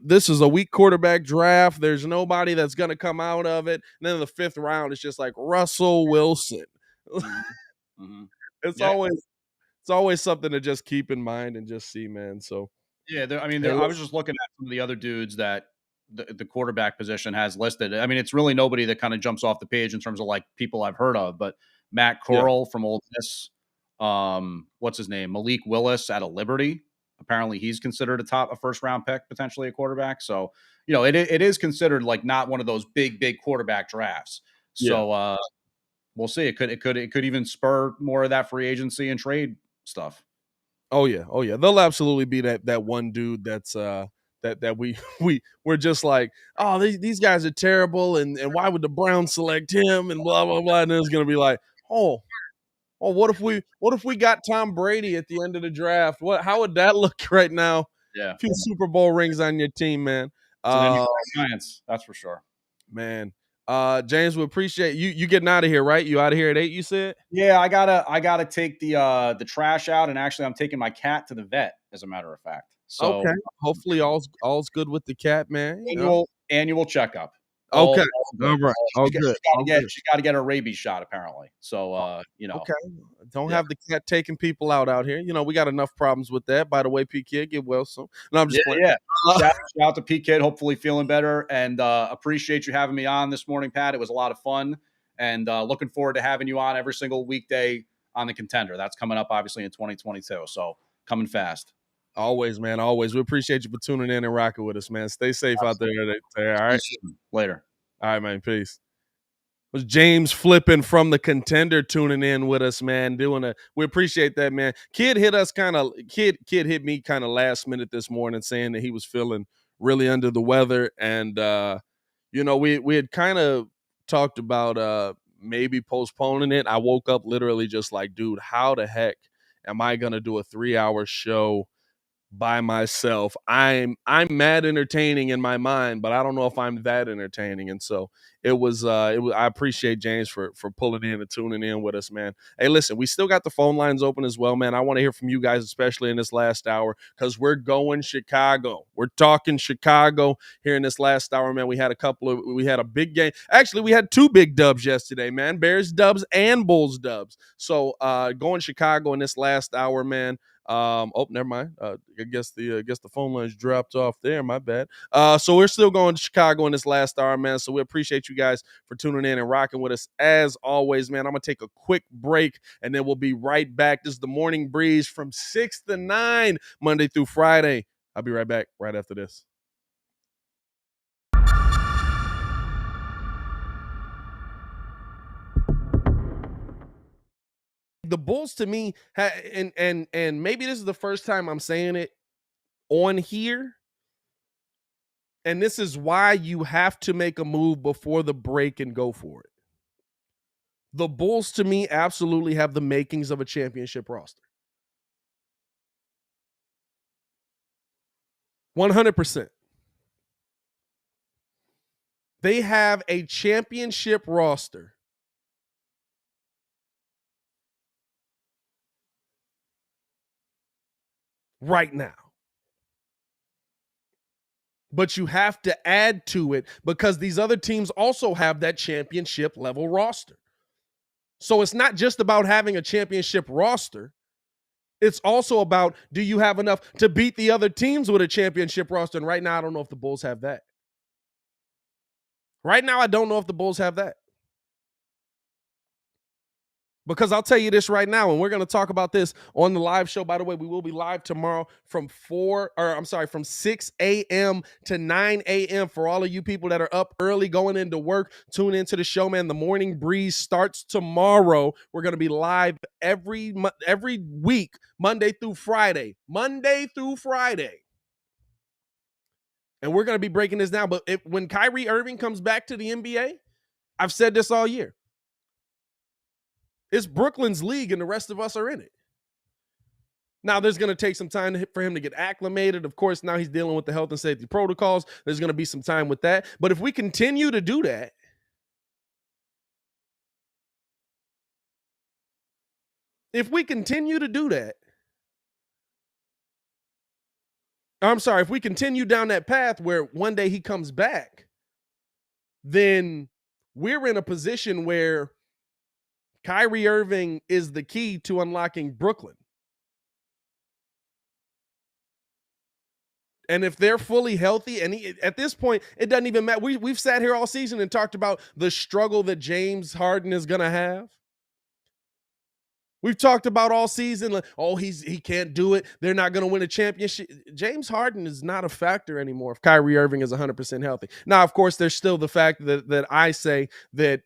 this is a weak quarterback draft. There's nobody that's gonna come out of it. And then in the 5th round, it's just like Russell Wilson. Mm-hmm. It's always something to just keep in mind and just see, man. So yeah, I was just looking at some of the other dudes that the quarterback position has listed. I mean, it's really nobody that kind of jumps off the page in terms of like people I've heard of, but Matt Corral from Ole Miss, what's his name? Malik Willis out of Liberty. Apparently he's considered a first round pick, potentially a quarterback. So, it is considered like not one of those big quarterback drafts. So, we'll see. It could even spur more of that free agency and trade stuff. Oh yeah. They'll absolutely be that one dude that's that we're just like, oh, these guys are terrible, and why would the Browns select him, and blah blah blah. And then it's gonna be like, oh, what if we got Tom Brady at the end of the draft? How would that look right now? Yeah, A few Super Bowl rings on your team, man. So then you Giants, that's for sure. Man. James, we appreciate you getting out of here, right? You out of here at 8, you said? Yeah, I gotta take the trash out, and actually I'm taking my cat to the vet, as a matter of fact. So Okay. Hopefully all's good with the cat, man. annual checkup. Okay. All right. All good. She's got to get her rabies shot, apparently. So, Okay. Don't have the cat taking people out here. We got enough problems with that. By the way, P.kidd, get well soon. No, I'm just playing. Yeah. Shout out to P.kidd, hopefully feeling better, and appreciate you having me on this morning, Pat. It was a lot of fun, and looking forward to having you on every single weekday on the Contender. That's coming up, obviously, in 2022. So coming fast. Always, man. Always. We appreciate you for tuning in and rocking with us, man. Stay safe out there. All right. Later. All right, man. Peace. It was James Flippin from the Contender tuning in with us, man. We appreciate that, man. Kid hit me kind of last minute this morning saying that he was feeling really under the weather. And we had kind of talked about maybe postponing it. I woke up literally just like, dude, how the heck am I gonna do a 3-hour show by myself? I'm mad entertaining in my mind, but I don't know if I'm that entertaining. And so it was I appreciate James for pulling in and tuning in with us, man. Hey, listen, we still got the phone lines open as well, man. I want to hear from you guys, especially in this last hour, because we're going Chicago. We're talking Chicago here in this last hour, man. We had a big game. Actually, we had 2 big dubs yesterday, man. Bears dubs and Bulls dubs. So going Chicago in this last hour, man. Never mind. I guess the phone lines dropped off there. My bad. So we're still going to Chicago in this last hour, man. So we appreciate you guys for tuning in and rocking with us as always, man. I'm gonna take a quick break and then we'll be right back. This is the Morning Breeze from 6 to 9, Monday through Friday. I'll be right back right after this. The Bulls, to me, and maybe this is the first time I'm saying it on here, and this is why you have to make a move before the break and go for it. The Bulls, to me, absolutely have the makings of a championship roster. 100%. They have a championship roster right now. But you have to add to it because these other teams also have that championship level roster. So it's not just about having a championship roster. It's also about, do you have enough to beat the other teams with a championship roster? And right now, I don't know if the Bulls have that. Right now, I don't know if the Bulls have that. Because I'll tell you this right now, and we're going to talk about this on the live show. By the way, we will be live tomorrow from 6 a.m. to 9 a.m. For all of you people that are up early going into work, tune into the show, man. The Morning Breeze starts tomorrow. We're going to be live every week, Monday through Friday. And we're going to be breaking this down. But when Kyrie Irving comes back to the NBA, I've said this all year. It's Brooklyn's league, and the rest of us are in it. Now, there's going to take some time for him to get acclimated. Of course, now he's dealing with the health and safety protocols. There's going to be some time with that. But if we continue to do that, if we continue down that path where one day he comes back, then we're in a position where Kyrie Irving is the key to unlocking Brooklyn. And if they're fully healthy, and at this point, it doesn't even matter. We've sat here all season and talked about the struggle that James Harden is going to have. We've talked about all season, like, he can't do it. They're not going to win a championship. James Harden is not a factor anymore if Kyrie Irving is 100% healthy. Now, of course, there's still the fact that I say that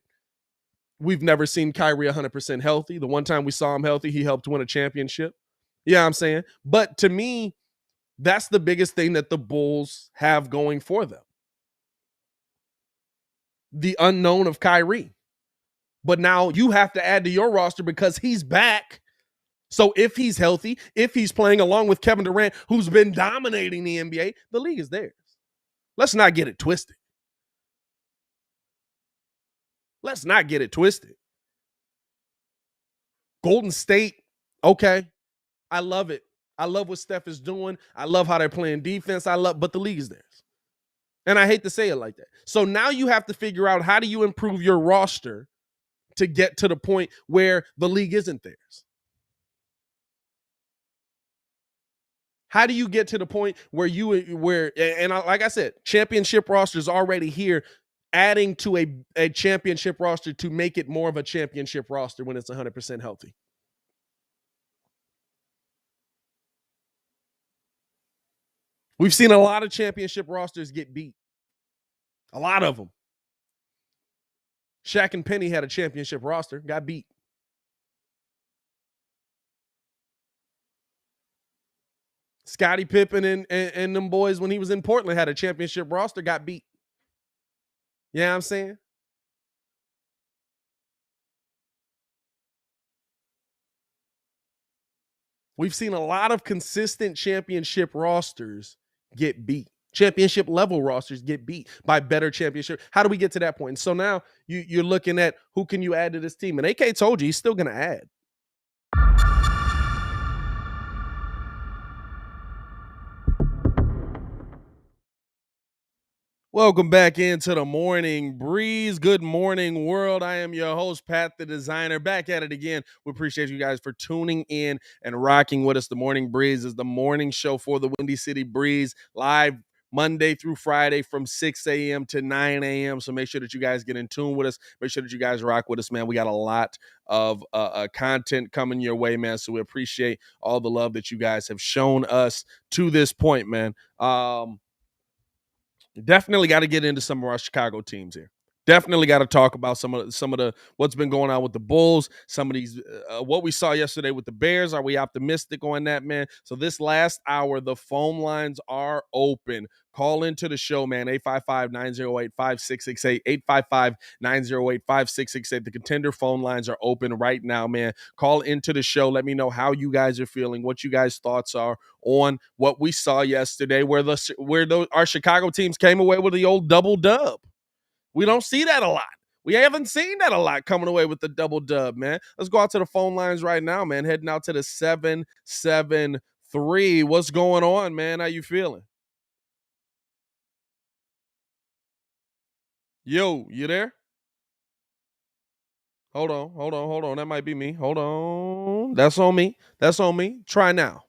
we've never seen Kyrie 100% healthy. The one time we saw him healthy, he helped win a championship. Yeah, I'm saying. But to me, that's the biggest thing that the Bulls have going for them. The unknown of Kyrie. But now you have to add to your roster because he's back. So if he's healthy, if he's playing along with Kevin Durant, who's been dominating the NBA, the league is theirs. Let's not get it twisted. Golden State, okay. I love it. I love what Steph is doing. I love how they're playing defense. But the league is theirs. And I hate to say it like that. So now you have to figure out, how do you improve your roster to get to the point where the league isn't theirs? How do you get to the point where like I said, championship roster is already here, adding to a championship roster to make it more of a championship roster when it's 100% healthy? We've seen a lot of championship rosters get beat. A lot of them. Shaq and Penny had a championship roster, got beat. Scottie Pippen and them boys, when he was in Portland, had a championship roster, got beat. You know what I'm saying? We've seen a lot of consistent championship rosters get beat. Championship level rosters get beat by better championship. How do we get to that point? And so now you're looking at who can you add to this team. And AK told you he's still going to add. Welcome back into the Morning Breeze. Good morning, world. I am your host, Pat the Designer, back at it again. We appreciate you guys for tuning in and rocking with us. The Morning Breeze is the morning show for the Windy City Breeze, live Monday through Friday from 6 a.m. to 9 a.m. So make sure that you guys get in tune with us. Make sure that you guys rock with us, man. We got a lot of content coming your way, man. So we appreciate all the love that you guys have shown us to this point, man. Definitely got to get into some of our Chicago teams here. Definitely got to talk about some of the what's been going on with the Bulls. Some of these what we saw yesterday with the Bears. Are we optimistic on that, man? So this last hour, the phone lines are open. Call into the show, man. 855-908-5668. 855-908-5668. The Contender phone lines are open right now, man. Call into the show. Let me know how you guys are feeling, what you guys' thoughts are on what we saw yesterday, where our Chicago teams came away with the old double dub. We don't see that a lot. We haven't seen that a lot coming away with the double dub, man. Let's go out to the phone lines right now, man. Heading out to the 773. What's going on, man? How you feeling? Yo, you there? Hold on. That might be me. Hold on. That's on me. Try now.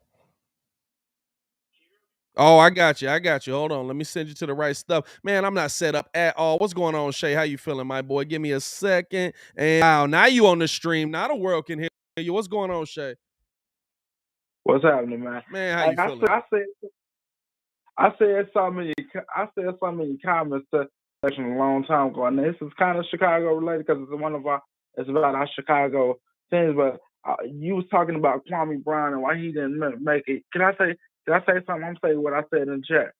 Oh, I got you. Hold on. Let me send you to the right stuff. Man, I'm not set up at all. What's going on, Shay? How you feeling, my boy? Give me a second. And wow, now you on the stream. Now the world can hear you. What's going on, Shay? What's happening, man? Man, how you feeling? I said something in your comments section a long time ago, and this is kind of Chicago related because it's about our Chicago things. But you was talking about Kwame Brown and why he didn't make it. Can I say something? I'm saying what I said in the chat.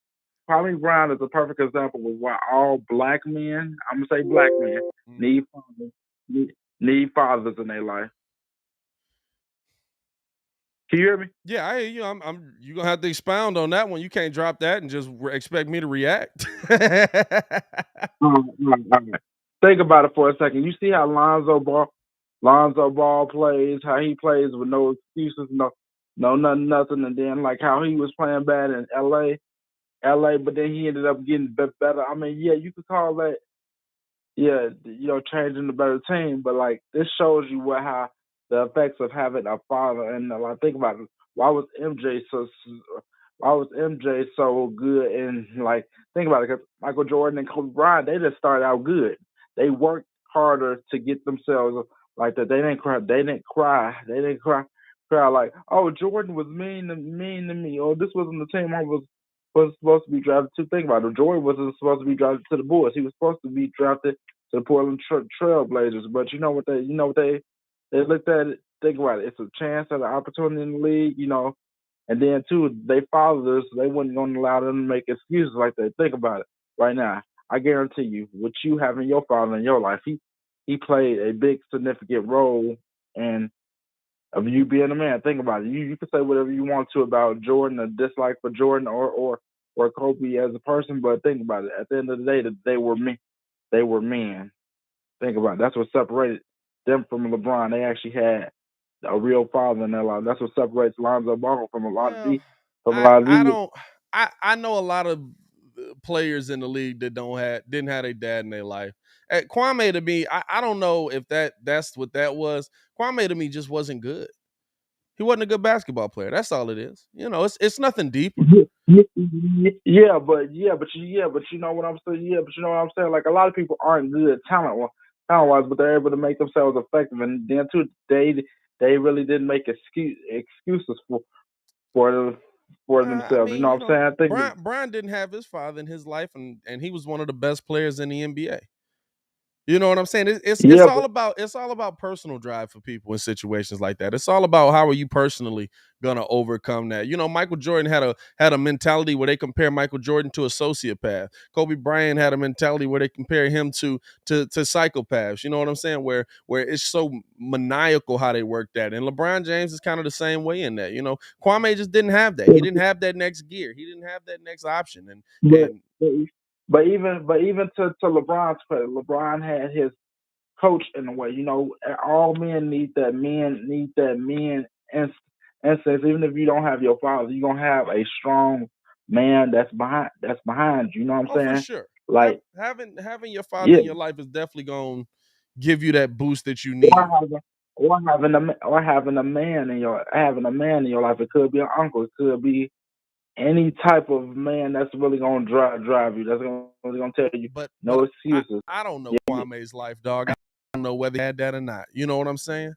Kwame Brown is a perfect example of why all black men, I'm gonna say black men, need fathers in their life. Can you hear me? Yeah, I hear you. You gonna have to expound on that one. You can't drop that and just expect me to react. Right. Think about it for a second. You see how Lonzo Ball plays, how he plays with no excuses, nothing, and then like how he was playing bad in LA, but then he ended up getting better. I mean, yeah, you could call that, yeah, changing the better team, but like this shows you how the effects of having a father. And like, think about it. Why was MJ so good? And like, think about it, because Michael Jordan and Kobe Bryant, they just started out good. They worked harder to get themselves like that. They didn't cry. Cry like, oh, Jordan was mean to me, or this wasn't the team I was supposed to be drafted to. Think about it. Jordan wasn't supposed to be drafted to the Bulls. He was supposed to be drafted to the Portland Trail Blazers. But you know what they looked at it. Think about it. It's a chance at an opportunity in the league, and then too, they fathers, they wouldn't going to allow them to make excuses like that. Think about it right now. I guarantee you, with you having your father in your life, he played a big significant role in of you being a man. Think about it. You can say whatever you want to about Jordan, a dislike for Jordan or Kobe as a person, but think about it. At the end of the day, that they were men. They were men. Think about it. That's what separated them from LeBron. They actually had a real father in their life. That's what separates Lonzo Ball from a lot of these. I know a lot of players in the league that didn't have a dad in their life. Kwame, to me, I don't know if that's what that was. Kwame, to me, just wasn't good. He wasn't a good basketball player. That's all it is. It's nothing deeper. Yeah, but you know what I'm saying. Yeah, but you know what I'm saying. Like, a lot of people aren't good talent wise, but they're able to make themselves effective. And then too, they really didn't make excuses for themselves. I mean, you know what I'm saying? Brian didn't have his father in his life, and he was one of the best players in the NBA. You know what I'm saying? It's all about personal drive for people in situations like that. It's all about how are you personally gonna overcome that. Michael Jordan had a mentality where they compare Michael Jordan to a sociopath. Kobe Bryant had a mentality where they compare him to psychopaths. You know what I'm saying? Where it's so maniacal how they work that. And LeBron James is kind of the same way in that. Kwame just didn't have that. He didn't have that next gear. He didn't have that next option. But even to LeBron's credit, LeBron had his coach in a way. All men need that men instinct. Even if you don't have your father, you're gonna have a strong man that's behind you. You know what I'm saying? For sure. Like, having your father in your life is definitely gonna give you that boost that you need. Or having a man in your life. It could be an uncle. It could be any type of man that's really gonna drive you. That's really gonna tell you no excuses. I don't know Kwame's life, dog. I don't know whether he had that or not. You know what I'm saying?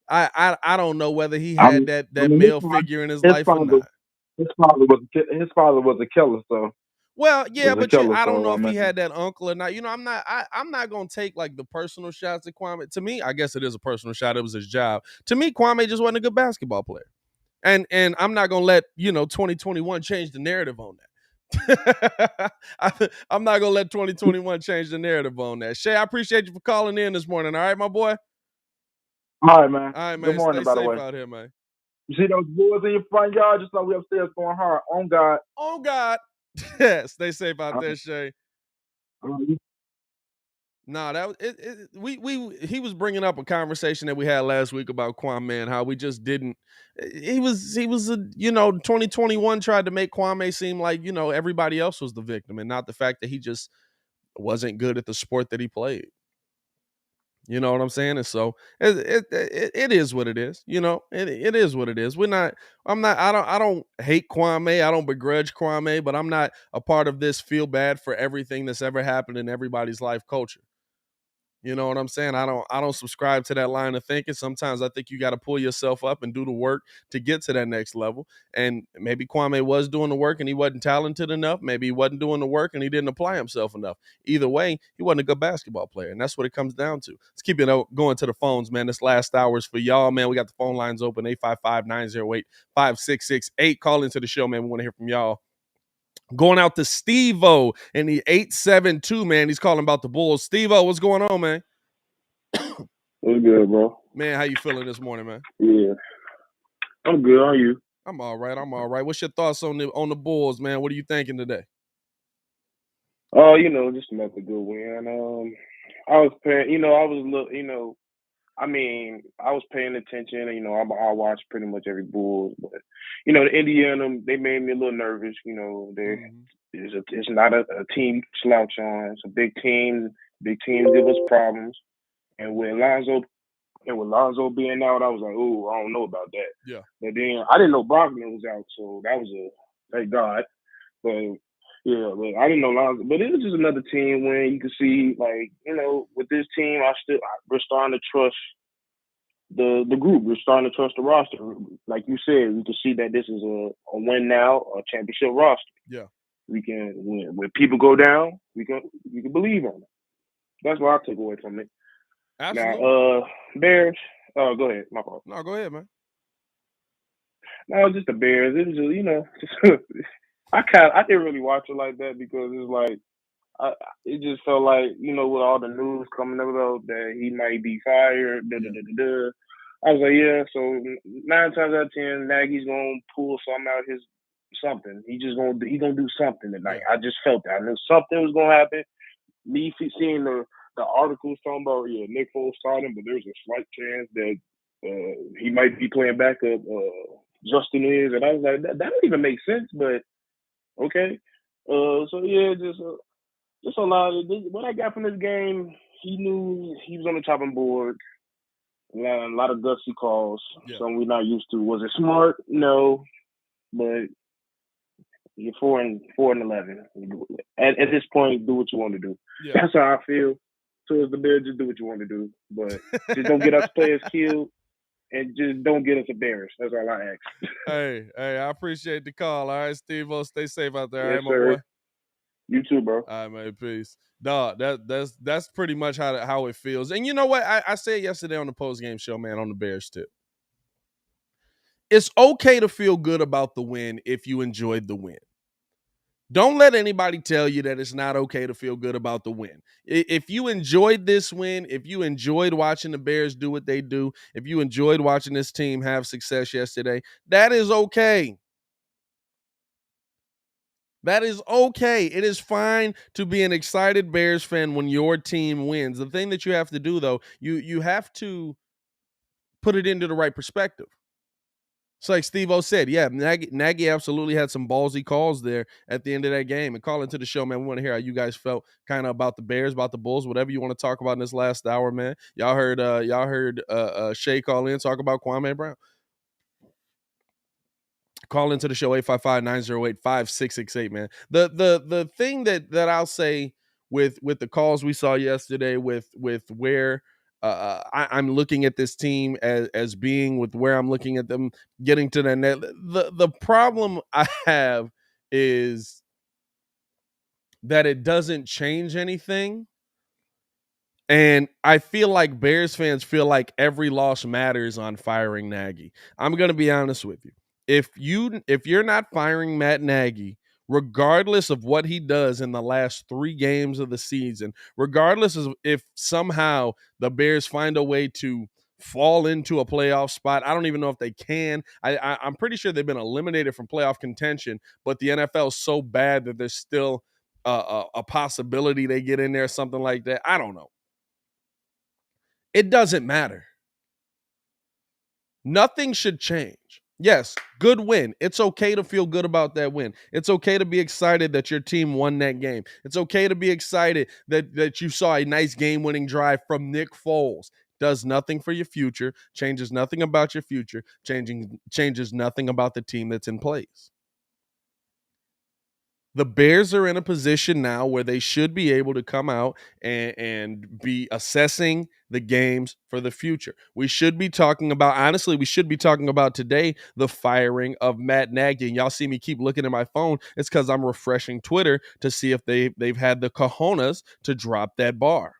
I don't know whether he had that male figure in his life or not. His father was a killer, so. Well, yeah, but I don't know if he man. had that uncle or not. You know, I'm not gonna take like the personal shots at Kwame. To me, I guess it is a personal shot. It was his job. To me, Kwame just wasn't a good basketball player. And I'm not gonna let 2021 change the narrative on that. I'm not gonna let 2021 change the narrative on that. Shay, I appreciate you for calling in this morning. All right, my boy. All right, man. All right, man. Good morning, Stay by the safe way. out here, man. You see those boys in your front yard? Just like we upstairs going hard. On God. On God. Stay safe out there, Shay. No, that was it. He was bringing up a conversation that we had last week about Kwame and how we just didn't. He was 2021 tried to make Kwame seem like everybody else was the victim and not the fact that he just wasn't good at the sport that he played. You know what I'm saying? And so it is what it is. It is what it is. I don't hate Kwame. I don't begrudge Kwame, but I'm not a part of this feel bad for everything that's ever happened in everybody's life culture. You know what I'm saying? I don't subscribe to that line of thinking. Sometimes I think you got to pull yourself up and do the work to get to that next level. And maybe Kwame was doing the work and he wasn't talented enough. Maybe he wasn't doing the work and he didn't apply himself enough. Either way, he wasn't a good basketball player. And that's what it comes down to. Let's keep it going to the phones, man. This last hour is for y'all, man. We got the phone lines open, 855-908-5668. Call into the show, man. We want to hear from y'all. Going out to Steve-O in the 872, man. He's calling about the Bulls. Steve-O, what's going on, man? What's good, bro? Man, how you feeling this morning, man? Yeah. I'm good. How are you? I'm all right. What's your thoughts on the Bulls, man? What are you thinking today? Oh, just another good win. I was paying, I was paying attention. I watch pretty much every Bulls, but the Indiana, they made me a little nervous. It's not a team slouch on. It's a big team. Big teams give us problems, and with Lonzo being out, I was like, oh, I don't know about that. Yeah. But then I didn't know Brogdon was out, so that was thank God. But yeah, but I didn't know Lonzo. But it was just another team when you could see, like, with this team, we're starting to trust the group. We're starting to trust the roster. Like you said, we can see that this is a win now, a championship roster. Yeah. We can when people go down, we can believe on them. That's what I took away from it. Absolutely. Now, Bears. Oh, go ahead. My fault. No, go ahead, man. No, just the Bears. It was just, I didn't really watch it like that because it's like, it just felt like, with all the news coming about that he might be fired. I was like, yeah. So 9 times out of 10, Nagy's gonna pull something out his something. He gonna do something tonight. I just felt that. I knew something was gonna happen. Me seeing the articles talking about Nick Foles starting, but there's a slight chance that he might be playing backup. Justin is, and I was like, that don't even make sense, but okay. So yeah, just a lot of what I got from this game. He knew he was on the chopping board. A lot of gutsy calls, something we're not used to. Was it smart? No, but you're 4-11. At this point, do what you want to do. Yeah. That's how I feel. So as the Bears, just do what you want to do, but just don't get us players killed. And just don't get us embarrassed. That's all I ask. Hey, I appreciate the call. All right, Steve-O, stay safe out there. Yes, all right, sir. my boy. You too, bro. All right, man. Peace. Dog, that's pretty much how it feels. And you know what? I said yesterday on the post-game show, man, on the Bears tip. It's okay to feel good about the win if you enjoyed the win. Don't let anybody tell you that it's not okay to feel good about the win. If you enjoyed this win, if you enjoyed watching the Bears do what they do, if you enjoyed watching this team have success yesterday, that is okay. That is okay. It is fine to be an excited Bears fan when your team wins. The thing that you have to do, though, you have to put it into the right perspective. It's like Steve-O said, yeah, Nagy absolutely had some ballsy calls there at the end of that game. And call into the show, man. We want to hear how you guys felt kind of about the Bears, about the Bulls, whatever you want to talk about in this last hour, man. Y'all heard Shay call in, talk about Kwame Brown. Call into the show, 855-908-5668, man. The thing that I'll say with the calls we saw yesterday, with where I'm looking at this team as being, with where I'm looking at them getting to the net. The problem I have is that it doesn't change anything. And I feel like Bears fans feel like every loss matters on firing Nagy. I'm going to be honest with you. If you're not firing Matt Nagy, regardless of what he does in the last 3 games of the season, regardless of if somehow the Bears find a way to fall into a playoff spot, I don't even know if they can. I'm pretty sure they've been eliminated from playoff contention, but the NFL is so bad that there's still a possibility they get in there, something like that. I don't know. It doesn't matter. Nothing should change. Yes, good win. It's okay to feel good about that win. It's okay to be excited that your team won that game. It's okay to be excited that you saw a nice game-winning drive from Nick Foles. Does nothing for your future, changes nothing about your future, changes nothing about the team that's in place. The Bears are in a position now where they should be able to come out and be assessing the games for the future. We should be talking about, honestly, today the firing of Matt Nagy. And y'all see me keep looking at my phone. It's because I'm refreshing Twitter to see if they've had the cojones to drop that bar.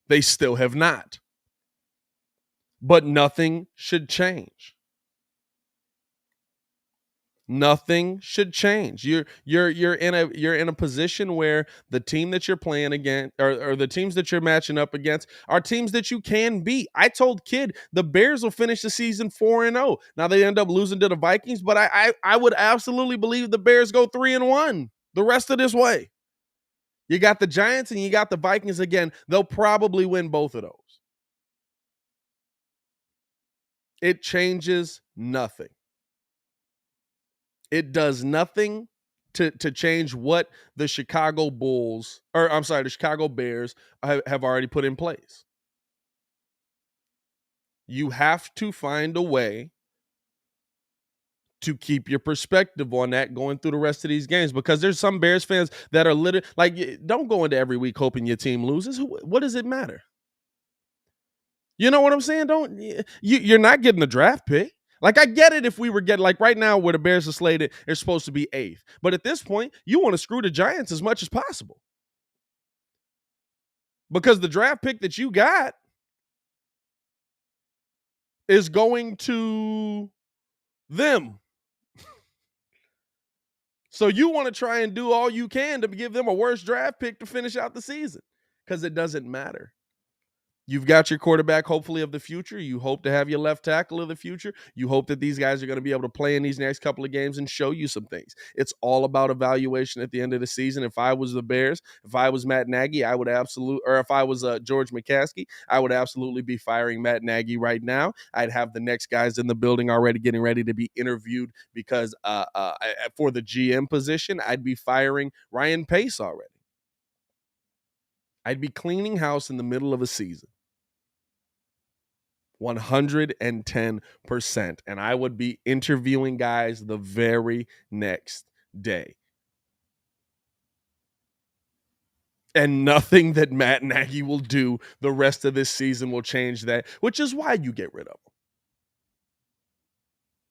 They still have not. But nothing should change. Nothing should change. You're in a position where the team that you're playing against or the teams that you're matching up against are teams that you can beat. I told Kidd the Bears will finish the season 4-0. Now they end up losing to the Vikings, but I would absolutely believe the Bears go 3-1 the rest of this way. You got the Giants and you got the Vikings again. They'll probably win both of those. It changes nothing. It does nothing to change what the Chicago Bears have already put in place. You have to find a way to keep your perspective on that going through the rest of these games, because there's some Bears fans that are literally like, don't go into every week hoping your team loses. What does it matter? You know what I'm saying? You're not getting the draft pick. Like, I get it if we were getting, like, right now where the Bears are slated, they're supposed to be 8th. But at this point, you want to screw the Giants as much as possible. Because the draft pick that you got is going to them. So you want to try and do all you can to give them a worse draft pick to finish out the season. Because it doesn't matter. You've got your quarterback, hopefully, of the future. You hope to have your left tackle of the future. You hope that these guys are going to be able to play in these next couple of games and show you some things. It's all about evaluation at the end of the season. If I was the Bears, if I was Matt Nagy, if I was George McCaskey, I would absolutely be firing Matt Nagy right now. I'd have the next guys in the building already getting ready to be interviewed because for the GM position, I'd be firing Ryan Pace already. I'd be cleaning house in the middle of a season. 110%. And I would be interviewing guys the very next day. And nothing that Matt Nagy will do the rest of this season will change that, which is why you get rid of him.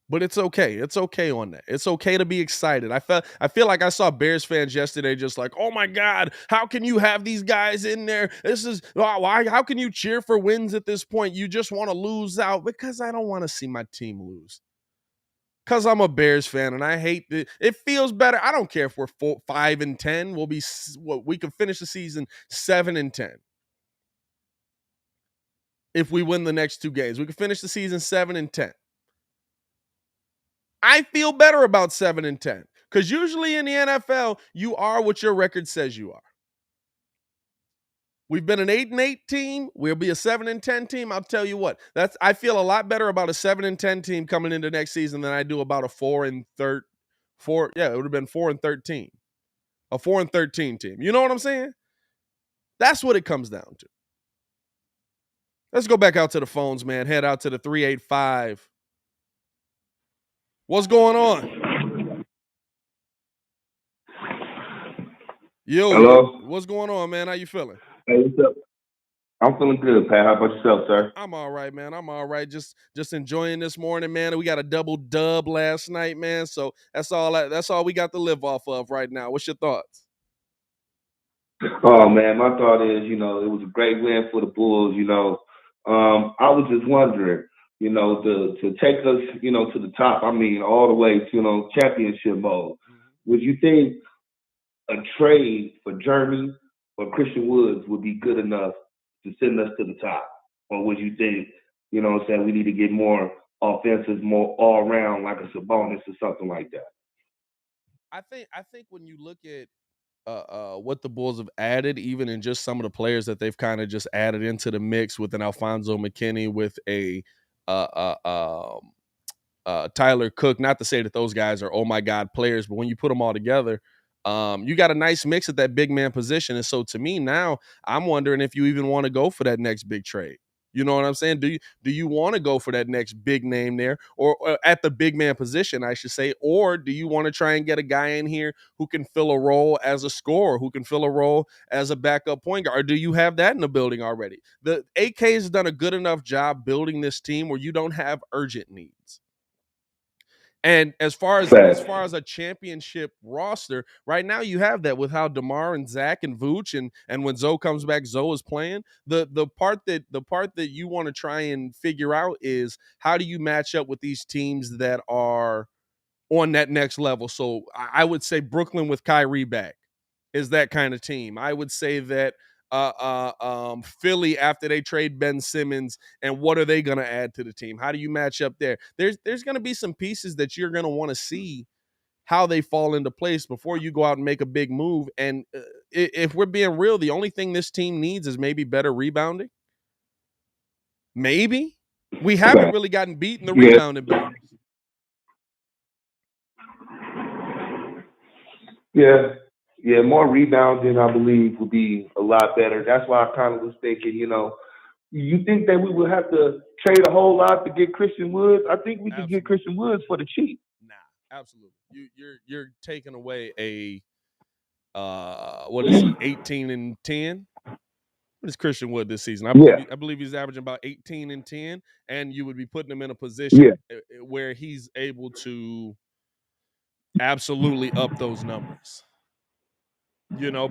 But it's okay. It's okay on that. It's okay to be excited. I feel like I saw Bears fans yesterday just like, oh my God, how can you have these guys in there? How can you cheer for wins at this point? You just want to lose out. Because I don't want to see my team lose. Because I'm a Bears fan and I hate it feels better. I don't care if we're 5-10. We can finish the season 7-10. If we win the next 2 games, we can finish the season 7-10. I feel better about 7-10 because usually in the NFL, you are what your record says you are. We've been an 8-8 team. We'll be a 7-10 team. I'll tell you what, I feel a lot better about a 7-10 team coming into next season than I do about a 4-13. Yeah, it would have been 4-13. A 4-13 team. You know what I'm saying? That's what it comes down to. Let's go back out to the phones, man. Head out to the 385. What's going on? Hello? What's going on, man? How you feeling? Hey, what's up? I'm feeling good, Pat. How about yourself, sir? I'm all right, man. I'm all right. Just enjoying this morning, man. We got a double dub last night, man. So that's all we got to live off of right now. What's your thoughts? Oh man, my thought is, it was a great win for the Bulls. I was just wondering, to take us, to the top. I mean, all the way to championship mode. Would you think a trade for Jeremy or Christian Woods would be good enough to send us to the top, or would you think, we need to get more offensive, more all around, like a Sabonis or something like that? I think when you look at what the Bulls have added, even in just some of the players that they've kind of just added into the mix, with an Alfonso McKinney, with a Tyler Cook. Not to say that those guys are oh my god players, but when you put them all together, you got a nice mix at that big man position. And so to me now, I'm wondering if you even want to go for that next big trade. You know what I'm saying? Do you want to go for that next big name there, or at the big man position, I should say, or do you want to try and get a guy in here who can fill a role as a scorer, who can fill a role as a backup point guard? Or do you have that in the building already? The AK has done a good enough job building this team where you don't have urgent needs. And as far as a championship roster, right now you have that with how DeMar and Zach and Vooch, and when Zoe comes back, Zoe is playing. The part that you want to try and figure out is, how do you match up with these teams that are on that next level? So I would say Brooklyn with Kyrie back is that kind of team. I would say that Philly, after they trade Ben Simmons, and what are they going to add to the team? How do you match up there? There's going to be some pieces that you're going to want to see how they fall into place before you go out and make a big move. And if we're being real, the only thing this team needs is maybe better rebounding. Maybe. We haven't really gotten beat in the rebounding battles. Yeah, more rebounding, I believe, would be a lot better. That's why I kind of was thinking, you think that we would have to trade a whole lot to get Christian Woods? I think we could get Christian Woods for the cheap. Nah, absolutely. You're taking away a what is he, 18 and 10? What is Christian Wood this season? I believe he's averaging about 18 and 10, and you would be putting him in a position where he's able to absolutely up those numbers.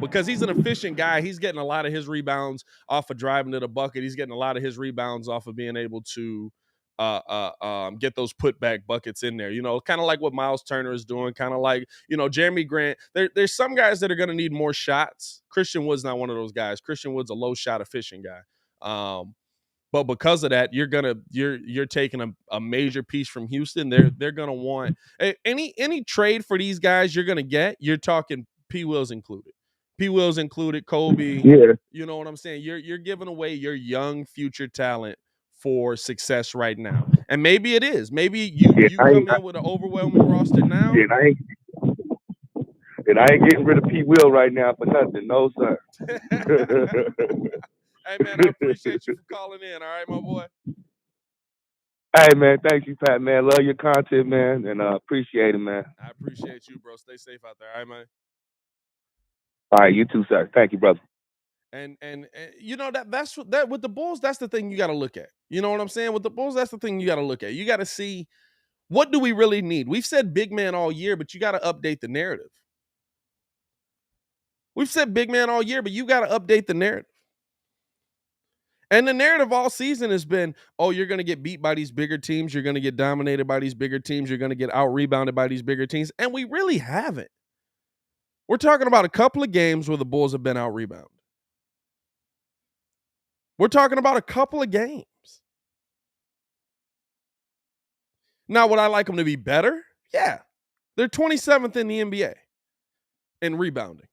Because he's an efficient guy. He's getting a lot of his rebounds off of driving to the bucket. He's getting a lot of his rebounds off of being able to get those putback buckets in there. Kind of like what Miles Turner is doing. Kind of like Jeremy Grant. There's some guys that are going to need more shots. Christian Wood's not one of those guys. Christian Wood's a low shot efficient guy. But because of that, you're taking a major piece from Houston. They're gonna want any trade for these guys you're gonna get. You're talking P. Will's included. P. Will's included. Kobe. Yeah. You know what I'm saying? You're giving away your young future talent for success right now. And maybe it is. Maybe you come in with an overwhelming roster now. Yeah, I ain't getting rid of P. Will right now for nothing. No, sir. Hey, man, I appreciate you for calling in. All right, my boy. Hey, man, thank you, Pat, man. Love your content, man, and appreciate it, man. I appreciate you, bro. Stay safe out there. All right, man. All right, you too, sir. Thank you, brother. And that's with the Bulls, that's the thing you got to look at. You know what I'm saying? With the Bulls, that's the thing you got to look at. You got to see, what do we really need? We've said big man all year, but you got to update the narrative. We've said big man all year, but you got to update the narrative. And the narrative all season has been, oh, you're going to get beat by these bigger teams. You're going to get dominated by these bigger teams. You're going to get out-rebounded by these bigger teams. And we really haven't. We're talking about a couple of games where the Bulls have been out-rebounded. We're talking about a couple of games. Now, would I like them to be better? Yeah. They're 27th in the NBA in rebounding,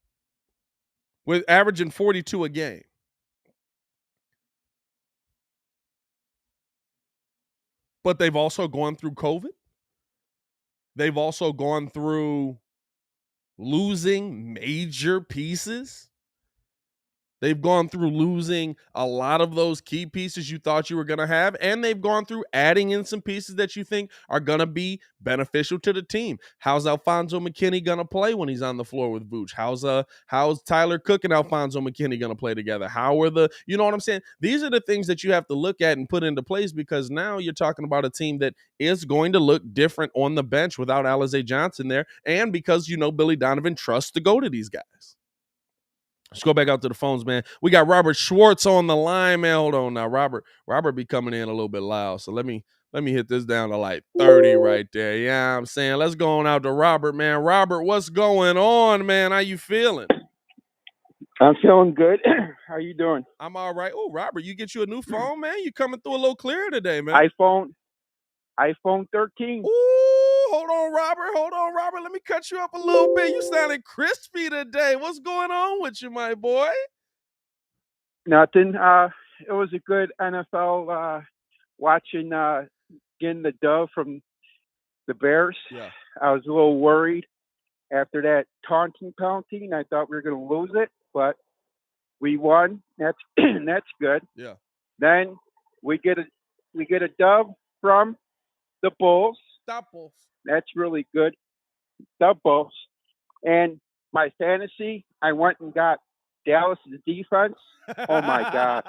with averaging 42 a game. But they've also gone through COVID. They've also gone through losing major pieces. They've gone through losing a lot of those key pieces you thought you were going to have, and they've gone through adding in some pieces that you think are going to be beneficial to the team. How's Alfonso McKinney going to play when he's on the floor with Vooch? How's Tyler Cook and Alfonso McKinney going to play together? How are you know what I'm saying? These are the things that you have to look at and put into place, because now you're talking about a team that is going to look different on the bench without Alize Johnson there, and because, Billy Donovan trusts to go to these guys. Let's go back out to the phones, man. We got Robert Schwartz on the line, man. Hold on now. Robert be coming in a little bit loud. So let me hit this down to like 30 right there. Yeah, I'm saying, let's go on out to Robert, man. Robert, what's going on, man? How you feeling? I'm feeling good. How you doing? I'm all right. Oh, Robert, you get you a new phone, man? You coming through a little clearer today, man. iPhone 13. Ooh, hold on, Robert. Let me cut you up a little bit. You sounded crispy today. What's going on with you, my boy? Nothing. It was a good NFL watching getting the dove from the Bears. Yeah. I was a little worried after that taunting penalty, and I thought we were going to lose it, but we won. That's good. Yeah. Then we get a dove from the Bulls. Stop Bulls. That's really good. The Bulls. And my fantasy, I went and got Dallas' defense. Oh, my God.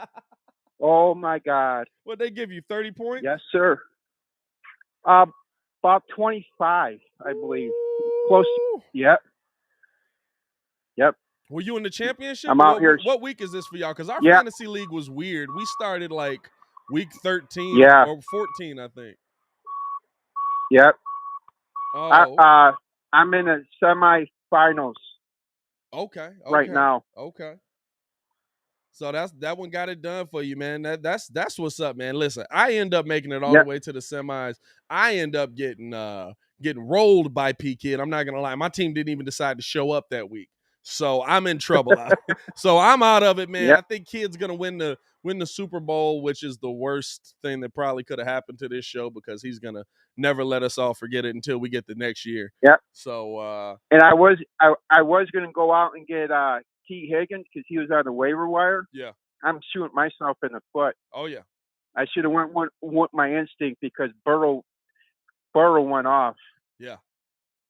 Oh, my God. What'd they give you, 30 points? Yes, sir. About 25, I believe. Close. Yep. Were you in the championship? I'm out here. What week is this for y'all? Because our fantasy league was weird. We started like week 13 or 14, I think. Yep. Oh. I'm in the semifinals. Okay. Right now. Okay. So that one got it done for you, man. That's what's up, man. Listen, I end up making it all the way to the semis. I end up getting rolled by P.kidd. I'm not gonna lie. My team didn't even decide to show up that week. So I'm in trouble. So I'm out of it, man. Yep. I think Kidd's gonna win the Super Bowl, which is the worst thing that probably could have happened to this show, because he's gonna never let us all forget it until we get the next year. Yep. So and I was gonna go out and get T. Higgins because he was on the waiver wire. Yeah. I'm shooting myself in the foot. Oh yeah. I should have went my instinct because Burrow went off. Yeah.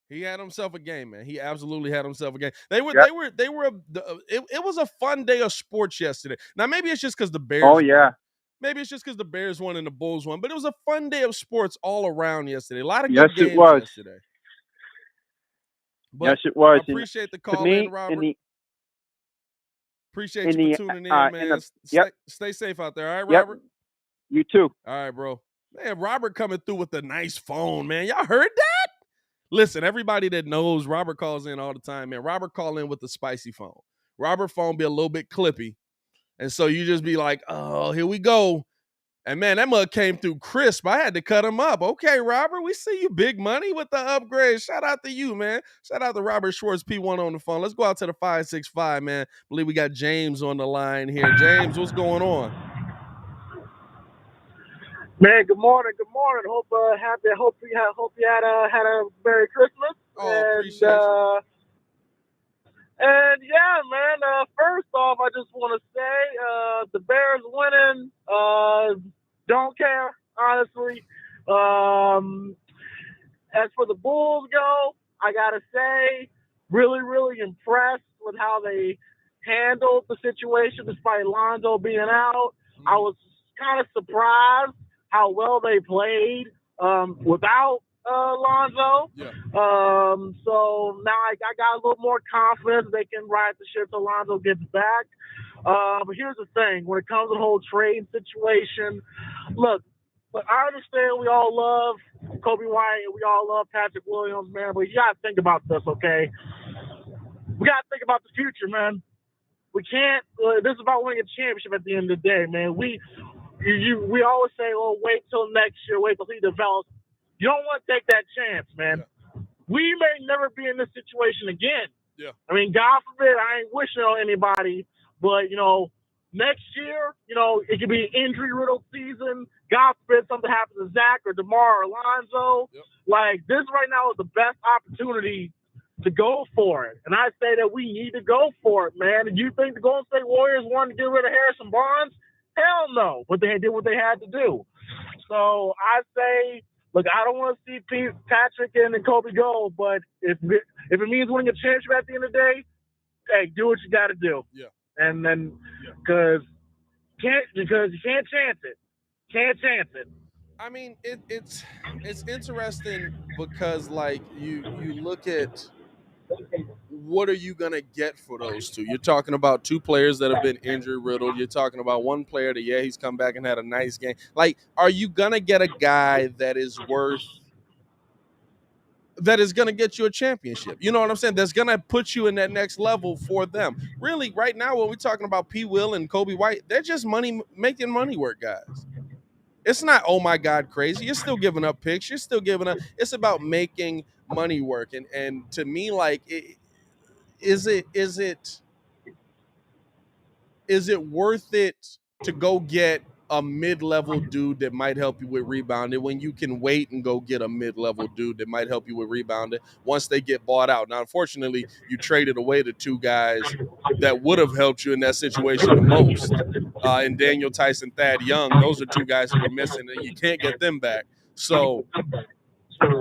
He had himself a game, man. He absolutely had himself a game. It was a fun day of sports yesterday. Now maybe it's just because the Bears. Oh yeah. Won. Maybe it's just because the Bears won and the Bulls won, but it was a fun day of sports all around yesterday. A lot of good games yesterday. But yes, it was. I appreciate the call in, Robert. Appreciate you for tuning in, man. Stay safe out there. All right, Robert? You too. All right, bro. Man, Robert coming through with a nice phone, man. Y'all heard that? Listen, everybody that knows, Robert calls in all the time, man. Robert call in with the spicy phone. Robert phone be a little bit clippy. And so you just be like, oh, here we go. And, man, that mug came through crisp. I had to cut him up. Okay, Robert, we see you, big money, with the upgrade. Shout out to you, man. Shout out to Robert Schwartz, P1 on the phone. Let's go out to the 565, man. I believe we got James on the line here. James, what's going on? Man, good morning. Hope you had a Merry Christmas. Oh, appreciate you. And yeah, man. First off, I just want to say the Bears winning. Don't care, honestly. As for the Bulls go, I gotta say, really, really impressed with how they handled the situation despite Lonzo being out. I was kind of surprised how well they played without Lonzo. Yeah. So now I got a little more confidence they can ride the ship till Lonzo gets back. But here's the thing. When it comes to the whole trade situation, look, I understand we all love Kobe Bryant. We all love Patrick Williams, man. But you got to think about this, okay? We got to think about the future, man. We can't this is about winning a championship at the end of the day, man. We always say, well, wait till next year, wait till he develops. You don't want to take that chance, man. Yeah. We may never be in this situation again. Yeah. I mean, God forbid, I ain't wishing on anybody, but, next year, it could be an injury-riddled season. God forbid something happens to Zach or DeMar or Alonzo. Yep. Like, this right now is the best opportunity to go for it. And I say that we need to go for it, man. And you think the Golden State Warriors wanted to get rid of Harrison Barnes? Hell no. But they did what they had to do. So I say, look, I don't want to see Patrick and Kobe go, but if it means winning a championship at the end of the day, hey, do what you got to do. Yeah. And then because you can't chance it. Can't chance it. I mean, it's interesting because like you look at what are you gonna get for those two? You're talking about two players that have been injury riddled. You're talking about one player that he's come back and had a nice game. Like, are you gonna get a guy that is gonna get you a championship? You know what I'm saying? That's gonna put you in that next level for them. Really, right now when we're talking about P. Will and Kobe White, they're just making money work guys. It's not, oh my God, crazy. You're still giving up picks. You're still giving up. It's about making money work. And to me, like, is it worth it to go get a mid-level dude that might help you with rebounding when you can wait and go get a mid-level dude that might help you with rebounding once they get bought out? Now, unfortunately, you traded away the two guys that would have helped you in that situation the most. And Daniel Tyson, Thad Young, those are two guys that were missing, and you can't get them back. So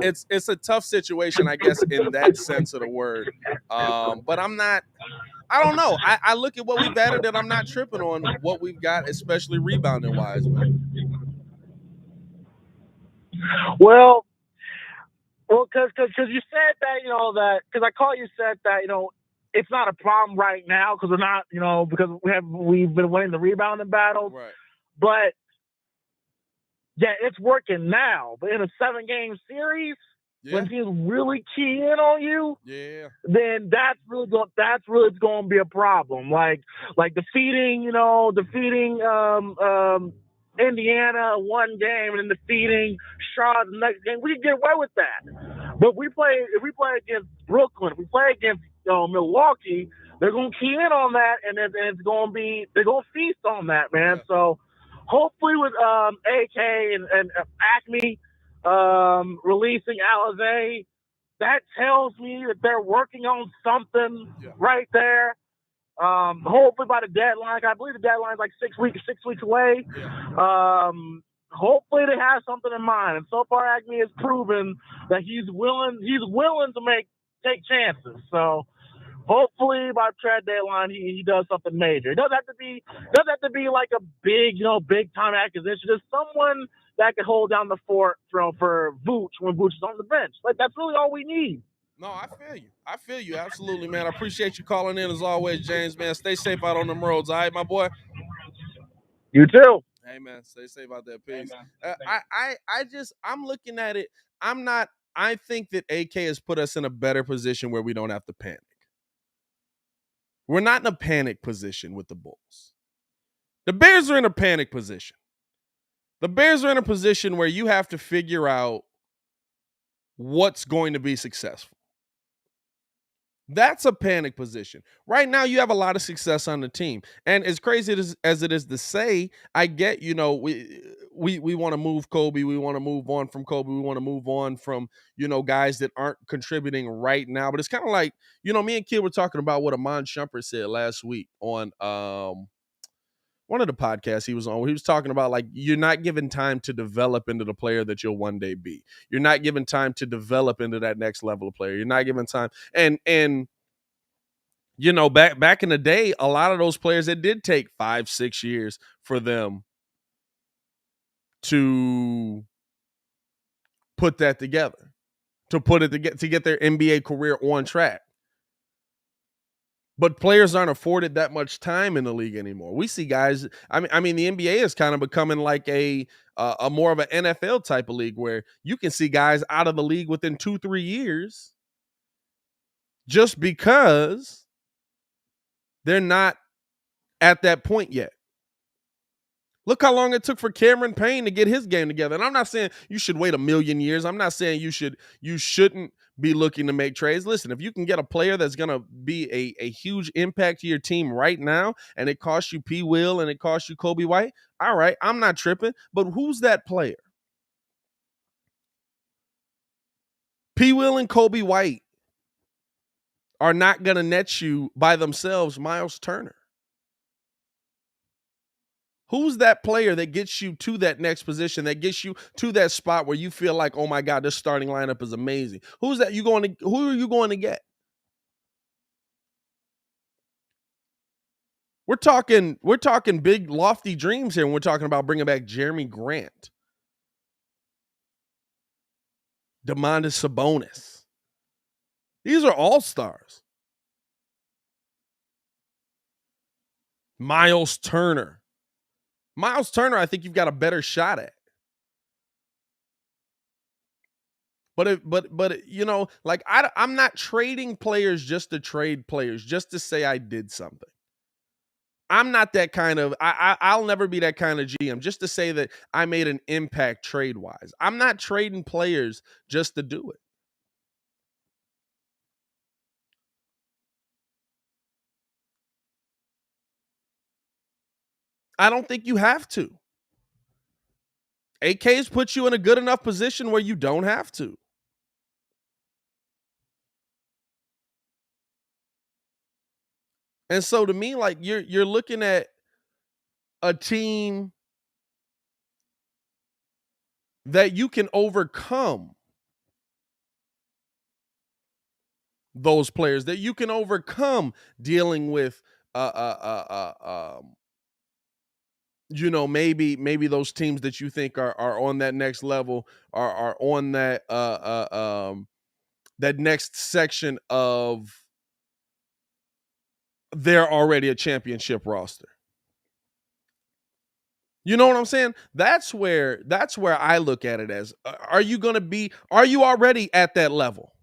it's a tough situation, I guess, in that sense of the word. But I don't know. I look at what we've added and I'm not tripping on what we've got, especially rebounding wise, man. Well, because you said that, because I caught you said that, it's not a problem right now because we're not, because we've been winning the rebounding battle. Right. But yeah, it's working now. But in a 7-game series, when teams really key in on you, then that's really going to be a problem. Like defeating Indiana one game and then defeating Charlotte the next game, we can get away with that. But if we play against Brooklyn, if we play against Milwaukee, they're going to key in on that, and it's going to be, they're going to feast on that, man. Yeah. So hopefully with AK and Acme releasing Alizé, that tells me that they're working on something right there. Hopefully by the deadline, I believe the deadline is like 6 weeks away. Hopefully they have something in mind. And so far, Acme has proven that he's willing to take chances. So hopefully by the trade deadline, he does something major. It doesn't have to be like a big time acquisition. Just someone that can hold down the fort for Vooch when Vooch is on the bench. Like, that's really all we need. No, I feel you. Absolutely, man. I appreciate you calling in as always, James, man. Stay safe out on them roads, all right, my boy? You too. Hey, man, stay safe out there. Peace. I'm looking at it. I think that AK has put us in a better position where we don't have to panic. We're not in a panic position with the Bulls. The Bears are in a panic position. The Bears are in a position where you have to figure out what's going to be successful. That's a panic position. Right now, you have a lot of success on the team. And as crazy as it is to say, I get, we want to move Kobe. We want to move on from Kobe. We want to move on from, guys that aren't contributing right now. But it's kind of like, me and Kidd were talking about what Amon Shumpert said last week on one of the podcasts he was on, where he was talking about, like, you're not given time to develop into the player that you'll one day be. You're not given time to develop into that next level of player. You're not given time. And back in the day, a lot of those players, it did take 5-6 years for them to put that together, to get their NBA career on track. But players aren't afforded that much time in the league anymore. We see guys. I mean, the NBA is kind of becoming like a more of an NFL type of league where you can see guys out of the league within 2-3 years, just because they're not at that point yet. Look how long it took for Cameron Payne to get his game together. And I'm not saying you should wait 1,000,000 years. I'm not saying you shouldn't be looking to make trades. Listen, if you can get a player that's going to be a huge impact to your team right now, and it costs you P. Will and it costs you Kobe White, all right, I'm not tripping. But who's that player? P. Will and Kobe White are not going to net you by themselves Miles Turner. Who's that player that gets you to that next position, that gets you to that spot where you feel like, oh my God, this starting lineup is amazing? Who are you going to get? We're talking big lofty dreams here when we're talking about bringing back Jeremy Grant, Domantas Sabonis. These are all-stars. Miles Turner. Miles Turner, I think you've got a better shot at. But you know, like I'm not trading players just to trade players, just to say I did something. I'm not that kind of, I'll never be that kind of GM, just to say that I made an impact trade-wise. I'm not trading players just to do it. I don't think you have to. AK's put you in a good enough position where you don't have to. And so to me, like you're looking at a team that you can overcome those players, that you can overcome dealing with you know, maybe those teams that you think are on that next level are on that that next section of they're already a championship roster. You know what I'm saying? That's where I look at it as, are you already at that level?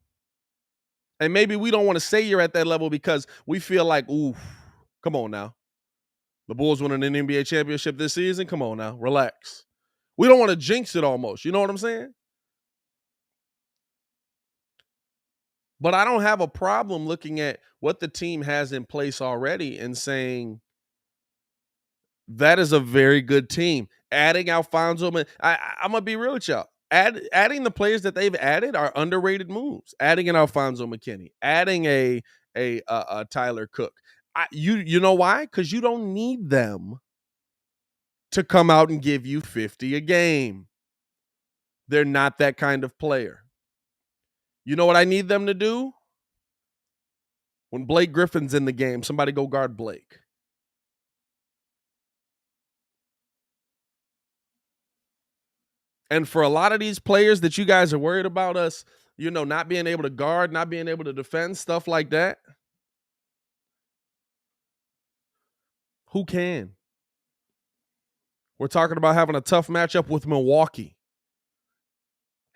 And maybe we don't want to say you're at that level because we feel like, ooh, come on now. The Bulls winning an NBA championship this season. Come on now, relax. We don't want to jinx it almost. You know what I'm saying? But I don't have a problem looking at what the team has in place already and saying that is a very good team. Adding Alfonso, I'm going to be real with y'all. Adding the players that they've added are underrated moves. Adding an Alfonso McKinney, adding a Tyler Cook. You know why? Because you don't need them to come out and give you 50 a game. They're not that kind of player. You know what I need them to do? When Blake Griffin's in the game, somebody go guard Blake. And for a lot of these players that you guys are worried about us, you know, not being able to guard, not being able to defend, stuff like that, who can? We're talking about having a tough matchup with Milwaukee.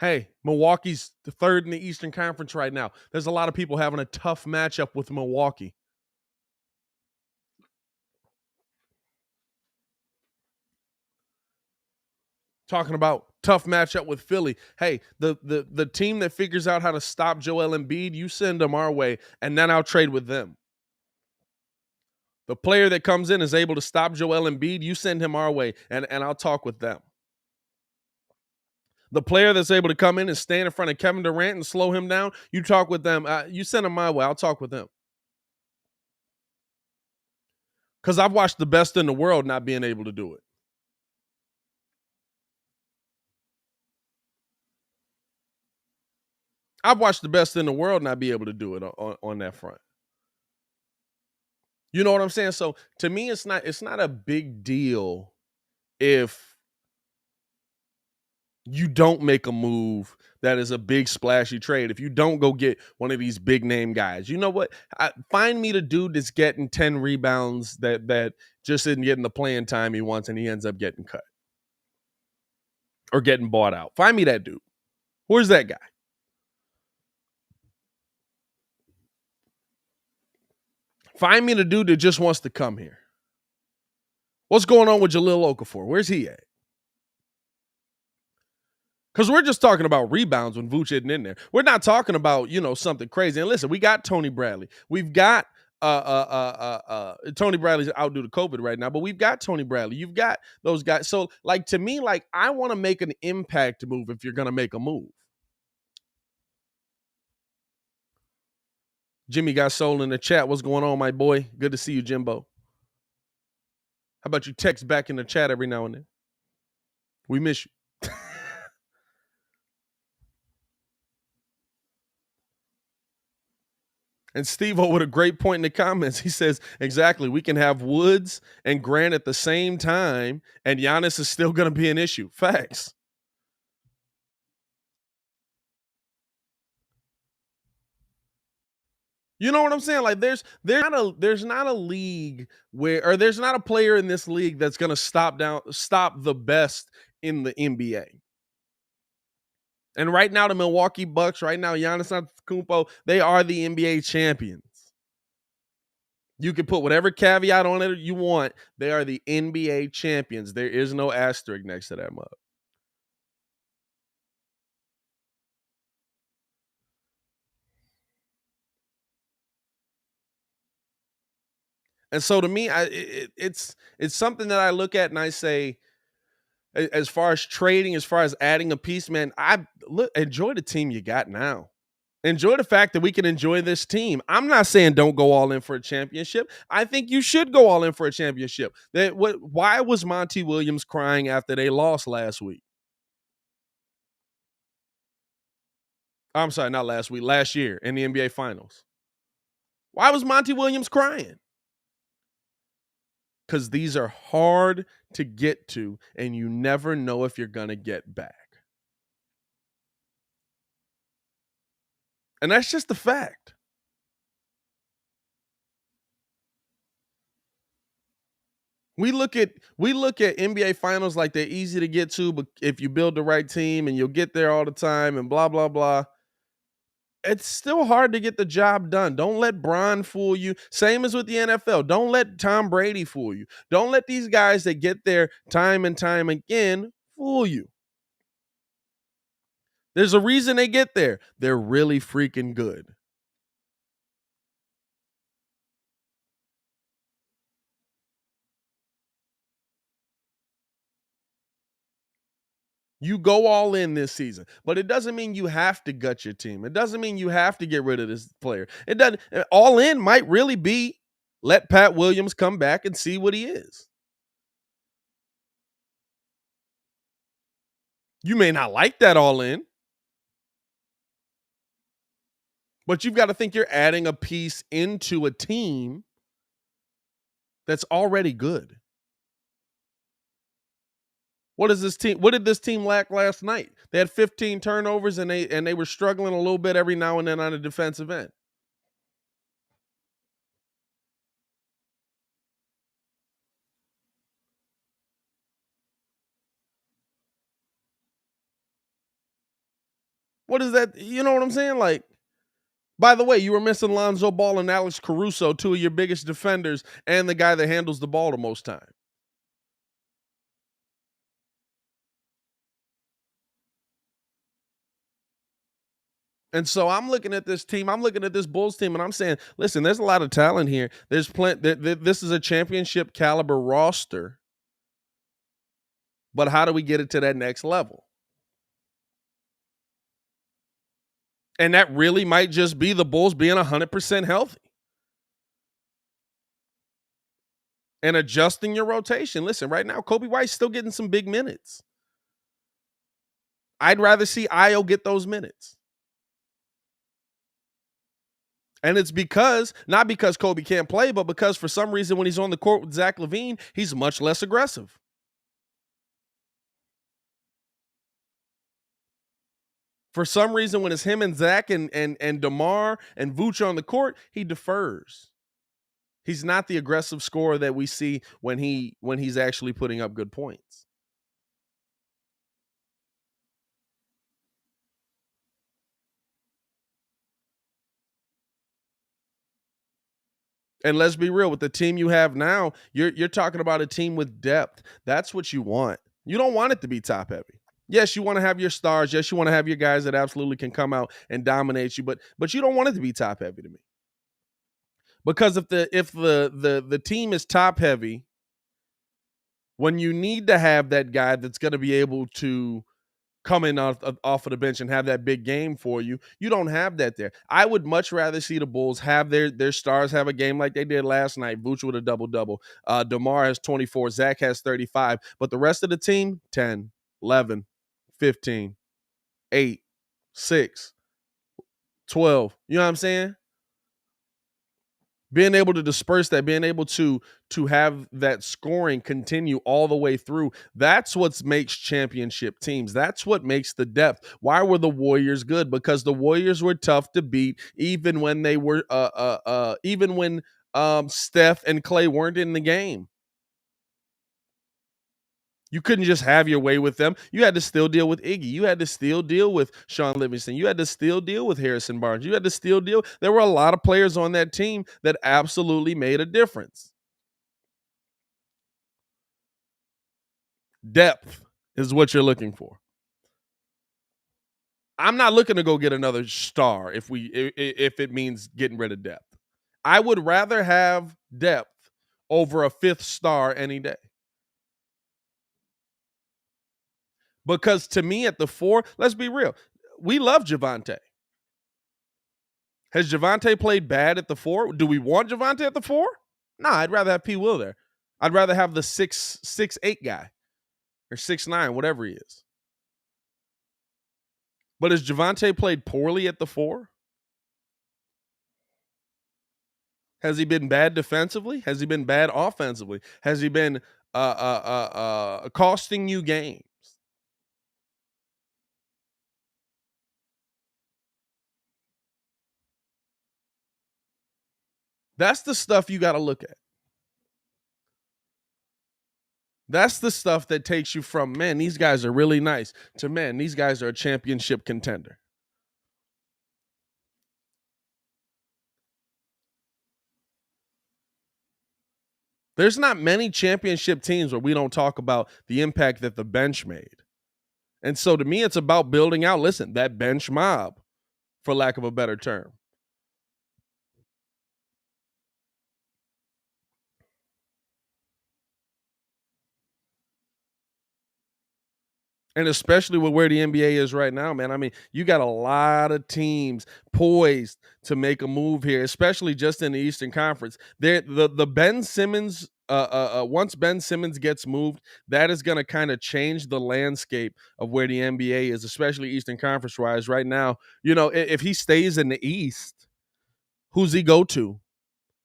Hey, Milwaukee's the third in the Eastern Conference right now. There's a lot of people having a tough matchup with Milwaukee. Talking about tough matchup with Philly. Hey, the team that figures out how to stop Joel Embiid, you send them our way, and then I'll trade with them. The player that comes in is able to stop Joel Embiid, you send him our way, and I'll talk with them. The player that's able to come in and stand in front of Kevin Durant and slow him down, you talk with them. You send them my way, I'll talk with them. Because I've watched the best in the world not being able to do it. I've watched the best in the world not be able to do it on that front. You know what I'm saying? So to me, it's not a big deal if you don't make a move that is a big splashy trade. If you don't go get one of these big name guys, you know what? Find me the dude that's getting 10 rebounds that just isn't getting the playing time he wants and he ends up getting cut or getting bought out. Find me that dude. Where's that guy? Find me the dude that just wants to come here. What's going on with Jahlil Okafor? Where's he at? Because we're just talking about rebounds when Vooch isn't in there. We're not talking about, you know, something crazy. And listen, we got Tony Bradley. We've got Tony Bradley's out due to COVID right now, but we've got Tony Bradley. You've got those guys. So, like, to me, like, I want to make an impact move if you're going to make a move. Jimmy got soul in the chat. What's going on, my boy? Good to see you, Jimbo. How about you text back in the chat every now and then? We miss you. And Steve-O with a great point in the comments. He says, exactly, we can have Woods and Grant at the same time, and Giannis is still going to be an issue. Facts. You know what I'm saying? Like there's not a league where, or there's not a player in this league that's going to stop the best in the NBA. And right now, the Milwaukee Bucks, right now, Giannis Antetokounmpo, they are the NBA champions. You can put whatever caveat on it you want. They are the NBA champions. There is no asterisk next to that mug. And so to me, it's something that I look at and I say, as far as trading, as far as adding a piece, man, enjoy the team you got now. Enjoy the fact that we can enjoy this team. I'm not saying don't go all in for a championship. I think you should go all in for a championship. Why was Monty Williams crying after they lost last week? I'm sorry, not last week, last year in the NBA Finals. Why was Monty Williams crying? Because these are hard to get to, and you never know if you're going to get back. And that's just the fact. We look at NBA Finals like they're easy to get to, but if you build the right team and you'll get there all the time and blah, blah, blah, it's still hard to get the job done. Don't let Bron fool you. Same as with the NFL. Don't let Tom Brady fool you. Don't let these guys that get there time and time again fool you. There's a reason they get there. They're really freaking good. You go all in this season, but it doesn't mean you have to gut your team. It doesn't mean you have to get rid of this player. It doesn't. All in might really be let Pat Williams come back and see what he is. You may not like that all in, but you've got to think you're adding a piece into a team that's already good. What did this team lack last night? They had 15 turnovers and they were struggling a little bit every now and then on a defensive end. What is that? You know what I'm saying? Like, by the way, you were missing Lonzo Ball and Alex Caruso, two of your biggest defenders, and the guy that handles the ball the most time. And so I'm looking at this team. I'm looking at this Bulls team, and I'm saying, listen, there's a lot of talent here. There's plenty. This is a championship caliber roster. But how do we get it to that next level? And that really might just be the Bulls being 100% healthy and adjusting your rotation. Listen, right now, Kobe White's still getting some big minutes. I'd rather see Ayo get those minutes. And it's not because Kobe can't play, but because for some reason when he's on the court with Zach LaVine, he's much less aggressive. For some reason, when it's him and Zach and DeMar and Vooch on the court, he defers. He's not the aggressive scorer that we see when he's actually putting up good points. And let's be real, with the team you have now, you're talking about a team with depth. That's what you want. You don't want it to be top heavy. Yes, you want to have your stars. Yes, you want to have your guys that absolutely can come out and dominate you, but you don't want it to be top heavy to me. Because if the team is top heavy, when you need to have that guy that's going to be able to coming off of the bench and have that big game for you. You don't have that there. I would much rather see the Bulls have their stars have a game like they did last night. Vooch with a double-double. DeMar has 24. Zach has 35. But the rest of the team, 10, 11, 15, 8, 6, 12. You know what I'm saying? Being able to disperse that, being able to have that scoring continue all the way through, that's what makes championship teams. That's what makes the depth. Why were the Warriors good? Because the Warriors were tough to beat, even when they were even when Steph and Clay weren't in the game. You couldn't just have your way with them. You had to still deal with Iggy. You had to still deal with Sean Livingston. You had to still deal with Harrison Barnes. You had to still deal. There were a lot of players on that team that absolutely made a difference. Depth is what you're looking for. I'm not looking to go get another star if it means getting rid of depth. I would rather have depth over a fifth star any day. Because to me at the 4, let's be real, we love Javonte. Has Javonte played bad at the 4? Do we want Javonte at the 4? Nah, I'd rather have P. Will there. I'd rather have the 6'8" guy or 6'9", whatever he is. But has Javonte played poorly at the 4? Has he been bad defensively? Has he been bad offensively? Has he been costing you games? That's the stuff you got to look at. That's the stuff that takes you from, man, these guys are really nice, to, man, these guys are a championship contender. There's not many championship teams where we don't talk about the impact that the bench made. And so to me, it's about building out, listen, that bench mob, for lack of a better term. And especially with where the NBA is right now, man. I mean, you got a lot of teams poised to make a move here, especially just in the Eastern Conference. The Ben Simmons, once Ben Simmons gets moved, that is going to kind of change the landscape of where the NBA is, especially Eastern Conference-wise. Right now, you know, if he stays in the East, who's he go to?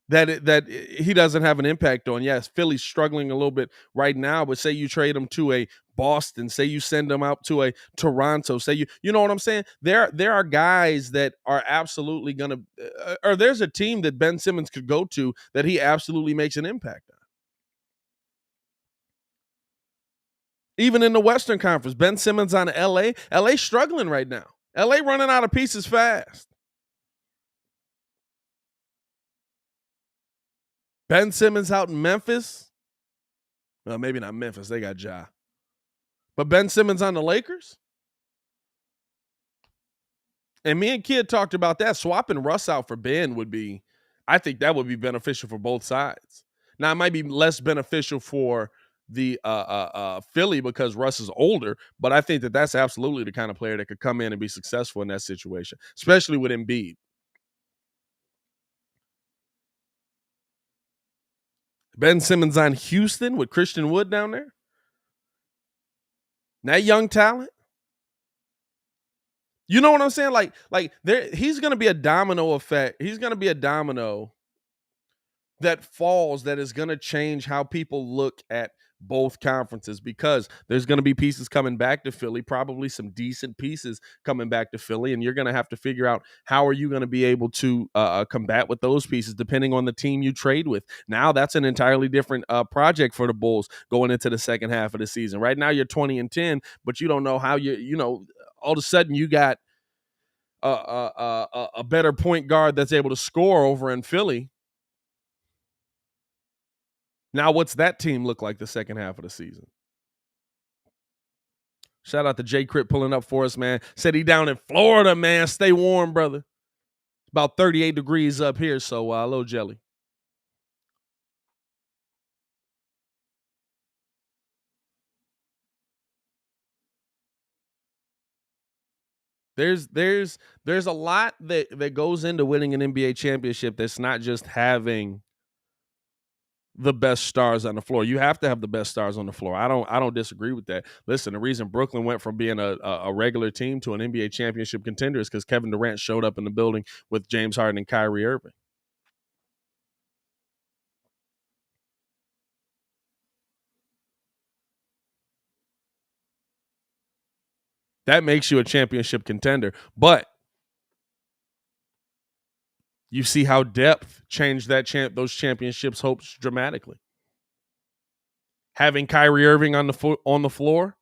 That he doesn't have an impact on. Yes, Philly's struggling a little bit right now, but say you trade him to a Boston, say you send him out to a Toronto, say you know what I'm saying? There are guys that are absolutely going to or there's a team that Ben Simmons could go to that he absolutely makes an impact on. Even in the Western Conference, Ben Simmons on LA. LA struggling right now. LA running out of pieces fast. Ben Simmons out in Memphis. Well, maybe not Memphis. They got Ja. But Ben Simmons on the Lakers? And me and Kidd talked about that. Swapping Russ out for Ben would be, I think that would be beneficial for both sides. Now, it might be less beneficial for the Philly because Russ is older, but I think that that's absolutely the kind of player that could come in and be successful in that situation, especially with Embiid. Ben Simmons on Houston with Christian Wood down there. That young talent. You know what I'm saying? Like there, he's going to be a domino effect. He's going to be a domino that falls that is going to change how people look at both conferences because there's going to be pieces coming back to Philly, probably some decent pieces coming back to Philly, and you're going to have to figure out how are you going to be able to combat with those pieces depending on the team you trade with. Now that's an entirely different project for the Bulls going into the second half of the season. Right now you're 20-10, but you don't know how all of a sudden you got a better point guard that's able to score over in Philly. Now, what's that team look like the second half of the season? Shout out to Jay Cripp pulling up for us, man. Said he down in Florida, man. Stay warm, brother. It's about 38 degrees up here, so a little jelly. There's a lot that goes into winning an NBA championship that's not just having the best stars on the floor. You have to have the best stars on the floor. I don't disagree with that. Listen, the reason Brooklyn went from being a regular team to an NBA championship contender is because Kevin Durant showed up in the building with James Harden and Kyrie Irving. That makes you a championship contender. But you see how depth changed those championships' hopes dramatically. Having Kyrie Irving on the floor,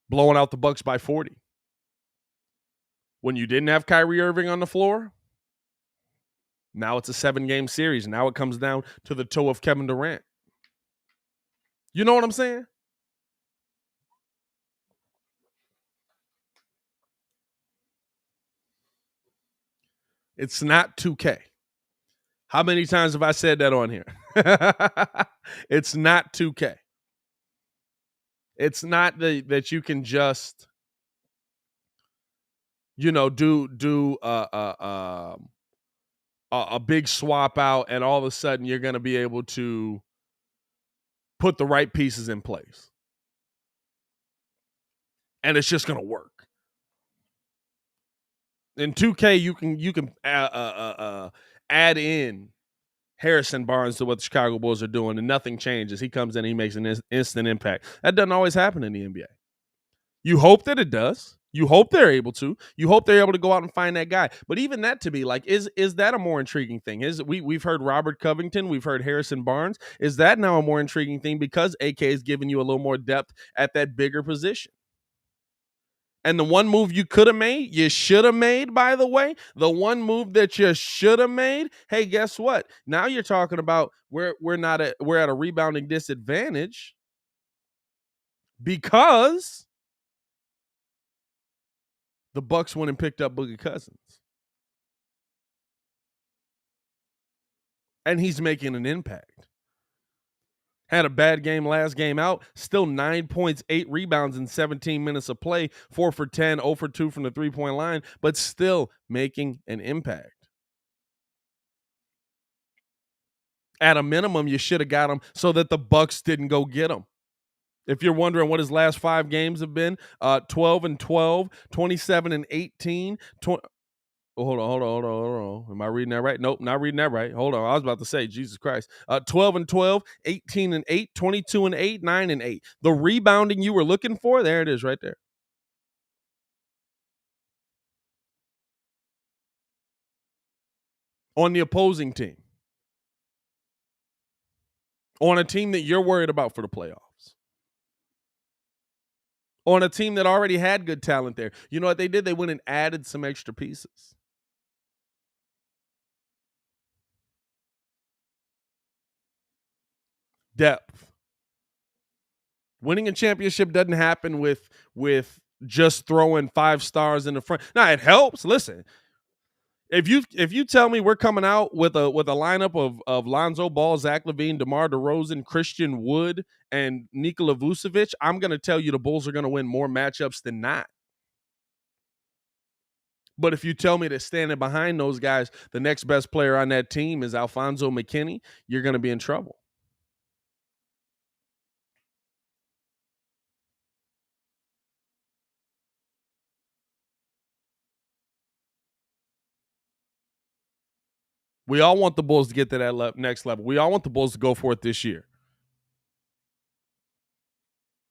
blowing out the Bucks by 40. When you didn't have Kyrie Irving on the floor, now it's a 7-game series. Now it comes down to the toe of Kevin Durant. You know what I'm saying? It's not 2K. How many times have I said that on here? It's not 2K. It's not that you can just, do a big swap out and all of a sudden you're going to be able to put the right pieces in place. And it's just going to work. In 2K, you can add in Harrison Barnes to what the Chicago Bulls are doing, and nothing changes. He comes in, he makes an instant impact. That doesn't always happen in the NBA. You hope that it does. You hope they're able to. You hope they're able to go out and find that guy. But even that, to me, like, is that a more intriguing thing? We've heard Robert Covington, we've heard Harrison Barnes. Is that now a more intriguing thing because AK is giving you a little more depth at that bigger position? And the one move you could have made, you should have made, by the way, the one move that you should have made, hey, guess what? Now you're talking about we're at a rebounding disadvantage because the Bucks went and picked up Boogie Cousins. And he's making an impact. Had a bad game last game out. Still 9 points, 8 rebounds in 17 minutes of play. 4 for 10, 0 for 2 from the three-point line, but still making an impact. At a minimum, you should have got him so that the Bucks didn't go get him. If you're wondering what his last 5 games have been, 12-12, 27-18, hold on. Am I reading that right? Nope, not reading that right. Hold on. I was about to say, Jesus Christ. 12-12, 18-8, 22-8, 9-8. The rebounding you were looking for, there it is right there. On the opposing team. On a team that you're worried about for the playoffs. On a team that already had good talent there. You know what they did? They went and added some extra pieces. Depth. Winning a championship doesn't happen with just throwing 5 stars in the front. Now, it helps. Listen, if you tell me we're coming out with a lineup of Lonzo Ball, Zach LaVine, DeMar DeRozan, Christian Wood, and Nikola Vucevic, I'm going to tell you the Bulls are going to win more matchups than not. But if you tell me that standing behind those guys, the next best player on that team is Alfonso McKinney, you're going to be in trouble. We all want the Bulls to get to that next level. We all want the Bulls to go for it this year.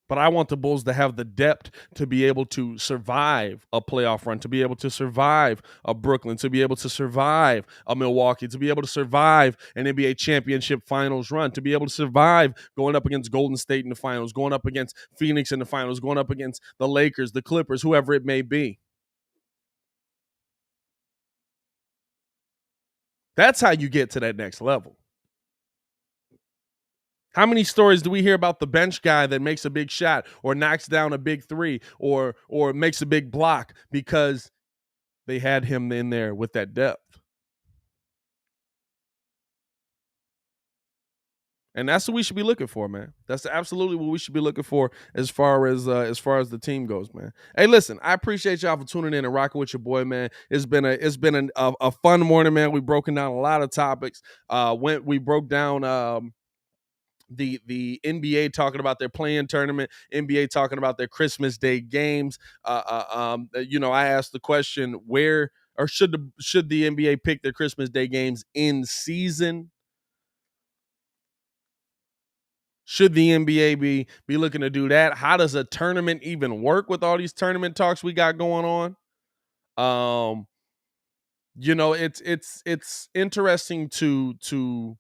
But I want the Bulls to have the depth to be able to survive a playoff run, to be able to survive a Brooklyn, to be able to survive a Milwaukee, to be able to survive an NBA championship finals run, to be able to survive going up against Golden State in the finals, going up against Phoenix in the finals, going up against the Lakers, the Clippers, whoever it may be. That's how you get to that next level. How many stories do we hear about the bench guy that makes a big shot or knocks down a big 3 or makes a big block because they had him in there with that depth? And that's what we should be looking for, man. That's absolutely what we should be looking for as far as the team goes, man. Hey, listen, I appreciate y'all for tuning in and rocking with your boy, man. It's been a fun morning, man. We've broken down a lot of topics. We broke down the NBA talking about their play-in tournament, NBA talking about their Christmas Day games. I asked the question, where or should the NBA pick their Christmas Day games in season? Should the NBA be looking to do that? How does a tournament even work with all these tournament talks we got going on? It's interesting to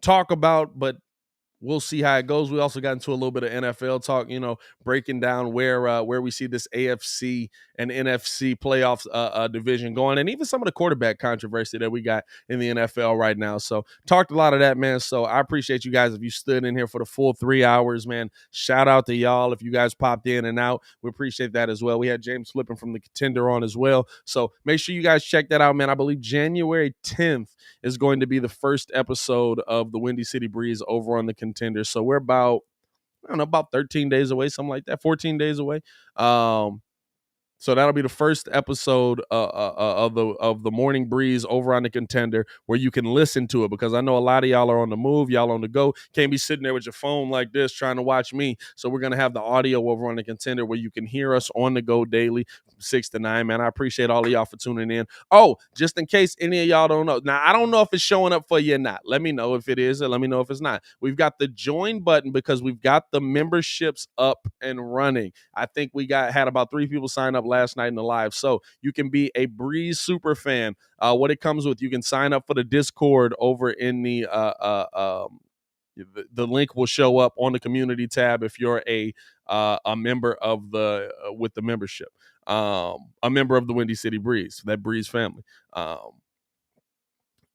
talk about, but we'll see how it goes. We also got into a little bit of NFL talk, breaking down where we see this AFC and NFC playoffs division going, and even some of the quarterback controversy that we got in the NFL right now. So talked a lot of that, man. So I appreciate you guys if you stood in here for the full 3 hours, man. Shout out to y'all if you guys popped in and out. We appreciate that as well. We had James Flippin from the Contender on as well. So make sure you guys check that out, man. I believe January 10th is going to be the first episode of the Windy City Breeze over on the Contender. So we're about 13 days away, something like that, 14 days away. So that'll be the first episode of the Morning Breeze over on the Contender, where you can listen to it, because I know a lot of y'all are on the move, y'all on the go, can't be sitting there with your phone like this trying to watch me. So we're gonna have the audio over on the Contender where you can hear us on the go daily from 6 to 9. Man, I appreciate all of y'all for tuning in. Oh, just in case any of y'all don't know, now I don't know if it's showing up for you or not. Let me know if it is, or let me know if it's not. We've got the join button because we've got the memberships up and running. I think we had about 3 people sign up last night in the live. So you can be a Breeze super fan. What it comes with, you can sign up for the Discord over in the link will show up on the community tab if you're a member of with the membership, a member of the Windy City Breeze, that Breeze family.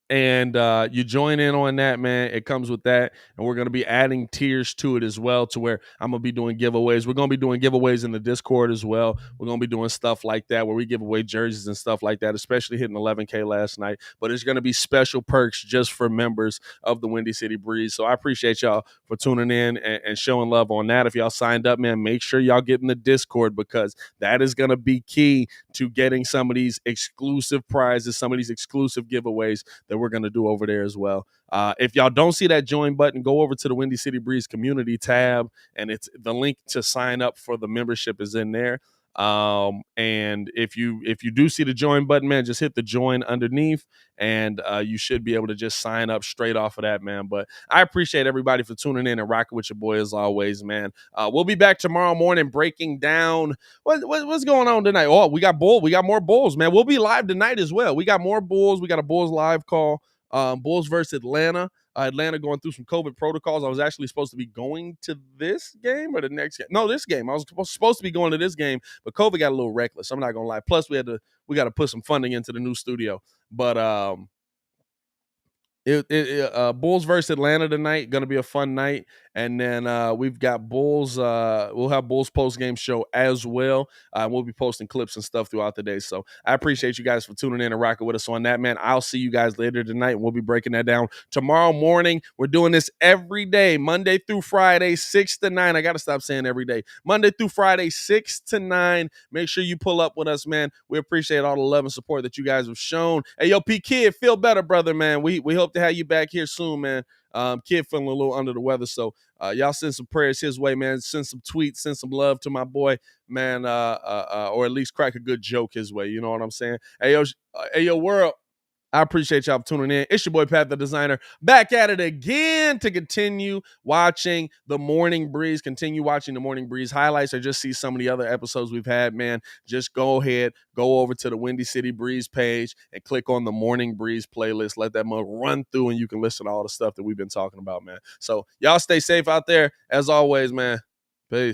And you join in on that, man. It comes with that, and we're going to be adding tiers to it as well, to where I'm going to be doing giveaways. We're going to be doing giveaways in the Discord as well. We're going to be doing stuff like that where we give away jerseys and stuff like that, especially hitting 11K last night. But it's going to be special perks just for members of the Windy City Breeze. So I appreciate y'all for tuning in and showing love on that. If y'all signed up, man, make sure y'all get in the Discord, because that is going to be key to getting some of these exclusive prizes, some of these exclusive giveaways that we're going to do over there as well. If y'all don't see that join button, go over to the Windy City Breeze community tab, and it's the link to sign up for the membership is in there. And if you do see the join button, man, just hit the join underneath, and you should be able to just sign up straight off of that, man. But I appreciate everybody for tuning in and rocking with your boy as always, man. We'll be back tomorrow morning breaking down what's going on tonight. Oh, we got more Bulls, man. We'll be live tonight as well. We got more Bulls. We got a Bulls live call. Bulls versus Atlanta. Atlanta going through some COVID protocols. I was actually supposed to be going to this game or the next game. No, this game. I was supposed to be going to this game, but COVID got a little reckless. I'm not gonna lie. Plus, we got to put some funding into the new studio. But Bulls versus Atlanta tonight, gonna be a fun night. And then we've got Bulls. We'll have Bulls post game show as well. We'll be posting clips and stuff throughout the day. So I appreciate you guys for tuning in and rocking with us on that, man. I'll see you guys later tonight, and we'll be breaking that down tomorrow morning. We're doing this every day, Monday through Friday, 6 to 9. I gotta stop saying every day. Monday through Friday, 6 to 9. Make sure you pull up with us, man. We appreciate all the love and support that you guys have shown. Hey, yo, P.kidd, feel better, brother, man. We hope to have you back here soon, man. Kid feeling a little under the weather, so y'all send some prayers his way, man. Send some tweets, send some love to my boy, man, or at least crack a good joke his way. You know what I'm saying? Hey, yo, world. I appreciate y'all for tuning in. It's your boy, Pat the Designer, back at it again to continue watching the Morning Breeze. Continue watching the Morning Breeze highlights, or just see some of the other episodes we've had, man. Just go ahead, go over to the Windy City Breeze page and click on the Morning Breeze playlist. Let that mug run through, and you can listen to all the stuff that we've been talking about, man. So y'all stay safe out there. As always, man. Peace.